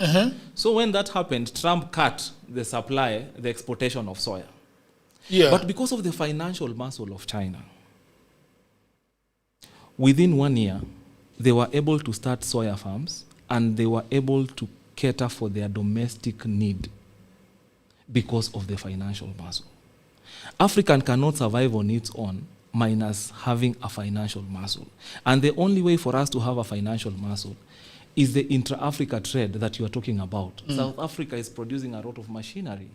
So when that happened, Trump cut the supply, the exportation of soya. Yeah. But because of the financial muscle of China, within 1 year, they were able to start soya farms and they were able to cater for their domestic need because of the financial muscle. Africa cannot survive on its own minus having a financial muscle. And the only way for us to have a financial muscle is the intra-Africa trade that you are talking about. South Africa is producing a lot of machinery.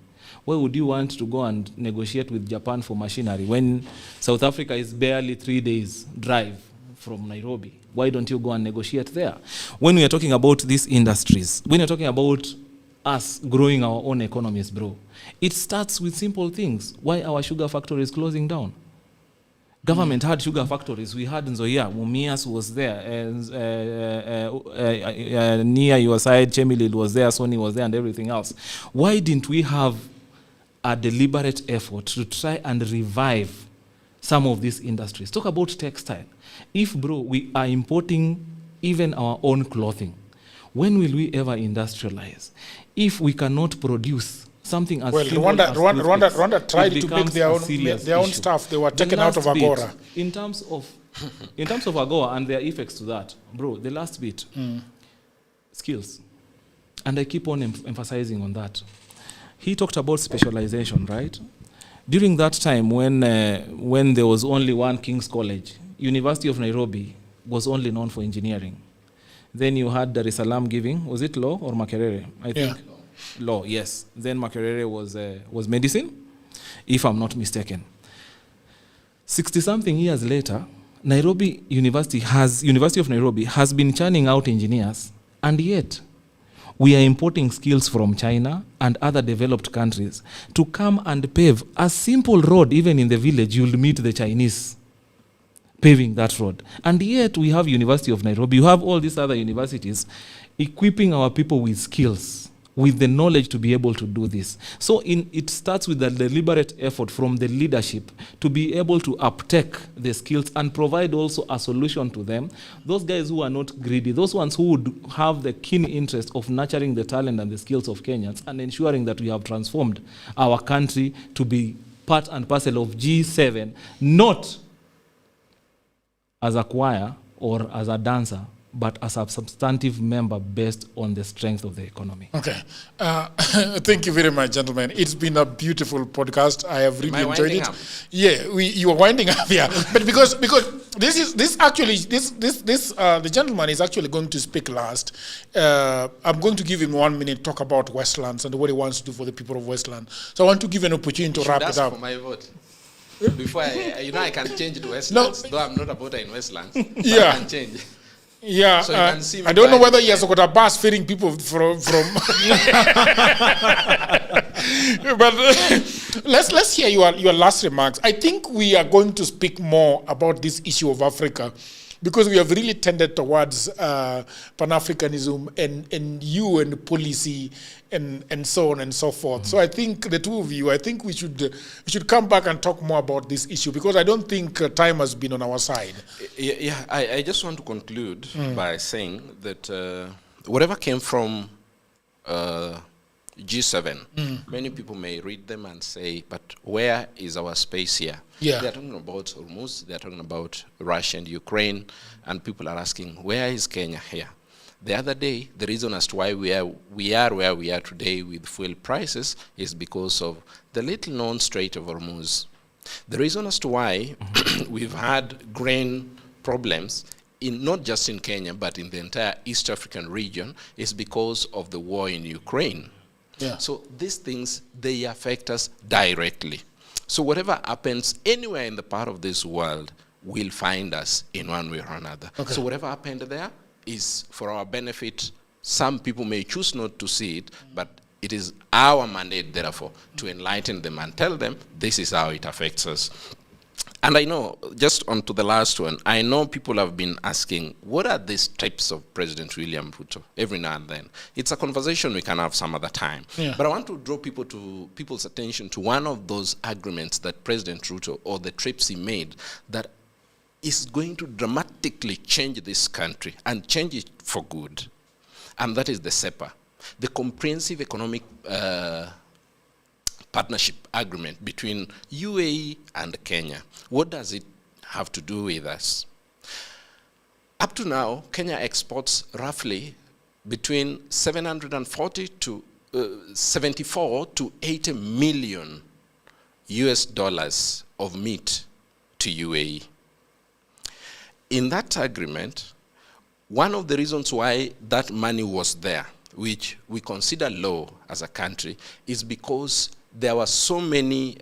Why would you want to go and negotiate with Japan for machinery when South Africa is barely 3 days drive from Nairobi? Why don't you go and negotiate there? When we are talking about these industries, when you're talking about us growing our own economies, bro, it starts with simple things. Why our sugar factory is closing down? Government had sugar factories. We had Nzoia, Mumias was there, near your side, Chemilil was there, Sony was there, and everything else. Why didn't we have a deliberate effort to try and revive some of these industries? Talk about textile. If, bro, we are importing even our own clothing, when will we ever industrialize? If we cannot produce something as Rwanda tried to make their own stuff. They were taken out of Agora. In terms of Agora and their effects to that, bro, the last bit, skills. And I keep on emphasizing on that. He talked about specialization, right? During that time when there was only one King's College, University of Nairobi was only known for engineering. Then you had Dar es Salaam giving, was it law or Makerere? I think. Law, yes. Then Makerere was medicine, if I'm not mistaken. 60-something years later, University of Nairobi has been churning out engineers, and yet we are importing skills from China and other developed countries to come and pave a simple road. Even in the village, you'll meet the Chinese paving that road. And yet we have University of Nairobi, you have all these other universities equipping our people with skills, with the knowledge to be able to do this. So it starts with a deliberate effort from the leadership to be able to uptake the skills and provide also a solution to them. Those guys who are not greedy, those ones who would have the keen interest of nurturing the talent and the skills of Kenyans and ensuring that we have transformed our country to be part and parcel of G7, not as a choir or as a dancer, but as a substantive member based on the strength of the economy. Okay. Thank you very much, gentlemen. It's been a beautiful podcast. I have really enjoyed it. Yeah, you are winding up here. But because the gentleman is actually going to speak last. I'm going to give him 1 minute talk about Westlands and what he wants to do for the people of Westlands. So I want to give an opportunity to wrap it up. For my vote. Before I can change to Westlands, though I'm not a voter in Westlands. Yeah. I can change. Yeah, so I don't know whether he has got a bus feeding people from but let's hear your last remarks. I think we are going to speak more about this issue of Africa, because we have really tended towards Pan-Africanism and you and policy and so on and so forth. Mm-hmm. So I think the two of you, I think we should come back and talk more about this issue, because I don't think time has been on our side. Yeah, I just want to conclude by saying that whatever came from G7, many people may read them and say, but where is our space here? Yeah. They're talking about Hormuz, they're talking about Russia and Ukraine, and people are asking, where is Kenya here? The other day, the reason as to why we are where we are today with fuel prices is because of the little-known Strait of Hormuz. The reason as to why we've had grain problems, not just in Kenya, but in the entire East African region, is because of the war in Ukraine. Yeah. So these things, they affect us directly. So whatever happens anywhere in the part of this world will find us in one way or another. Okay. So whatever happened there is for our benefit. Some people may choose not to see it, but it is our mandate, therefore, to enlighten them and tell them this is how it affects us. And I know, just on to the last one, I know people have been asking, what are these steps of President William Ruto every now and then? It's a conversation we can have some other time. Yeah. But I want to draw people's attention to one of those agreements that President Ruto, or the trips he made, that is going to dramatically change this country and change it for good. And that is the CEPA, the Comprehensive Economic Partnership Agreement between UAE and Kenya. What does it have to do with us? Up to now, Kenya exports roughly between 74 to 80 million US dollars of meat to UAE. In that agreement, one of the reasons why that money was there, which we consider low as a country, is because there were so many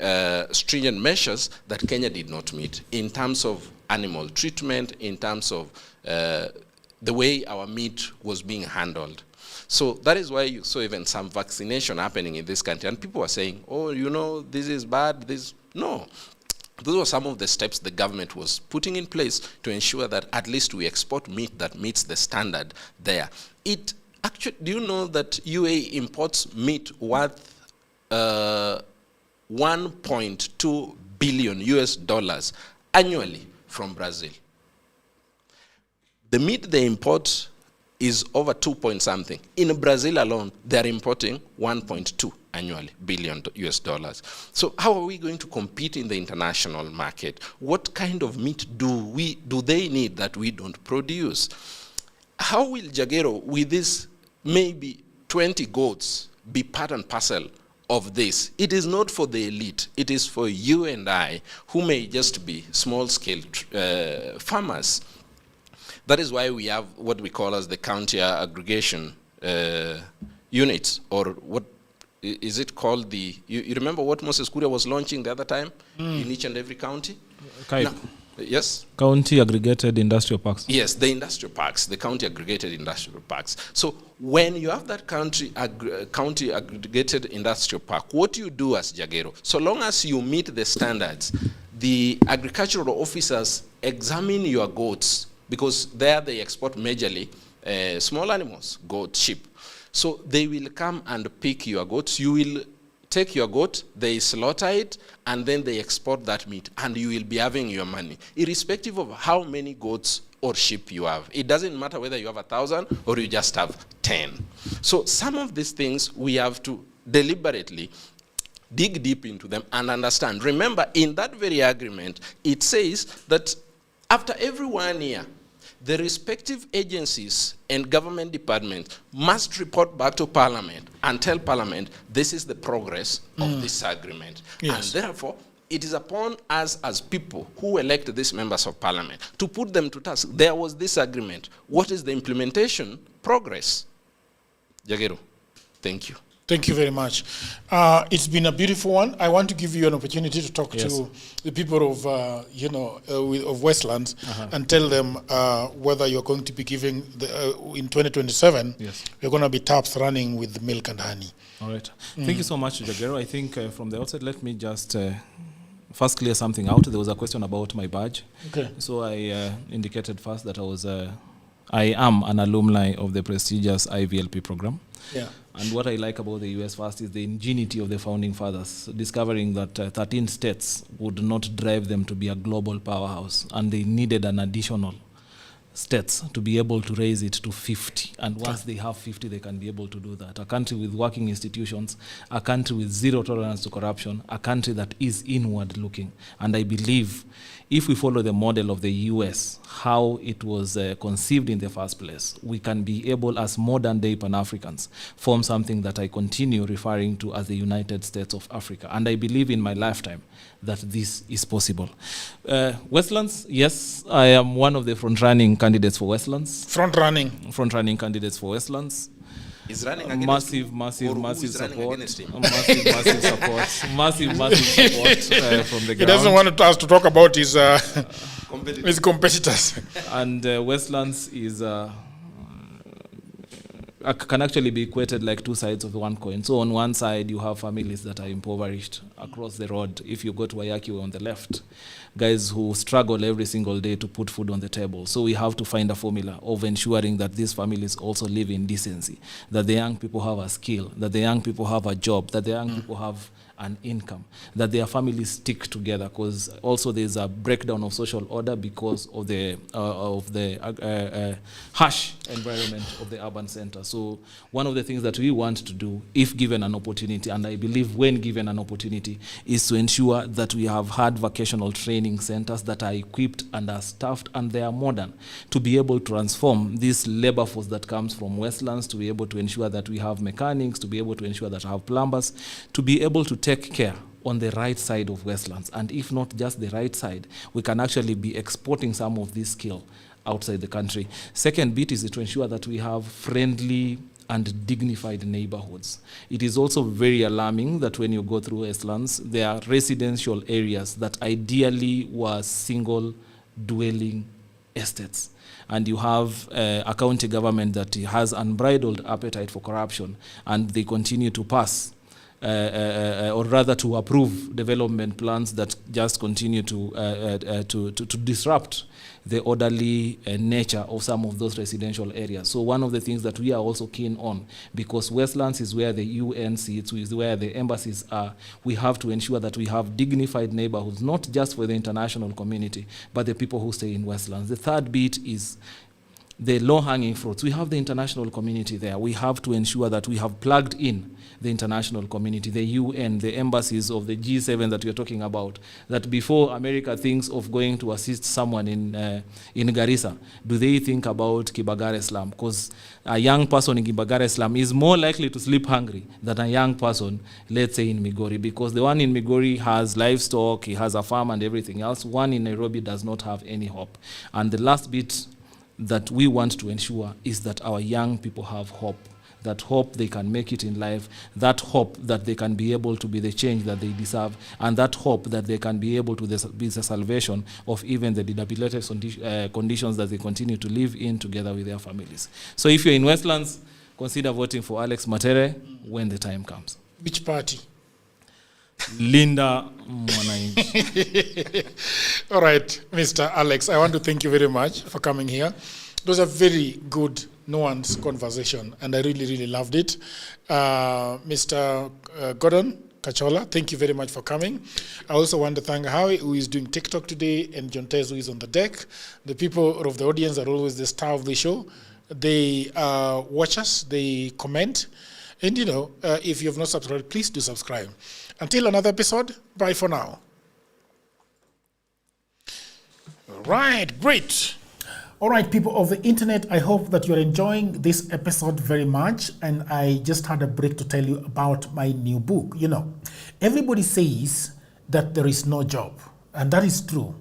stringent measures that Kenya did not meet in terms of animal treatment, in terms of the way our meat was being handled. So that is why you saw even some vaccination happening in this country. And people were saying, oh, you know, this is bad, No. Those were some of the steps the government was putting in place to ensure that at least we export meat that meets the standard there. Actually, do you know that UAE imports meat worth 1.2 billion US dollars annually from Brazil? The meat they import is over 2 point something. In Brazil alone, they're importing 1.2 annually billion US dollars. So how are we going to compete in the international market? What kind of meat do they need that we don't produce? How will Jagero, with this maybe 20 goats, be part and parcel of this? It is not for the elite. It is for you and I, who may just be small-scale farmers. That is why we have what we call as the county aggregation units, or what is it called? You remember what Moses Kuria was launching the other time in each and every county? Yes? County aggregated industrial parks. Yes, the industrial parks, the county aggregated industrial parks. So when you have that county aggregated industrial park, what you do as Jagero, so long as you meet the standards, the agricultural officers examine your goats, because there they export majorly small animals, goat, sheep. So they will come and pick your goats. You will take your goat, they slaughter it, and then they export that meat, and you will be having your money, irrespective of how many goats or sheep you have. It doesn't matter whether you have 1,000 or you just have 10. So some of these things we have to deliberately dig deep into them and understand. Remember, in that very agreement, it says that after every 1 year, the respective agencies and government departments must report back to Parliament and tell Parliament this is the progress of this agreement. Yes. And therefore, it is upon us as people who elect these members of Parliament to put them to task. There was this agreement. What is the implementation progress? Jagero, thank you. Thank you very much. It's been a beautiful one. I want to give you an opportunity to talk to the people of, of Westlands and tell them whether you're going to be giving, in 2027, you're going to be taps running with milk and honey. All right. Thank you so much, Jagero. I think from the outset, let me just first clear something out. There was a question about my badge. Okay. So I indicated first that I am an alumni of the prestigious IVLP program. Yeah. And what I like about the US first is the ingenuity of the founding fathers, discovering that 13 states would not drive them to be a global powerhouse, and they needed an additional states to be able to raise it to 50. And once they have 50, they can be able to do that. A country with working institutions, a country with zero tolerance to corruption, a country that is inward looking. And I believe if we follow the model of the US, how it was conceived in the first place, we can be able, as modern day Pan-Africans, form something that I continue referring to as the United States of Africa. And I believe in my lifetime that this is possible. Westlands, yes, I am one of the front-running candidates for Westlands. Front-running candidates for Westlands. Is running against massive support. Massive support from the ground. He doesn't want us to talk about his competitors. And Westlands is can actually be equated like two sides of the one coin. So on one side, you have families that are impoverished across the road. If you go to Wayaki on the left, guys who struggle every single day to put food on the table. So we have to find a formula of ensuring that these families also live in decency, that the young people have a skill, that the young people have a job, that the young people have an income, that their families stick together, because also there's a breakdown of social order because of the harsh environment of the urban center. So one of the things that we want to do, if given an opportunity, and I believe when given an opportunity, is to ensure that we have had vocational training centers that are equipped and are staffed and they are modern, to be able to transform this labor force that comes from Westlands, to be able to ensure that we have mechanics, to be able to ensure that we have plumbers, to be able to take care on the right side of Westlands. And if not just the right side, we can actually be exporting some of this skill outside the country. Second bit is to ensure that we have friendly and dignified neighborhoods. It is also very alarming that when you go through Westlands, there are residential areas that ideally were single dwelling estates. And you have a county government that has unbridled appetite for corruption, and they continue to pass or rather to approve development plans that just continue to disrupt the orderly nature of some of those residential areas. So one of the things that we are also keen on, because Westlands is where the UN sits, is where the embassies are, we have to ensure that we have dignified neighborhoods, not just for the international community, but the people who stay in Westlands. The third bit is the low-hanging fruits. We have the international community there. We have to ensure that we have plugged in the international community, the UN, the embassies of the G7 that we're talking about, that before America thinks of going to assist someone in Garissa, do they think about Kibagare slum? Because a young person in Kibagare slum is more likely to sleep hungry than a young person, let's say, in Migori, because the one in Migori has livestock, he has a farm and everything else. One in Nairobi does not have any hope. And the last bit that we want to ensure is that our young people have hope, that hope they can make it in life, that hope that they can be able to be the change that they deserve, and that hope that they can be able to be the salvation of even the dilapidated conditions that they continue to live in together with their families. So if you're in Westlands, consider voting for Alex Matere when the time comes. Which party? Linda Mwananchi. All right, Mr. Alex, I want to thank you very much for coming here. It was a very good, nuanced conversation, and I really, really loved it. Mr. Gordon Kachola, thank you very much for coming. I also want to thank Howie, who is doing TikTok today, and John Tez, who is on the deck. The people of the audience are always the star of the show. They watch us, they comment, and if you have not subscribed, please do subscribe. Until another episode, bye for now. All right, great. All right, people of the internet, I hope that you're enjoying this episode very much. And I just had a break to tell you about my new book. Everybody says that there is no job, and that is true.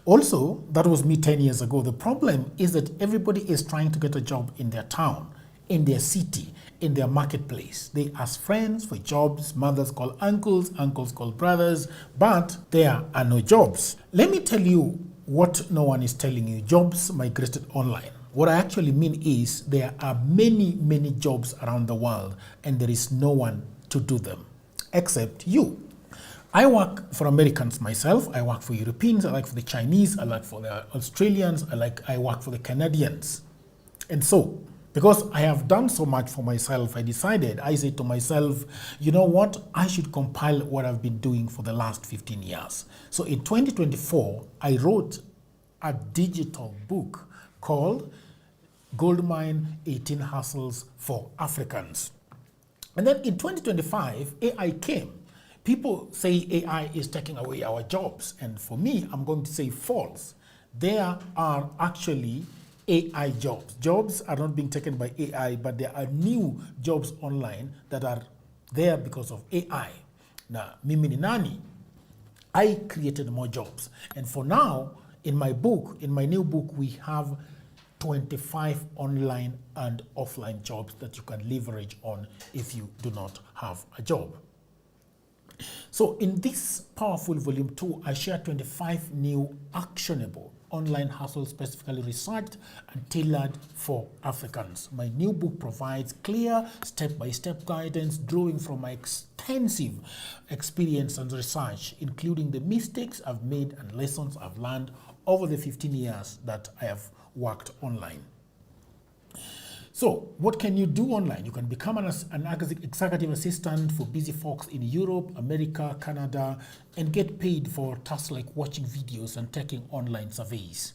Also, that was me 10 years ago. The problem is that everybody is trying to get a job in their town, in their city, in their marketplace. They ask friends for jobs, mothers call uncles, uncles call brothers, but there are no jobs. Let me tell you what no one is telling you. Jobs migrated online. What I actually mean is there are many, many jobs around the world, and there is no one to do them except you. I work for Americans myself. I work for Europeans. I work for the Chinese. I work for the Australians. I work for the Canadians. And so, because I have done so much for myself, I said to myself, you know what? I should compile what I've been doing for the last 15 years. So in 2024, I wrote a digital book called Goldmine 18 Hustles for Africans. And then in 2025, AI came. People say AI is taking away our jobs. And for me, I'm going to say false. There are actually AI jobs. Jobs are not being taken by AI, but there are new jobs online that are there because of AI. Now, mimi ni nani? I created more jobs. And for now, in my new book, we have 25 online and offline jobs that you can leverage on if you do not have a job. So in this powerful volume 2, I share 25 new actionable online hustles specifically researched and tailored for Africans. My new book provides clear step-by-step guidance drawing from my extensive experience and research, including the mistakes I've made and lessons I've learned over the 15 years that I have worked online. So what can you do online? You can become an executive assistant for busy folks in Europe, America, Canada, and get paid for tasks like watching videos and taking online surveys.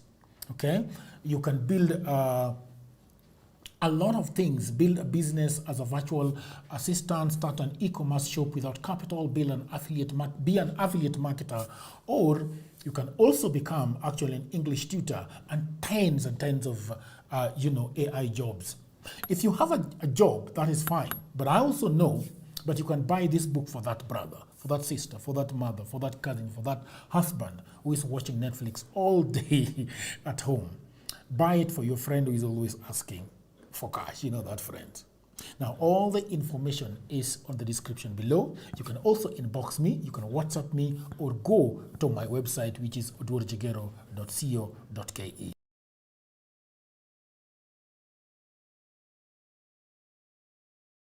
Okay? You can build a lot of things. Build a business as a virtual assistant, start an e-commerce shop without capital, be an affiliate marketer, or you can also become actually an English tutor and tens of AI jobs. If you have a job, that is fine. But I also know that you can buy this book for that brother, for that sister, for that mother, for that cousin, for that husband who is watching Netflix all day at home. Buy it for your friend who is always asking for cash. You know that friend. Now, all the information is on the description below. You can also inbox me, you can WhatsApp me, or go to my website, which is oduorjegero.co.ke.